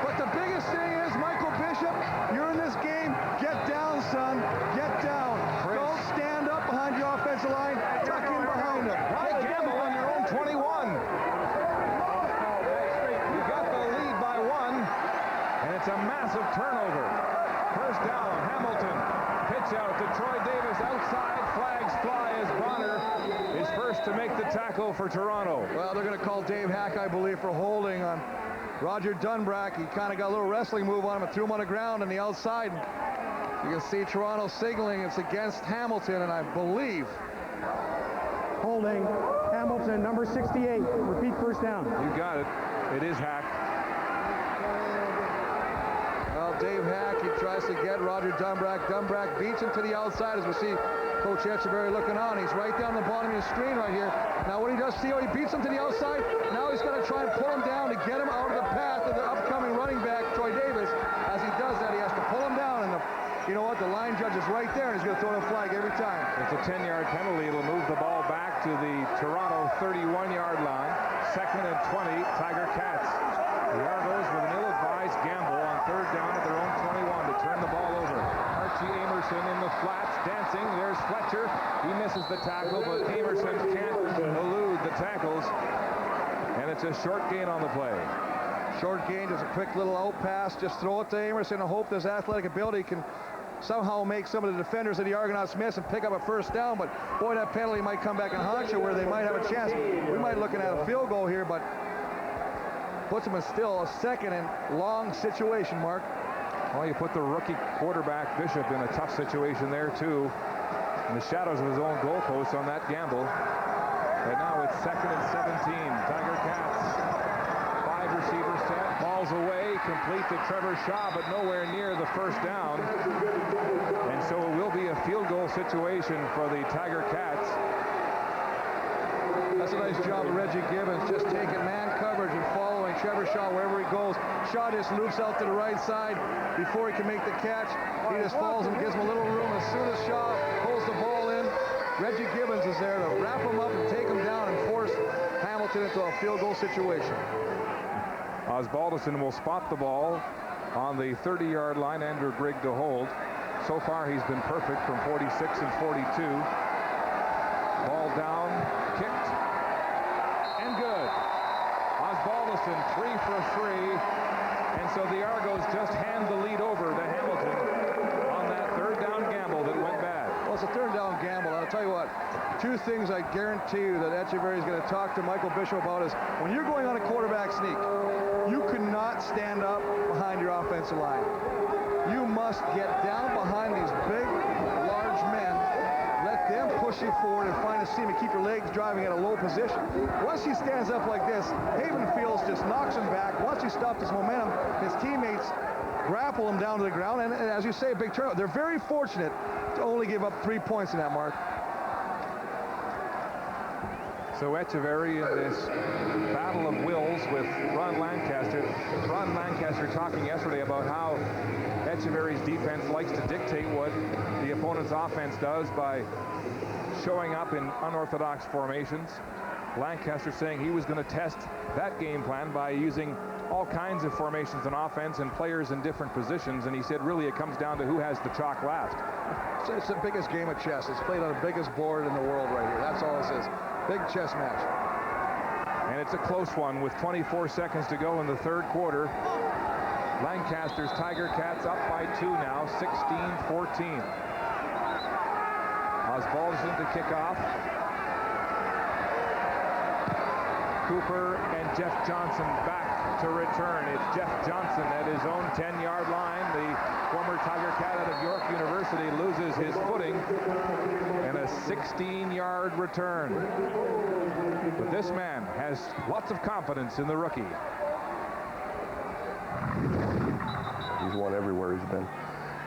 But the biggest thing is, Michael Bishop, you're in this game. Get down, son. Get down. Don't stand up behind your offensive line. Tuck in behind him. Why gamble on your own 21? You got the lead by 1, and it's a massive turnover. First down, Hamilton. Pitch out to Troy Davis outside. Flags fly as Bonner is first to make the tackle for Toronto. Well, they're going to call Dave Hack, I believe, for holding on Roger Dunbrack. He kind of got a little wrestling move on him and threw him on the ground on the outside. You can see Toronto signaling it's against Hamilton, and I believe holding Hamilton, number 68. Repeat first down. You got it. It is Hack. Well, Dave Hack, he tries to get Roger Dunbrack. Dunbrack beats him to the outside as we see Coach Echeverry looking on. He's right down the bottom of your screen right here. Now what he does, see how he beats him to the outside? Now he's going to try and pull him down to get him out of the path of the upcoming running back, Troy Davis. As he does that, he has to pull him down, and you know what? The line judge is right there, and he's going to throw the flag every time. It's a 10-yard penalty. It'll move the ball back to the Toronto 31-yard line. 2nd and 20, Tiger Cats. The Argos with an ill-advised gamble on 3rd down at their own 21 to turn the ball over. Archie Amerson in the flats, dancing. There's Fletcher. He misses the tackle, but Amerson can't elude the tackles. And it's a short gain on the play. Short gain, just a quick little out pass. Just throw it to Amerson and hope his athletic ability can somehow make some of the defenders of the Argonauts miss and pick up a 1st down. But boy, that penalty might come back and haunt you where they might have a chance. We might be looking at a field goal here, but puts them in still a 2nd and long situation, Mark. Well, you put the rookie quarterback Bishop in a tough situation there too, in the shadows of his own goalpost on that gamble. And now it's 2nd and 17. Tiger Cats. 5 receivers set, balls away, complete to Trevor Shaw, but nowhere near the 1st down. And so it will be a field goal situation for the Tiger Cats. That's a nice job of Reggie Gibbons, just taking man coverage and following Trevor Shaw wherever he goes. Shaw just loops out to the right side before he can make the catch. He just follows him, gives him a little room. As soon as Shaw pulls the ball in, Reggie Gibbons is there to wrap him up and take him down and force Hamilton into a field goal situation. Osbaldiston will spot the ball on the 30-yard line. Andrew Grigg to hold. So far, he's been perfect from 46 and 42. Ball down, kicked, and good. Osbaldiston 3 for 3. And so the Argos just hand the lead over to Hamilton on that 3rd down gamble that went bad. Well, it's a 3rd down gamble. I'll tell you what, 2 things I guarantee you that Echeverry is going to talk to Michael Bishop about is when you're going on a quarterback sneak, you cannot stand up behind your offensive line. You must get down behind these big, large men, let them push you forward and find a seam and keep your legs driving at a low position. Once he stands up like this, Havenfields just knocks him back. Once he stops his momentum, his teammates grapple him down to the ground, and as you say, a big turnout. They're very fortunate to only give up 3 points in that, Mark. So Echeverry in this battle of wills with Ron Lancaster. Ron Lancaster talking yesterday about how Echeverry's defense likes to dictate what the opponent's offense does by showing up in unorthodox formations. Lancaster saying he was going to test that game plan by using all kinds of formations on offense and players in different positions, and he said really it comes down to who has the chalk last. It's the biggest game of chess. It's played on the biggest board in the world right here. That's all this is. Big chess match. And it's a close one with 24 seconds to go in the 3rd quarter. Lancaster's Tiger Cats up by 2 now, 16-14. Osbaldiston to kick off. Cooper and Jeff Johnson back to return. It's Jeff Johnson at his own 10-yard line. The former Tiger Cat out of York University loses his footing, and a 16-yard return. But this man has lots of confidence in the rookie. He's won everywhere he's been,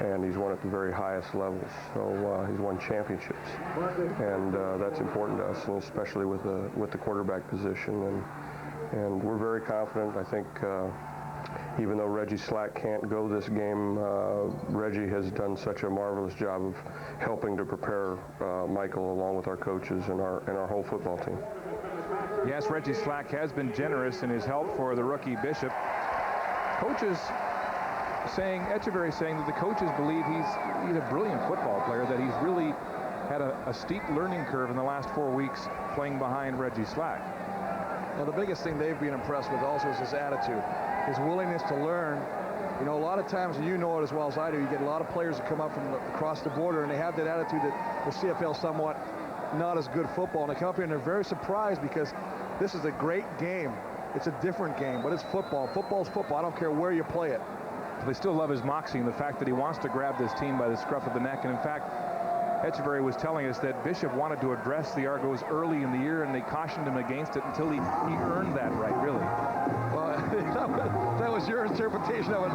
and he's won at the very highest levels. So he's won championships, and that's important to us, and especially with the quarterback position. And we're very confident. I think even though Reggie Slack can't go this game, Reggie has done such a marvelous job of helping to prepare Michael along with our coaches and our whole football team. Yes, Reggie Slack has been generous in his help for the rookie Bishop. Coaches saying, Echeverry saying that the coaches believe he's a brilliant football player, that he's really had a steep learning curve in the last 4 weeks playing behind Reggie Slack. Well, the biggest thing they've been impressed with also is his attitude, his willingness to learn. You know, a lot of times, and you know it as well as I do, you get a lot of players that come up from across the border and they have that attitude that the CFL somewhat not as good football, and they come up here and they're very surprised because this is a great game. It's a different game, but it's football. Football's football. I don't care where you play it. They still love his moxie and the fact that he wants to grab this team by the scruff of the neck. And in fact, Echeverry was telling us that Bishop wanted to address the Argos early in the year, and they cautioned him against it until he earned that right, really. Well, that was your interpretation of it.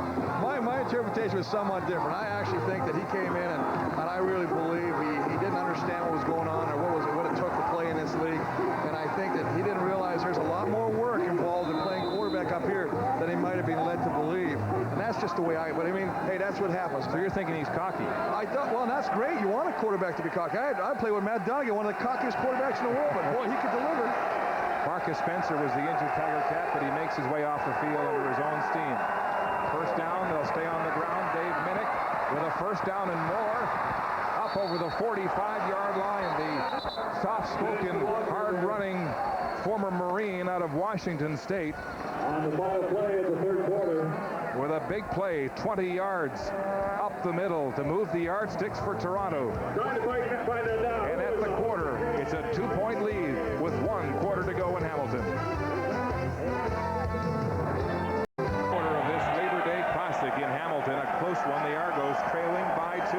My interpretation was somewhat different. I actually think that he came in and I really believe he didn't understand what was going on or what it took to play in this league. And I think that he didn't realize there's a lot more work involved in playing quarterback up here than he might have been led to believe. And that's just the way but I mean, hey, that's what happens. So you're thinking he's cocky? I thought, well, that's great. You want a quarterback to be cocky. I played with Matt Donegan, one of the cockiest quarterbacks in the world, but boy, he could deliver. Marcus Spencer was the injured Tiger Cat, but he makes his way off the field under his own steam. First down, they'll stay on the ground. Dave Minnick with a first down and more. Up over the 45-yard line, the soft-spoken, hard-running former Marine out of Washington State. On the ball play of the third quarter. With a big play, 20 yards up the middle to move the yardsticks for Toronto. And at the quarter, it's a 2-point lead with 1 quarter to go in Hamilton. Quarter of this Labor Day Classic in Hamilton, a close one. The Argos trailing by 2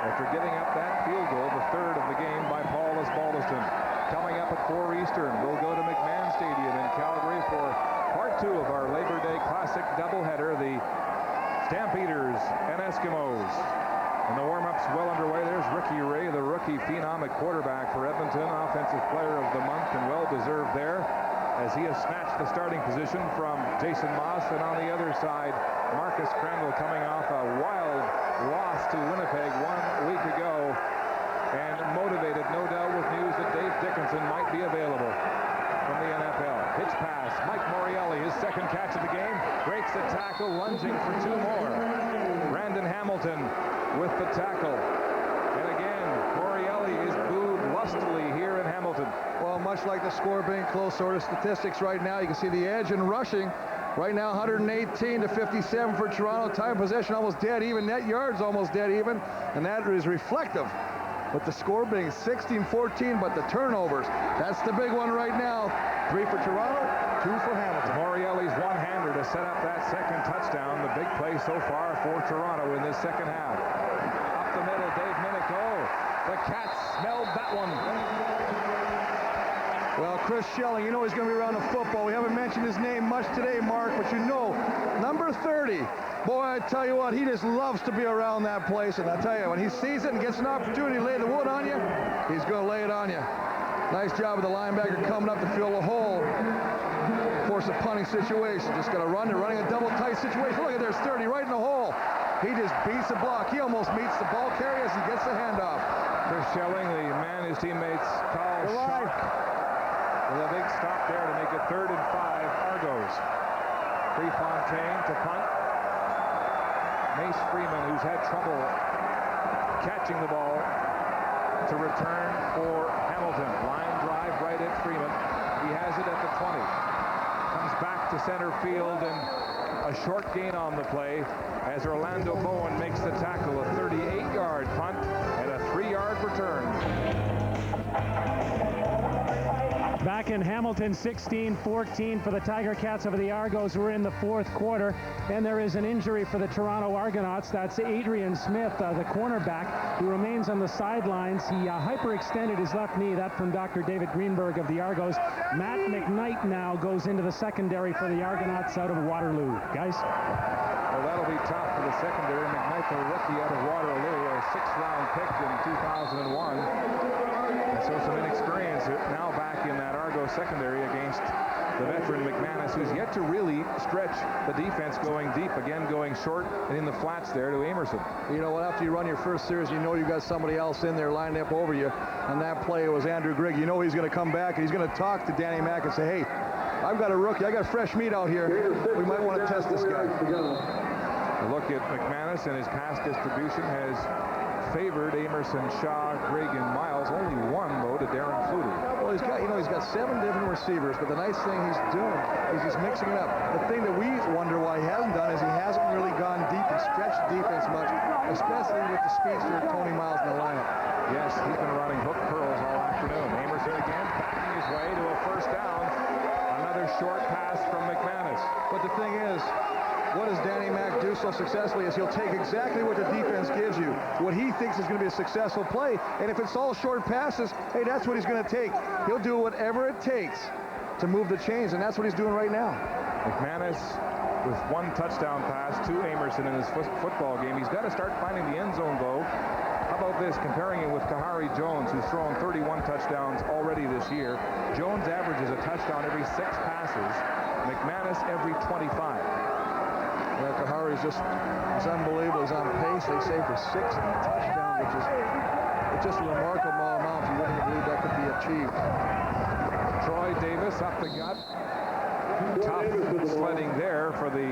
after getting up that field goal, the third of the game by Paul Osbaldiston. Coming up at 4 Eastern, we'll go to McMahon Stadium in Calgary for part 2 of our Labor Day Classic doubleheader, the Stampeders and Eskimos. And the warm-up's well underway. There's Ricky Ray, the rookie phenom at quarterback for Edmonton, Offensive Player of the Month, and well-deserved there, as he has snatched the starting position from Jason Moss. And on the other side, Marcus Crandall coming off a wild loss to Winnipeg 1 week ago, and motivated, no doubt, with news that Dave Dickinson might be available from the NFL. Pitch pass, Mike Morielli, his second catch of the game, breaks the tackle, lunging for 2 more. Brandon Hamilton with the tackle. And again, Morielli is booed lustily here in Hamilton. Well, much like the score being close, sort of statistics right now, you can see the edge in rushing. Right now, 118 to 57 for Toronto. Time possession almost dead even. Net yards almost dead even. And that is reflective. With the score being 16-14, but the turnovers, that's the big one right now. 3 for Toronto, 2 for Hamilton. Morielli's one-hander to set up that second touchdown. The big play so far for Toronto in this second half. Up the middle, Dave Minnick. Oh, the Cats smelled that one. Well, Chris Schelling, you know he's going to be around the football. We haven't mentioned his name much today, Mark, but you know, number 30. Boy, I tell you what, he just loves to be around that place. And I tell you, when he sees it and gets an opportunity to lay the wood on you, he's going to lay it on you. Nice job of the linebacker coming up to fill the hole. Force a punting situation. Just got to run. They're running a double tight situation. Look at there's 30 right in the hole. He just beats the block. He almost meets the ball carrier as he gets the handoff. Chris Schelling, the man his teammates call Shark, with a big stop there to make it 3rd and 5 Argos. Prefontaine to punt. Mace Freeman, who's had trouble catching the ball, to return for Hamilton. Line drive right at Freeman. He has it at the 20. Comes back to center field, and a short gain on the play as Orlando Bowen makes the tackle. A 38-yard punt and a 3-yard return. Back in Hamilton, 16-14 for the Tiger Cats over the Argos. We're in the 4th quarter, and there is an injury for the Toronto Argonauts. That's Adrian Smith, the cornerback, who remains on the sidelines. He hyperextended his left knee. That from Dr. David Greenberg of the Argos. Matt McKnight now goes into the secondary for the Argonauts out of Waterloo. Guys? Well, that'll be tough for the secondary. McKnight, the rookie out of Waterloo, a 6th-round pick in 2001. And so some inexperience now back in that Argo secondary against the veteran McManus, who's yet to really stretch the defense going deep, again going short and in the flats there to Amerson. You know what, after you run your first series, you know you got somebody else in there lined up over you. On that play, it was Andrew Grigg. You know he's going to come back and he's going to talk to Danny Mack and say, hey, I've got a rookie, I got fresh meat out here. We might want to test this guy. A look at McManus and his pass distribution has favored Amerson, Shaw, Grigg, and Miles. Only 1, though, to Darren Flutie. Well, he's got 7 different receivers, but the nice thing he's doing is he's mixing it up. The thing that we wonder why he hasn't done is he hasn't really gone deep and stretched the defense much, especially with the speedster Tony Miles in the lineup. Yes, he's been running hook curls all afternoon. Amerson again backing his way to a first down. Another short pass from McManus. But the thing is, what does Danny Mack do so successfully is he'll take exactly what the defense gives you, what he thinks is going to be a successful play, and if it's all short passes, hey, that's what he's going to take. He'll do whatever it takes to move the chains, and that's what he's doing right now. McManus with 1 touchdown pass to Amerson in his football game. He's got to start finding the end zone, though. How about this, comparing him with Kahari Jones, who's thrown 31 touchdowns already this year. Jones averages a touchdown every 6 passes. McManus every 25. Yeah, Kahari's he's unbelievable. He's on pace, they say, for 60 touchdowns, which is just a remarkable amount. You wouldn't believe that could be achieved. Troy Davis up the gut. Tough sledding there for the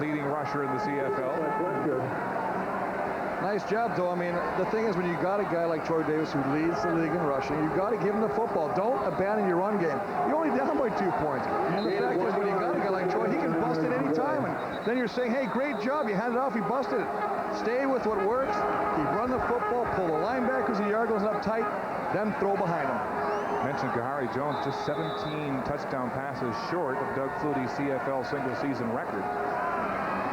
leading rusher in the CFL. Nice job, though. I mean, the thing is, when you got a guy like Troy Davis who leads the league in rushing, you've got to give him the football. Don't abandon your run game. You're only down by 2 points. And the fact is, when you got a guy like Troy, he can bust it any time. And then you're saying, hey, great job. You handed it off. He busted it. Stay with what works. Keep running the football. Pull the linebackers and the yard goes up tight. Then throw behind him. Mentioned Kahari Jones, just 17 touchdown passes short of Doug Flutie's CFL single-season record.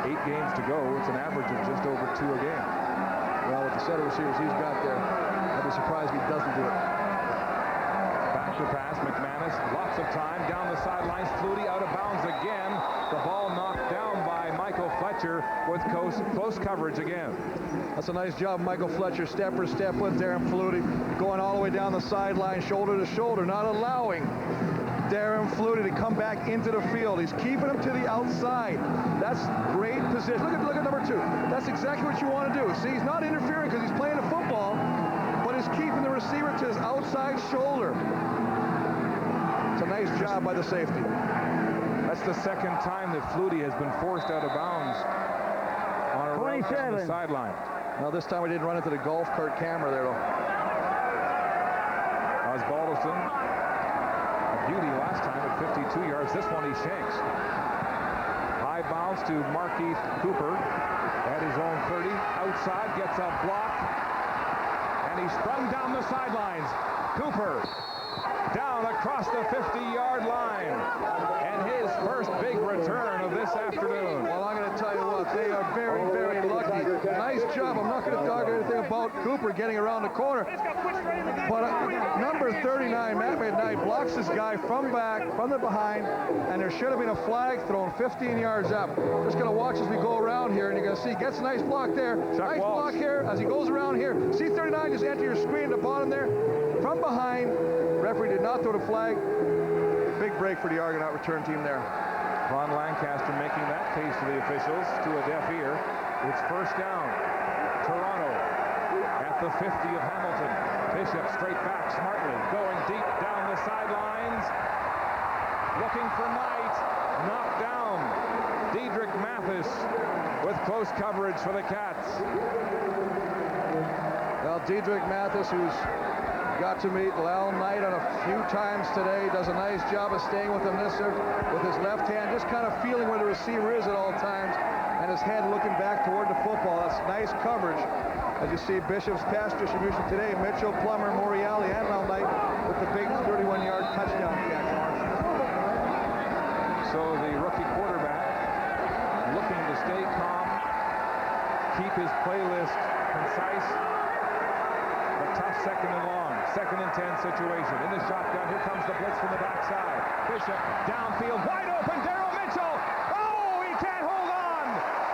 8 games to go. It's an average of just over 2 a game. Well, with the set of receivers he's got there, I'd be surprised if he doesn't do it. Back to pass, McManus, lots of time, down the sidelines, Flutie out of bounds again. The ball knocked down by Michael Fletcher with close coverage again. That's a nice job, Michael Fletcher, step for step with Darren Flutie, going all the way down the sideline, shoulder to shoulder, not allowing Darren Flutie to come back into the field. He's keeping him to the outside. That's great position. Look at number 2. That's exactly what you want to do. See, he's not interfering because he's playing the football, but he's keeping the receiver to his outside shoulder. It's a nice job by the safety. That's the second time that Flutie has been forced out of bounds on a route down the sideline. Now this time we didn't run into the golf cart camera there, though. Osbaldiston, a beauty last time at 52 yards. This one he shanks. High bounce to Markeith Cooper at his own 30. Outside, gets a block, and he's sprung down the sidelines. Cooper down across the 50-yard line, and his first big return of this afternoon. Well, I'm going to tell you what, they are very, very lucky. Nice job. I'm not going to talk anything about Cooper getting around the corner, but number 39, Matt McKnight, blocks this guy from the behind, and there should have been a flag thrown 15 yards up. Just going to watch as we go around here, and you're going to see, gets a nice block there. Nice block here as he goes around here. See 39 just enter your screen at the bottom there. From behind, referee did not throw the flag. Big break for the Argonaut return team there. Ron Lancaster making that case to the officials to a deaf ear. It's first down. Toronto at the 50 of Hamilton. Bishop straight back smartly, going deep down the sidelines. Looking for Knight. Knocked down. Dedrick Mathis with close coverage for the Cats. Well, Dedrick Mathis, who's got to meet Lal Knight on a few times today, does a nice job of staying with him with his left hand, just kind of feeling where the receiver is at all times, and his head looking back toward the football. That's nice coverage. As you see, Bishop's pass distribution today, Mitchell, Plummer, Moriali, and Lal Knight with the big 31-yard touchdown catch. So the rookie quarterback looking to stay calm, keep his playlist concise. A tough second and long. Second and 10 situation. In the shotgun, here comes the blitz from the backside. Bishop downfield, wide open, Daryl Mitchell. Oh, he can't hold on.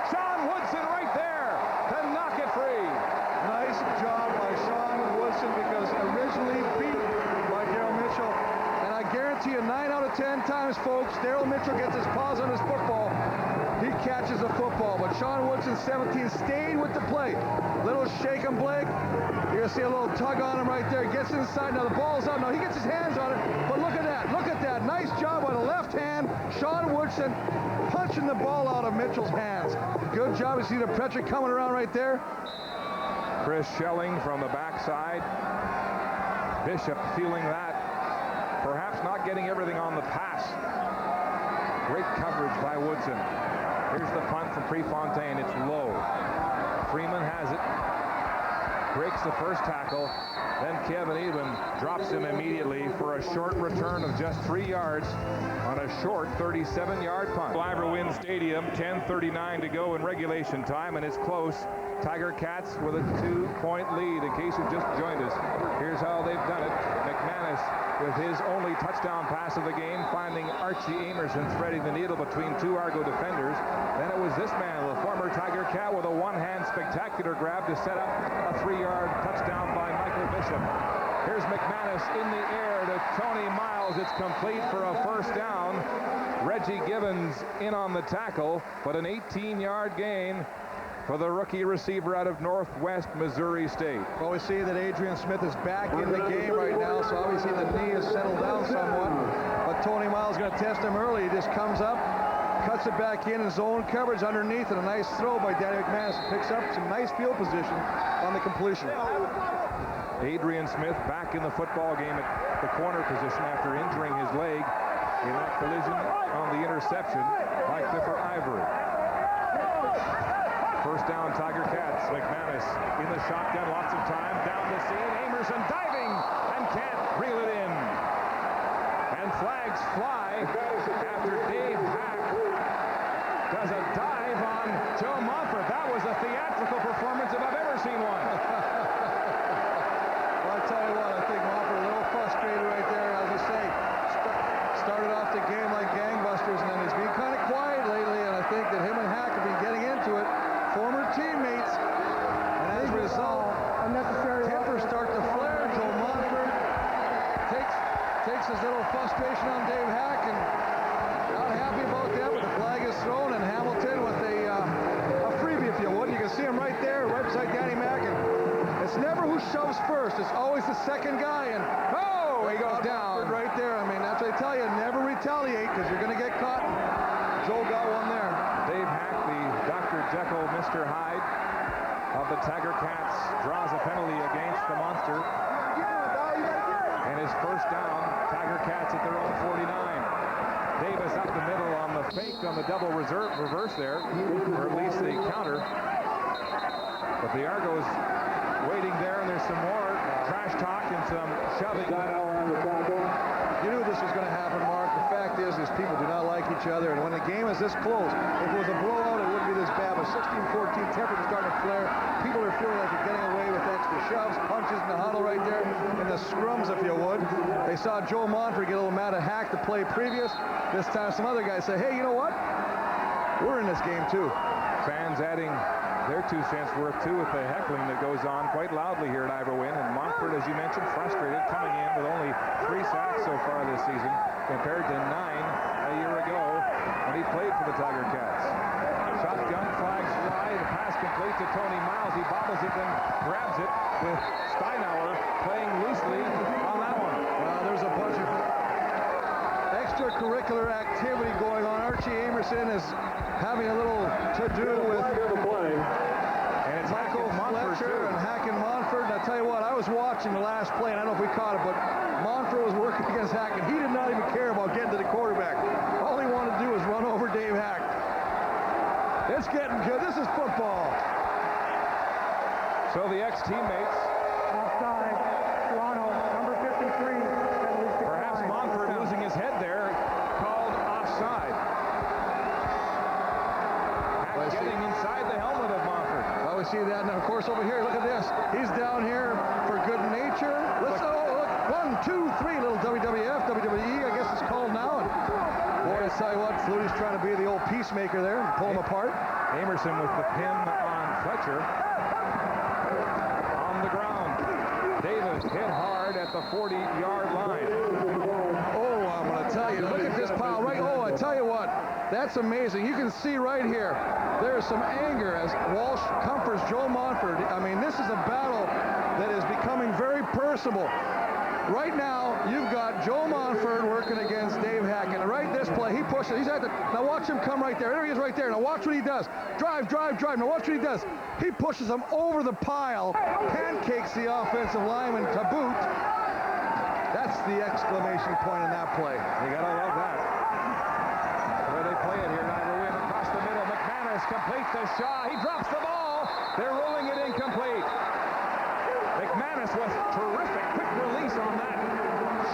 Sean Woodson right there to knock it free. Nice job by Sean Woodson, because originally beat by Daryl Mitchell. And I guarantee you 9 out of 10 times, folks, Daryl Mitchell gets his paws on his football. He catches the football, but Sean Woodson, 17, stayed with the play. Little shake and blake. You're going to see a little tug on him right there. Gets inside. Now the ball's out. Now he gets his hands on it. But look at that. Look at that. Nice job by the left hand. Sean Woodson punching the ball out of Mitchell's hands. Good job. You see the pressure coming around right there. Chris Schelling from the backside. Bishop feeling that. Perhaps not getting everything on the pass. Great coverage by Woodson. Here's the punt from Prefontaine. It's low. Freeman has it. breaks the first tackle. Then Kevin Edwin drops him immediately for a short return of just 3 yards on a short 37-yard punt. Ivor Wynne Stadium, 10:39 to go in regulation time, and it's close. Tiger Cats with a 2-point lead. In case you've just joined us, here's how they've done it. McManus with his only touchdown pass of the game, finding Archie Amerson threading the needle between 2 Argo defenders. Then it was this man, the former Tiger Cat, with a one-hand spectacular grab to set up a 3-yard touchdown by Michael Bishop. Here's McManus in the air to Tony Miles. It's complete for a first down. Reggie Gibbons in on the tackle, but an 18-yard gain for the rookie receiver out of Northwest Missouri State. Well, we see that Adrian Smith is back in the game right now, so obviously the knee has settled down somewhat. But Tony Miles is going to test him early. He just comes up, cuts it back in zone coverage underneath, and a nice throw by Danny McManus. Picks up some nice field position on the completion. Adrian Smith back in the football game at the corner position after injuring his leg in that collision on the interception by Clifford Ivory. First down, Tiger Cats. McManus in the shotgun, lots of time, down the seam. Amerson diving and can't reel it in. And flags fly after Dave Hack does a dive on Joe Montfort. That was a theatrical performance if I've ever seen one. Well, I tell you what, I think Montfort a little frustrated right there. As I say, started off the game like gangbusters, and then he's been kind of quiet lately, and I think that him and Hack have been getting into it. Former teammates, and as a result, tempers start to flare. Joe Montfort takes his little frustration on Dave Hack, and not happy about that, but the flag is thrown, and Hamilton with a freebie, if you would. You can see him right there, right beside Danny Mack, and it's never who shoves first, it's always the second guy, and he goes down. Montfort right there, I mean, that's what I tell you, never retaliate, because you're going to get caught. Joe got one there. Dave Hack, the Dr. Jekyll, Mr. Hyde of the Tiger Cats, draws a penalty against the Monster. And his first down, Tiger Cats at their own 49. Davis up the middle on the fake on the double reverse there, or at least the counter. But the Argos waiting there, and there's some more trash talk and some shoving. You knew this was going to happen, Mark. The fact is people do not like each other, and when the game is this close, if it was a blowout, it wouldn't be this bad, but 16-14, tempers are starting to flare. People are feeling like they're getting away with extra shoves, punches in the huddle right there, in the scrums, if you would. They saw Joe Montfort get a little mad at Hack the play previous. This time some other guys say, hey, you know what? We're in this game, too. Fans adding their 2 cents worth, too, with the heckling that goes on quite loudly here at Ivor Wynne. And Montfort, as you mentioned, frustrated, coming in with only 3 sacks so far this season, compared to 9 a year ago when he played for the Tiger Cats. Shotgun, flags fly, the pass complete to Tony Miles. He bobbles it, then grabs it with Steinauer playing loosely on that one. Well, there's a bunch of extracurricular activity going on. Archie Amerson is having a little to-do with Michael Fletcher and Hack and Montfort. And I tell you what, I was watching the last play, and I don't know if we caught it, but Montfort was working against Hack, and he did not even care about getting to the quarterback. All he wanted to do was run over Dave Hack. It's getting good. This is football. So the ex-teammates. Offside, Toronto, number 53. Perhaps Montfort losing his head there, called offside. Hack getting inside the helmet of Montfort. Well, we see that, and of course over here, look at this. He's down here for good nature. Let's look, 1, 2, 3, little WWF, WWE, I guess it's called now. And boy, I tell you what, Flutie's trying to be the old peacemaker there and pull him apart. Amerson with the pin on Fletcher. On the ground. Davis hit hard at the 40-yard line. Oh, I'm going to tell you, look at this pile right. Oh, I tell you what, that's amazing. You can see right here, there's some anger as Walsh comforts Joe Montfort. I mean, this is a battle that is becoming very personal. Right now, you've got Joe Montfort working against Dave Hack. And right this play, he pushes. He's at the. Now watch him come right there. There he is right there. Now watch what he does. Drive, drive, drive. Now watch what he does. He pushes him over the pile, pancakes the offensive lineman to boot. That's the exclamation point in that play. You gotta love that. The way they play it here, Ivor Wynne across the middle. McManus completes the shot. He drops the ball. They're rolling it incomplete. Manis with terrific quick release on that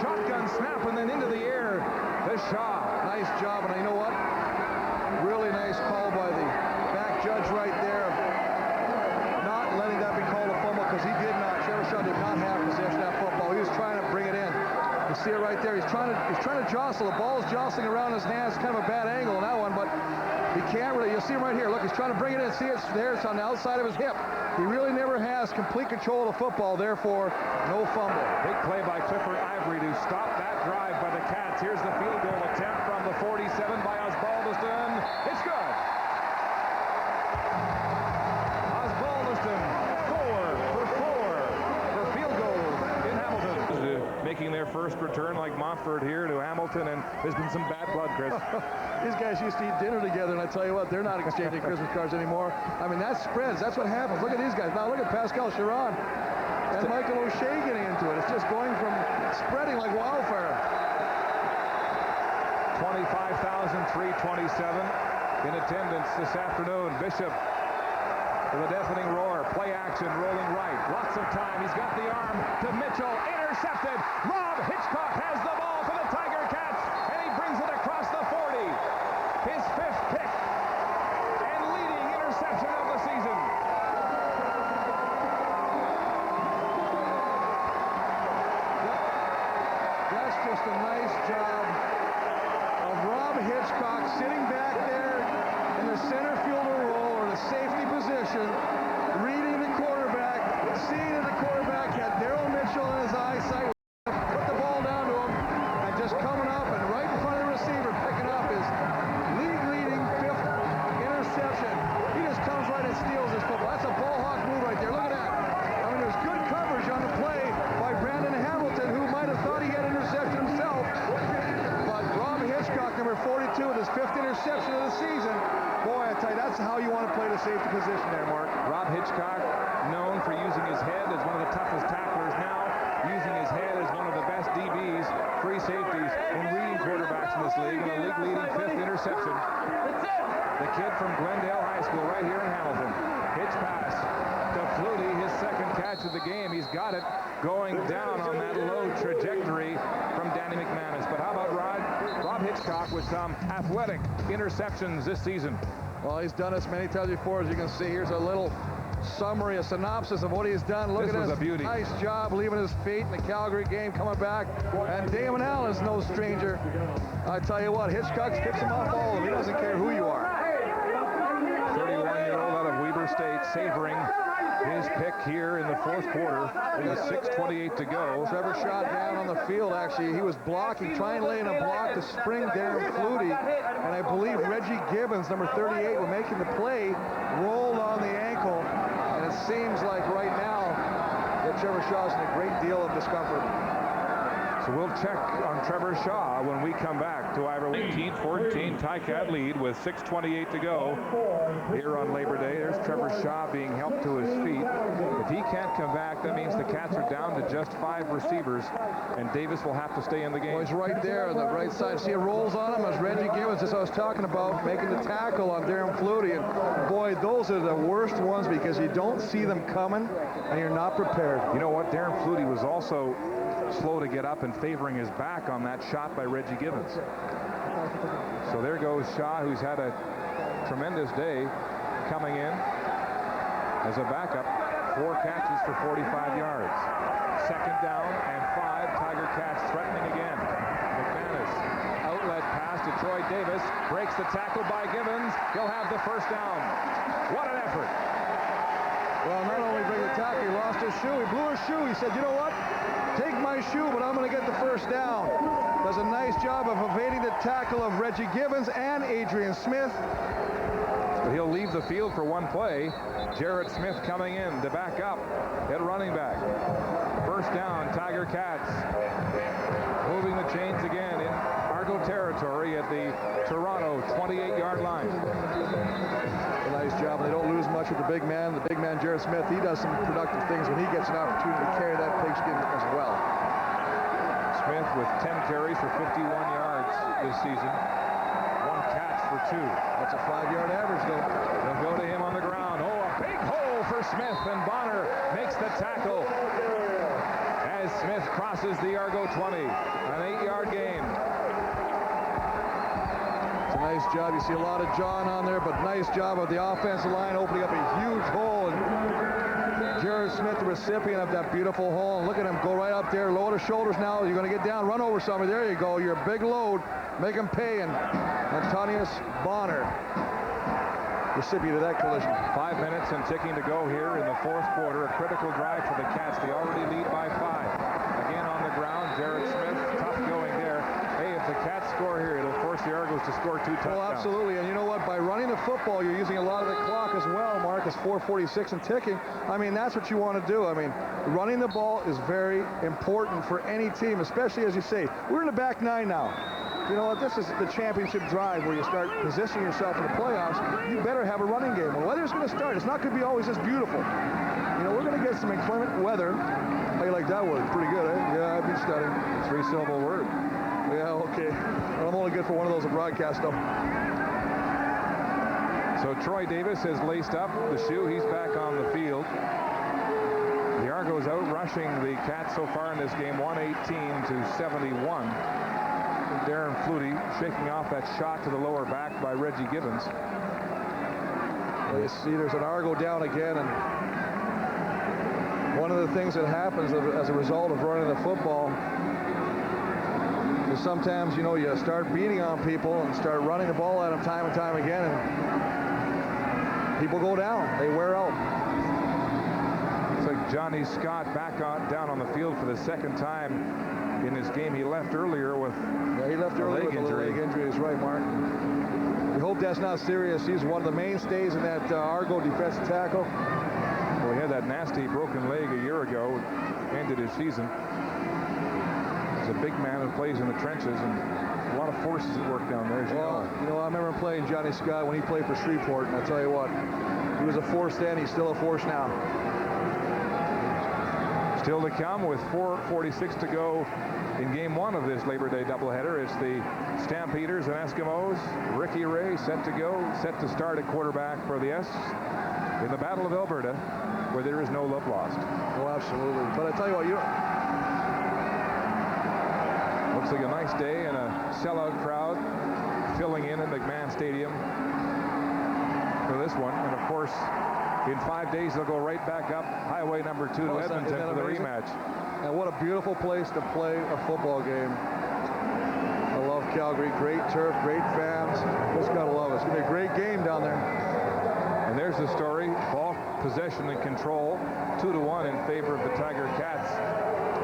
shotgun snap and then into the air. The Shaw. Nice job, and you know what? Really nice call by the back judge right there. Not letting that be called a fumble because he did not. Trevor Shaw did not have possession of that football. He was trying to bring it in. You see it right there. He's trying to jostle. The ball is jostling around his hands. Kind of a bad angle on that one, but he can't really. You'll see him right here. Look, he's trying to bring it in. See, it's there. It's on the outside of his hip. He really never has complete control of the football. Therefore, no fumble. Big play by Clifford Ivory to stop that drive by the Cats. Here's the field goal attempt from the 47 by Osbaldiston. It's good. Osbaldiston 4 for 4 for field goals in Hamilton. Making their first return like Montford here to Hamilton, and there's been some bad blood, Chris. These guys used to eat dinner together, and I tell you what, they're not exchanging Christmas cards anymore. I mean, that spreads. That's what happens. Look at these guys. Now look at Pascal Chiron and Michael O'Shea getting into it. It's just going from spreading like wildfire. 25,327 in attendance this afternoon. Bishop with a deafening roar. Play action, rolling right. Lots of time. He's got the arm to Mitchell. Intercepted. Rob Hitchcock has the ball for the Tiger Cats, and he brings it across the 40. His 5th pick and leading interception of the season. That's just a nice job of Rob Hitchcock sitting back there in the center fielder role or the safety position, reading the quarterback, seeing that the quarterback had Darryl Mitchell in his eyesight, put the ball down to him, and just coming up and right in front of the receiver, picking up his league-leading 5th interception. He just comes right and steals this football. That's a ball hawk move right there. Look at that. I mean, there's good coverage on the play by Brandon Hamilton, who might have thought he had interception himself. But Rob Hitchcock, number 42, with his 5th interception of the season. Boy, I tell you, that's how you want to play the safety position there, Mark. Rob Hitchcock, known for using his head as one of the toughest tacklers, now using his head as one of the best DBs, free safeties, and reading quarterbacks in this league, and a league-leading 5th interception. The kid from Glendale High School right here in Hamilton. Hitch pass to Flutie, his 2nd catch of the game. He's got it going down on that low trajectory from Danny McManus. But how about Rob Hitchcock with some athletic interceptions this season? Well, he's done this many times before, as you can see. Here's a little summary, a synopsis of what he's done. Look at this. A beauty. Nice job leaving his feet in the Calgary game, coming back. And Damon Allen's no stranger. I tell you what, Hitchcock skips him off all of them. He doesn't care who you are. 31-year-old out of Weber State, savoring his pick here in the 4th quarter. With 6:28 to go. Trevor Shaw down on the field, actually. He was blocking, trying to lay in a block to spring Darren Flutie. And I believe Reggie Gibbons, number 38, were making the play, rolled on the ankle. And it seems like right now that Trevor Shaw's in a great deal of discomfort. So we'll check on Trevor Shaw when we come back to Ivor. 18-14 Ticat lead with 6:28 to go here on Labor Day. There's Trevor Shaw being helped to his feet. If he can't come back, that means the Cats are down to just 5 receivers, and Davis will have to stay in the game. Well, he's right there on the right side. See, it rolls on him as Reggie Gibbons, as I was talking about, making the tackle on Darren Flutie. And boy, those are the worst ones because you don't see them coming and you're not prepared. You know what? Darren Flutie was also slow to get up and favoring his back on that shot by Reggie Gibbons. So there goes Shaw, who's had a tremendous day, coming in as a backup. 4 catches for 45 yards. 2nd down and 5. Tiger Cats threatening again. McManus, outlet pass to Troy Davis, breaks the tackle by Gibbons. He'll have the 1st down. What an effort. Well, not only break the tackle, he lost his shoe. He blew his shoe. He said, you know what? Take my shoe, but I'm going to get the 1st down. Does a nice job of evading the tackle of Reggie Gibbons and Adrian Smith. But he'll leave the field for one play. Jarrett Smith coming in to back up at running back. 1st down, Tiger Cats. Moving the chains again in Argo territory at the Toronto 28-yard line. A nice job. They don't lose much with the big man. The big man, Jarrett Smith, he does some productive things when he gets an opportunity to carry that pigskin as well. Smith with 10 carries for 51 yards this season. 1 catch for 2. That's a 5-yard average, though. They'll go to him on the ground. Oh, a big hole for Smith, and Bonner makes the tackle as Smith crosses the Argo 20. An 8-yard gain. It's a nice job. You see a lot of John on there, but nice job of the offensive line opening up a huge hole. And Jared Smith, the recipient of that beautiful hole. And look at him go right up there, lower the shoulders now. You're going to get down, run over somebody. There you go. You're a big load. Make him pay. And Antonius Bonner, recipient of that collision. 5 minutes and ticking to go here in the fourth quarter. A critical drive for the Cats. They already lead by 5. Again on the ground, Jared Smith, tough going there. Hey, if the Cats score here, it'll force the Argos to score 2 touchdowns. Well, absolutely. And you know what? By running the football, you're using a lot of the clock as well, Mark. It's 4:46 and ticking. I mean, that's what you want to do. I mean, running the ball is very important for any team, especially, as you say, we're in the back 9 now. You know what? This is the championship drive where you start positioning yourself in the playoffs. You better have a running game. Well, weather's going to start. It's not going to be always this beautiful. You know, we're going to get some inclement weather. How you like that word? Pretty good, eh? Yeah, I've been studying. 3-syllable word. Yeah, okay. Well, I'm only good for one of those at broadcast, though. So Troy Davis has laced up the shoe. He's back on the field. The Argos out rushing the Cats so far in this game, 118-71. Darren Flutie shaking off that shot to the lower back by Reggie Gibbons. You see there's an Argo down again, and one of the things that happens as a result of running the football is sometimes, you know, you start beating on people and start running the ball at them time and time again, and people go down. They wear out. It's like Johnny Scott back down on the field for the second time in this game. He left earlier with he left earlier with a leg injury. Is right, Mark. We hope that's not serious. He's one of the mainstays in that Argo defensive tackle. Well, he had that nasty broken leg a year ago, ended his season. He's a big man who plays in the trenches, and a lot of forces at work down there, as you know. You know, I remember him playing Johnny Scott when he played for Shreveport, and I'll tell you what, he was a force then. He's still a force now. Still to come with 4:46 to go in game 1 of this Labor Day doubleheader. It's the Stampeders and Eskimos. Ricky Ray set to go, set to start at quarterback for the S in the Battle of Alberta, where there is no love lost. Oh, absolutely. But I tell you what, looks like a nice day and a sellout crowd filling in at McMahon Stadium for this one. And of course, in 5 days, they'll go right back up Highway number 2 to Edmonton for the rematch. And what a beautiful place to play a football game. I love Calgary. Great turf, great fans. Just gotta love it. It's gonna be a great game down there. And there's the story. Ball possession and control, 2-1 in favor of the Tiger Cats,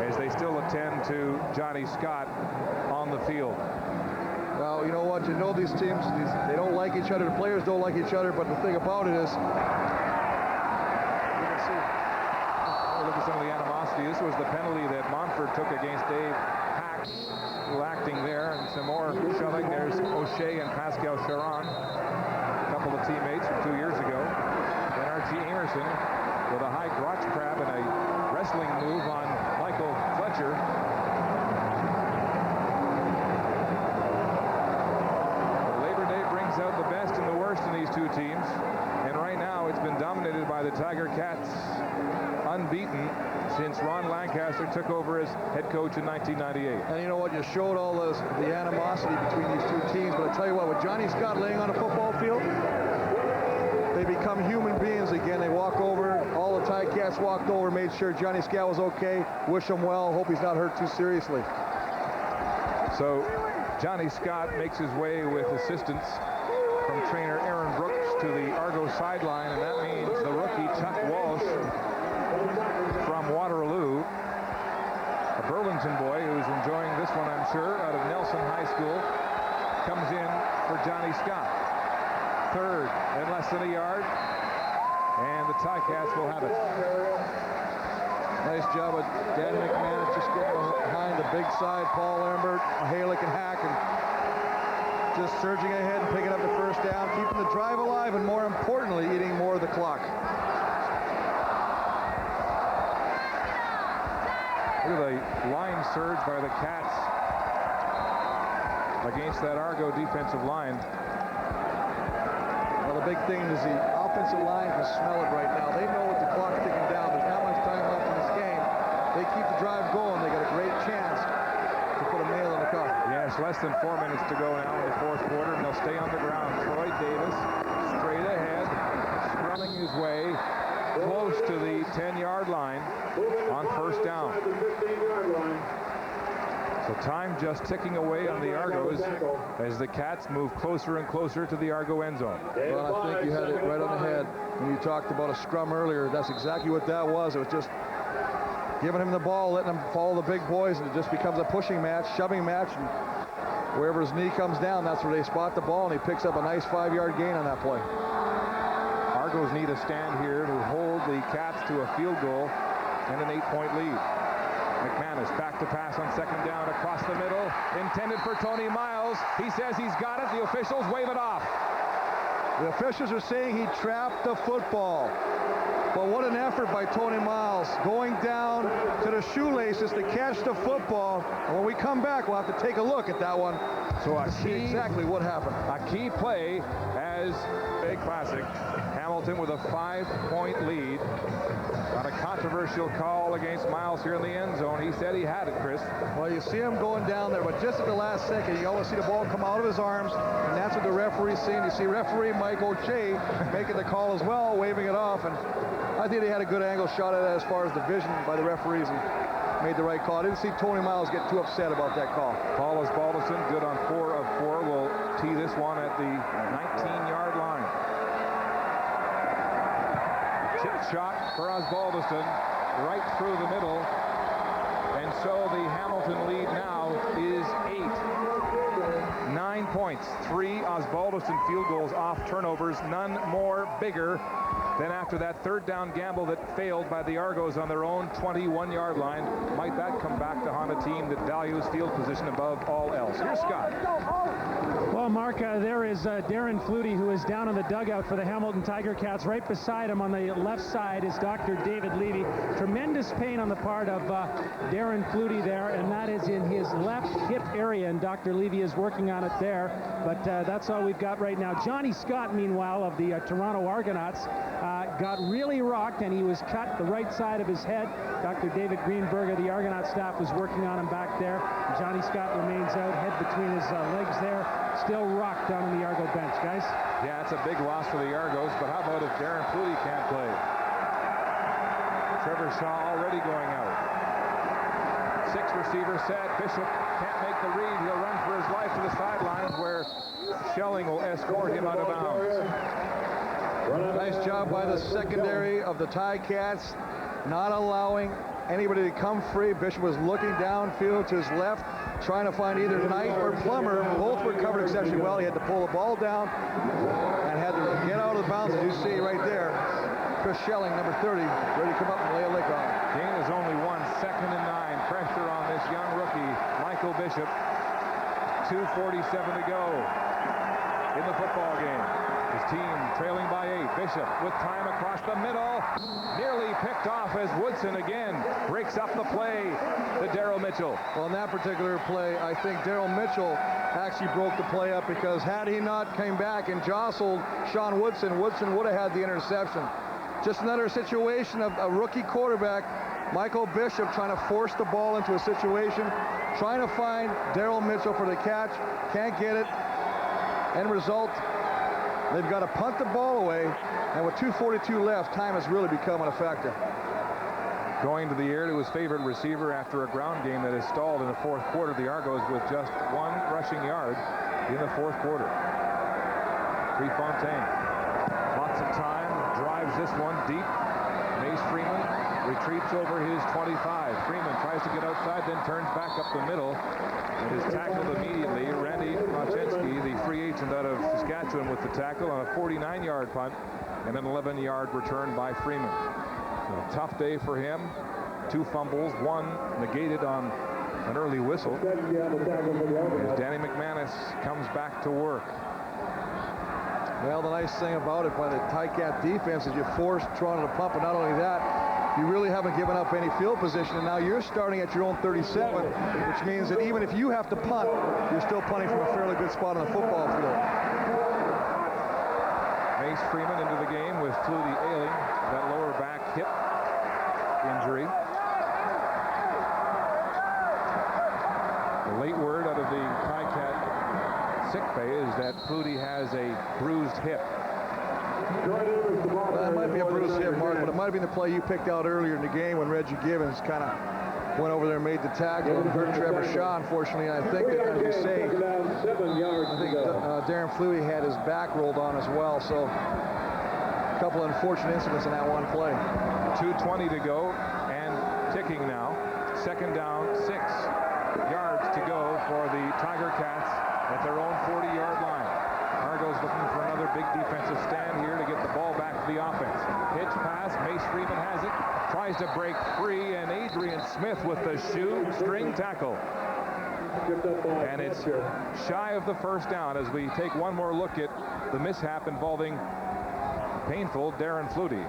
as they still attend to Johnny Scott on the field. Well, you know what? You know these teams, they don't like each other. The players don't like each other. But the thing about it is, look at some of the animosity. This was the penalty that Montfort took against Dave Hack, acting there, and some more shoving. There's O'Shea and Pascal Charon, a couple of teammates from 2 years ago. Then Archie Emerson with a high crotch crab and a wrestling move on Michael Fletcher. Labor Day brings out the best and the worst in these two teams, and right now it's been dominated by the Tiger Cats, unbeaten since Ron Lancaster took over as head coach in 1998. And you know what? You showed all the animosity between these two teams, but I tell you what, with Johnny Scott laying on a football field, they become human beings again. They walk over, all the Ticats walked over, made sure Johnny Scott was okay, wish him well, hope he's not hurt too seriously. So Johnny Scott makes his way with assistance from trainer Aaron Brooks to the Argo sideline, and that means the rookie Chuck Walsh from Waterloo, a Burlington boy who's enjoying this one, I'm sure, out of Nelson High School, comes in for Johnny Scott. Third and less than a yard, and the Ticats will have it. Nice job of Danny McMahon just getting behind the big side. Paul Lambert, Halick, and Hack, and just surging ahead and picking up the first down, keeping the drive alive, and more importantly, eating more of the clock. Look at the line surge by the Cats against that Argo defensive line. Well, the big thing is the offensive line can smell it right now. They know with the clock ticking down, there's not much time left in this game. They keep the drive going. They got a great chance to put a nail in the coffin. Yes, less than 4 minutes to go now in the fourth quarter, and they'll stay on the ground. Troy Davis straight ahead, scrumming his way close to the 10-yard line on first down. So time just ticking away on the Argos as the Cats move closer and closer to the Argo end zone. Well, I think you had it right on the head when you talked about a scrum earlier. That's exactly what that was. It was just giving him the ball, letting him follow the big boys, and it just becomes a pushing match, shoving match, and wherever his knee comes down, that's where they spot the ball, and he picks up a nice 5-yard gain on that play. Argos need a stand here to hold the Cats to a field goal and an 8-point lead. McManus back to pass on second down across the middle, intended for Tony Miles. He says he's got it. The officials wave it off. The officials are saying he trapped the football. But what an effort by Tony Miles, going down to the shoelaces to catch the football. And when we come back, we'll have to take a look at that one. So to see exactly what happened. A key play as a classic. Hamilton with a 5-point lead on a controversial call against Miles here in the end zone. He said he had it, Chris. Well, you see him going down there, but just at the last second, you always see the ball come out of his arms, and that's what the referee's seeing. You see referee Mike O'Shea making the call as well, waving it off, and I think they had a good angle shot at it as far as the vision by the referees and made the right call. I didn't see Tony Miles get too upset about that call. Paul Osbaldiston, good on 4 of 4, will tee this one at the 19-yard line. Chip shot for Osbaldiston right through the middle, and so the Hamilton lead now is 8. 9 points, 3 Osbaldiston field goals off turnovers, none more bigger than after that third down gamble that failed by the Argos on their own 21-yard line. Might that come back to haunt a team that values field position above all else? Here's Scott. Well, Mark, there is Darren Flutie, who is down in the dugout for the Hamilton Tiger Cats. Right beside him on the left side is Dr. David Levy. Tremendous pain on the part of Darren Flutie there, and that is in his left hip area, and Dr. Levy is working on it there. But that's all we've got right now. Johnny Scott, meanwhile, of the Toronto Argonauts, got really rocked, and he was cut the right side of his head. Dr. David Greenberg of the Argonaut staff was working on him back there. Johnny Scott remains out, head between his legs there, still rocked down on the Argo bench, guys. Yeah, it's a big loss for the Argos, but how about if Darren Flutie can't play? Trevor Shaw already going out. 6 receivers set. Bishop can't make the read. He'll run for his life to the sidelines where Schelling will escort him out of bounds. Nice job by the secondary of the Ticats, not allowing anybody to come free. Bishop was looking downfield to his left, trying to find either Knight or Plummer. Both were covered exceptionally well. He had to pull the ball down and had to get out of the bounds, as you see right there. Chris Schelling, number 30, ready to come up and lay a lick on. Gain is only 1, 2nd and 9. Pressure on this young rookie, Michael Bishop. 2:47 to go in the football game. His team trailing by 8. Bishop with time across the middle. Nearly picked off as Woodson again breaks up the play to Daryl Mitchell. Well, in that particular play, I think Daryl Mitchell actually broke the play up, because had he not came back and jostled Sean Woodson, Woodson would have had the interception. Just another situation of a rookie quarterback, Michael Bishop, trying to force the ball into a situation, trying to find Daryl Mitchell for the catch, can't get it. End result, they've got to punt the ball away, and with 2:42 left, time has really become a factor. Going to the air to his favorite receiver after a ground game that has stalled in the fourth quarter. The Argos with just 1 rushing yard in the fourth quarter. Prefontaine, lots of time, drives this one deep. Mace Freeman retreats over his 25. Freeman tries to get outside, then turns back up the middle and is tackled immediately. Randy Machensky, the free agent out of Saskatchewan, with the tackle on a 49-yard punt and an 11-yard return by Freeman. A tough day for him. 2 fumbles, 1 negated on an early whistle. As Danny McManus comes back to work. Well, the nice thing about it by the Ticat defense is you forced Toronto to pump, and not only that, you really haven't given up any field position, and now you're starting at your own 37, which means that even if you have to punt, you're still punting from a fairly good spot on the football field. Mace Freeman into the game with Flutie ailing that lower back hip injury. The late word out of the Ticat sick bay is that Flutie has a bruised hip. Well, it might be a bruised hip, Mark, but it might have been the play you picked out earlier in the game when Reggie Gibbons kind of went over there and made the tackle and hurt Trevor Shaw, unfortunately. And I think that, as you say, I think Darren Flutie had his back rolled on as well. So a couple of unfortunate incidents in that one play. 2:20 to go and ticking now. Second down, 6 yards to go for the Tiger Cats at their own 40-yard line. Argo's looking for another big defensive stand here to get the ball back to the offense. Pitch pass, Mace Freeman has it, tries to break free, and Adrian Smith with the shoestring tackle. And it's shy of the first down as we take one more look at the mishap involving painful Darren Flutie.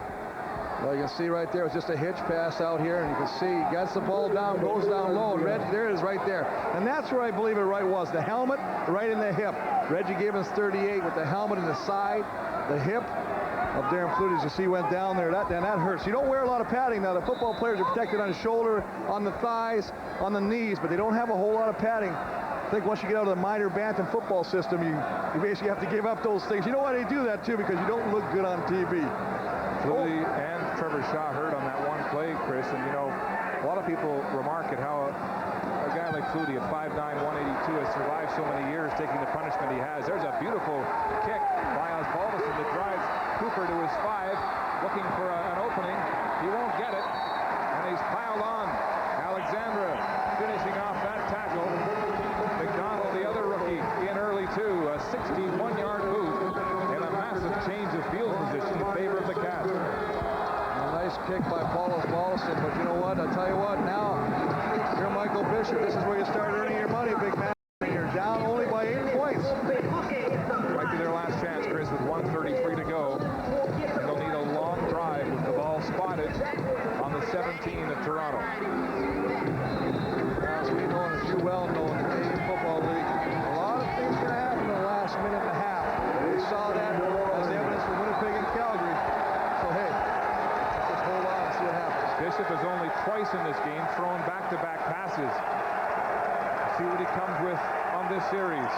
Well, you can see right there, it's just a hitch pass out here, and you can see he gets the ball down, goes down low, and there it is right there. And that's where I believe it right was. The helmet right in the hip. Reggie Gibbons, 38, with the helmet in the side, the hip of Darren Flutie, as you see, went down there. That hurts. You don't wear a lot of padding now. The football players are protected on the shoulder, on the thighs, on the knees, but they don't have a whole lot of padding. I think once you get out of the minor bantam football system, you basically have to give up those things. You know why they do that, too? Because you don't look good on TV. Flutie and Trevor Shaw hurt on that one play, Chris, and you know, a lot of people remark at how a guy like Flutie at 5'9", 182 has survived so many years taking the punishment he has. There's a beautiful kick by Osbaldiston that drives Cooper to his 5, looking for an opening. He won't get it, and he's piled on. Alexandra finishing off that tackle. McDonald, the other rookie, in early too. A 61-yard move and a massive change of field position in favor of the Cats. Nice kick by Paul Osbaldiston, but you know what? I'll tell you what, now, you're Michael Bishop. This is where you start earning your money, big man. You're down only by 8 points. Might be their last chance, Chris, with 1:33 to go. And they'll need a long drive with the ball spotted on the 17 of Toronto. As we know, and as you well know, in the Canadian Football League, a lot of things can happen in the last minute and a half. We saw that as evidence from Winnipeg and Calgary. So, hey, let's just hold on and see what happens. Bishop has only twice in this game thrown back-to-back passes. See what he comes with on this series.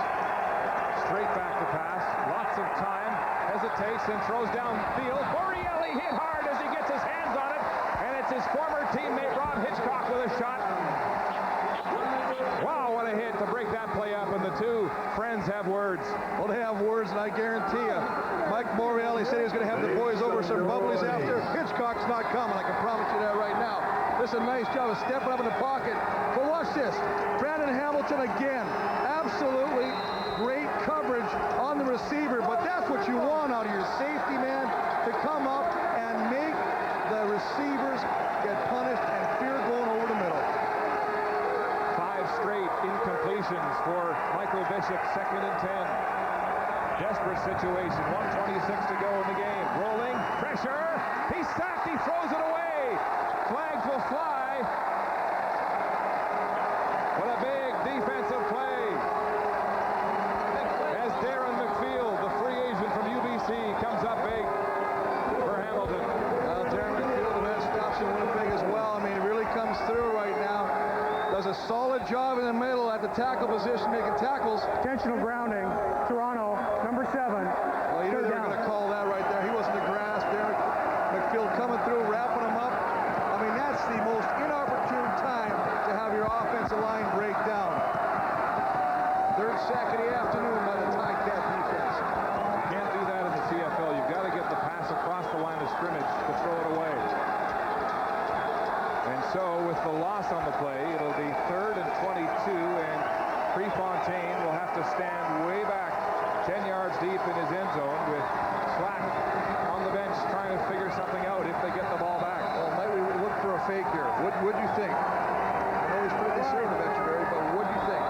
Straight back to pass, lots of time, hesitates and throws downfield. Borrielli hit hard as he gets his hands on it, and it's his former teammate Rob Hitchcock with a shot. Wow, what a hit to break that play up, and the two friends have words. Well, they have words, and I guarantee you, Mike Borrielli said he was going to have the boys over some bubblies after. Hitchcock's not coming, I can promise you that right now. This is a nice job of stepping up in the pocket. But watch this, Brandon Hamilton again, absolutely great coverage on the receiver, but that's what you want out of your safety man, to come up and make the receivers get punished and fear going over the middle. 5 straight incompletions for Michael Bishop, 2nd and 10. Desperate situation, 1:26 to go in the game. Rolling, pressure, he's sacked, he throws it away. Flags will fly. What a big defensive play. As Darren McField, the free agent from UBC, comes up big for Hamilton. Well, Darren McField, who has stops in Winnipeg as well. I mean, he really comes through right now. Does a solid job in the middle at the tackle position, making tackles. Intentional grounding, Toronto, number 7. Well, you knew they were going to call that right there. He was in the grass. Darren McField coming through, wrapping him up. I mean, that's the most inopportune time to have your offensive line break down. 3rd sack of the afternoon by the Ticat defense. Can't do that in the CFL. You've got to get the pass across the line of scrimmage to throw it away. And so with the loss on the play, it'll be 3rd and 22, and Prefontaine will have to stand way back 10 yards deep in his end zone with Slack on the bench trying to figure something out if they get the ball back. Well, might we look for a fake here? What would you think? I know he's pretty conservative, but what do you think?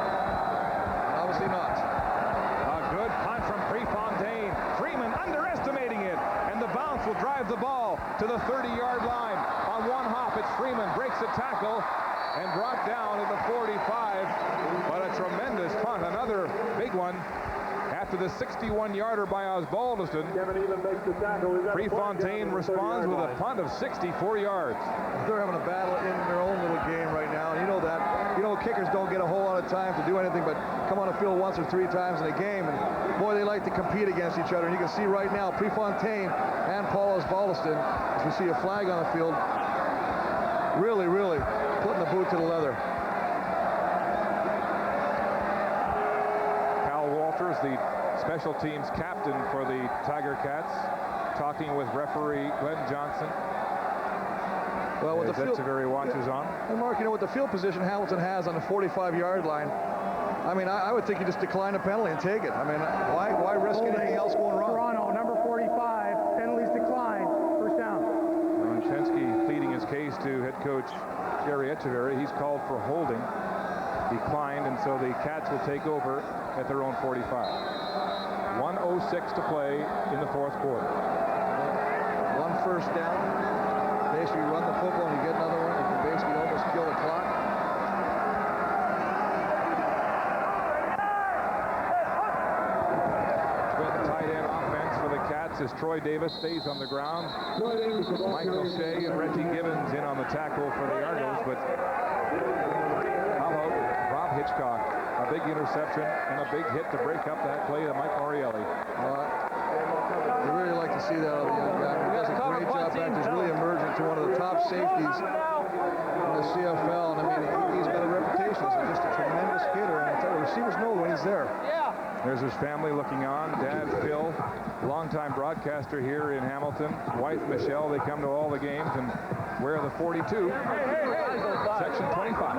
Obviously not. A good punt from Prefontaine. Freeman underestimating it, and the bounce will drive the ball to the 30-yard line. On one hop, it's Freeman, breaks a tackle, and brought down at the 45. But a tremendous punt, another big one After the 61-yarder by Osbaldiston, Prefontaine responds with a punt of 64 yards. They're having a battle in their own little game right now, and you know that. You know, kickers don't get a whole lot of time to do anything but come on the field once or 3 times in a game, and boy, they like to compete against each other. And you can see right now, Prefontaine and Paul Osbaldiston, as we see a flag on the field, really, really putting the boot to the leather. Cal Walters, the special teams captain for the Tiger Cats, talking with referee Glenn Johnson. Well, with the field, Echeverry watches on. And Mark, you know, with the field position Hamilton has on the 45-yard line, I mean, I would think you just decline a penalty and take it. I mean, why risk anything else going wrong? Toronto, number 45, penalties declined, first down. Shensky pleading his case to head coach Jerry Echeverry. He's called for holding, declined, and so the Cats will take over at their own 45. 1:06 to play in the fourth quarter. One first down. Basically run the football and you get another one. You can basically almost kill the clock. Good tight end offense for the Cats as Troy Davis stays on the ground. Michael Shea and Reggie Gibbons in on the tackle for the Argos, but how about Rob Hitchcock? A big interception and a big hit to break up that play to Mike Morielli. You really like to see that out of the young guy. He does a great job back. He's really emerging to one of the top safeties in the CFL. And I mean, he's got a reputation as just a tremendous hitter. And I tell you, receivers know when he's there. There's his family looking on. Dad, Phil, longtime broadcaster here in Hamilton. Wife, Michelle, they come to all the games and wear the 42, section 25.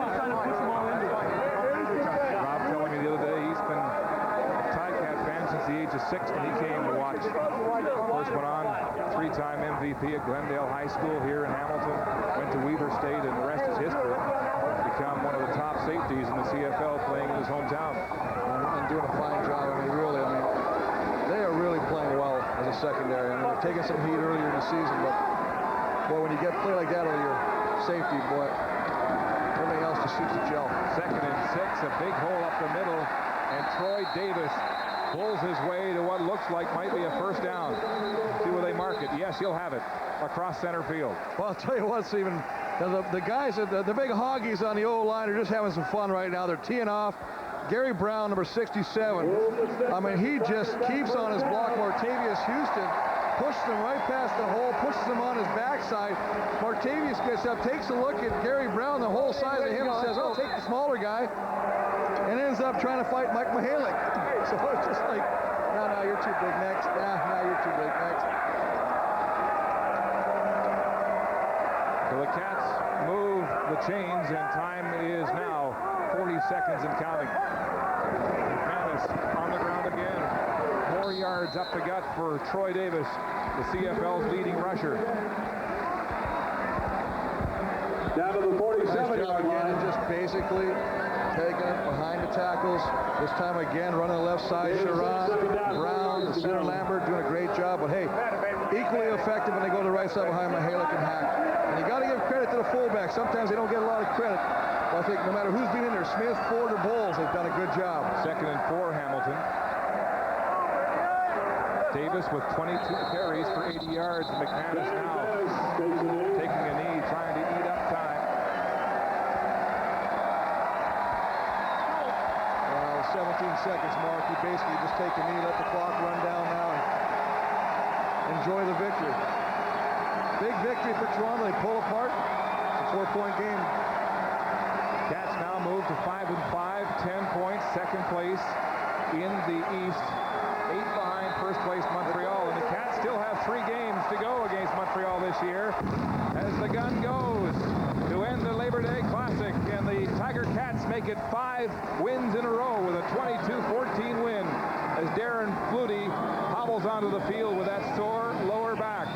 Rob telling me the other day he's been a Ticat fan since the age of 6 when he came to watch. First went on, 3-time MVP at Glendale High School here in Hamilton. Went to Weber State, and the rest is history. Become one of the top safeties in the CFL playing in his hometown. And doing a fine job. I mean, really, they are really playing well as a secondary. I mean, they're taking some heat earlier in the season, but boy, when you get play like that on your safety, boy, everything else just shoots the gel. 2nd and 6, a big hole up the middle, and Troy Davis pulls his way to what looks like might be a first down. See where they mark it. Yes, he'll have it across center field. Well, I'll tell you what, Stephen, the guys, the big hoggies on the O-line are just having some fun right now. They're teeing off. Gary Brown, number 67. I mean, he just keeps on his block. Martavius Houston pushes him right past the hole, pushes him on his backside. Martavius gets up, takes a look at Gary Brown, the whole size of him, and says, "I'll take the smaller guy," and ends up trying to fight Mike Mihalik. So it's just like, no, you're too big next. No, you're too big next. So the Cats move the chains, and time is now 40 seconds and counting. McManus on the ground again. 4 yards up the gut for Troy Davis, the CFL's leading rusher. Down to the 47-yard line. And just basically taking it behind the tackles. This time again, running the left side. Sharon, Brown, the center Lambert doing a great job. But hey, equally effective when they go to the right side behind Mihalik and Hack. And you got to give credit to the fullback. Sometimes they don't get a lot of credit. But I think no matter who's been in there, Smith, Ford, or Bowles, they've done a good job. 2nd and 4, Hamilton. Davis with 22 carries for 80 yards. McManus now taking a knee, trying to eat up time. Well, 17 seconds, Mark. You basically just take a knee, let the clock run down now, and enjoy the victory. Big victory for Toronto. They pull apart. It's a 4-point game. Cats now move to 5-5, 10 points, 2nd place in the East, 8 behind first place Montreal, and the Cats still have 3 games to go against Montreal this year as the gun goes to end the Labor Day Classic, and the Tiger Cats make it 5 wins in a row with a 22-14 win as Darren Flutie hobbles onto the field with that sore lower back.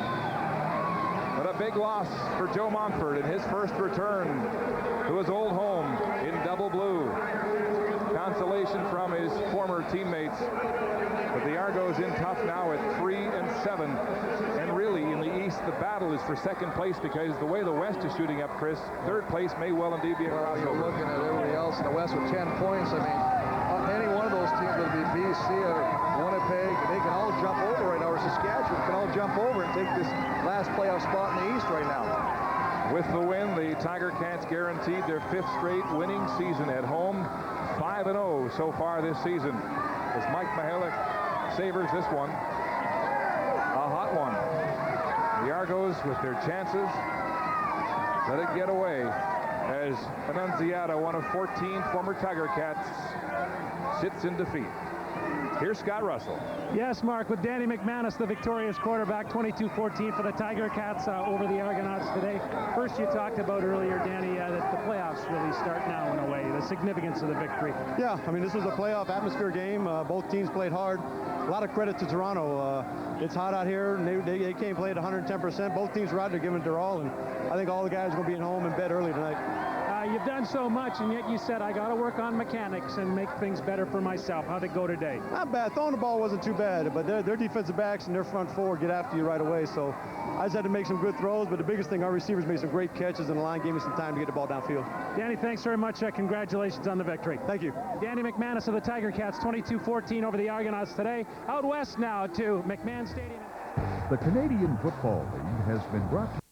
But a big loss for Joe Montford in his first return to his old home in double blue. Consolation from his former teammates. But the Argos in tough now at 3-7. And really, in the East, the battle is for 2nd place because the way the West is shooting up, Chris, 3rd place may well indeed be a crossover. You're looking at everybody else in the West with 10 points. I mean, any one of those teams, whether it be BC or jump over and take this last playoff spot in the East right now. With the win, the Tiger Cats guaranteed their 5th straight winning season at home. 5-0 so far this season. As Mike Mihalik savors this one, a hot one. The Argos with their chances let it get away as Annunziata, one of 14 former Tiger Cats, sits in defeat. Here's Scott Russell. Yes, Mark, with Danny McManus, the victorious quarterback, 22-14 for the Tiger Cats over the Argonauts today. First, you talked about earlier, Danny, that the playoffs really start now in a way, the significance of the victory. Yeah, I mean, this was a playoff atmosphere game. Both teams played hard. A lot of credit to Toronto. It's hot out here, and they came played 110%. Both teams were out there giving it their all, and I think all the guys are going to be at home in bed early tonight. You've done so much, and yet you said, I got to work on mechanics and make things better for myself. How'd it go today? Not bad. Throwing the ball wasn't too bad, but their defensive backs and their front four get after you right away, so I just had to make some good throws, but the biggest thing, our receivers made some great catches, and the line gave me some time to get the ball downfield. Danny, thanks very much. Congratulations on the victory. Thank you. Danny McManus of the Tiger Cats, 22-14 over the Argonauts today. Out west now to McMahon Stadium. The Canadian Football League has been brought to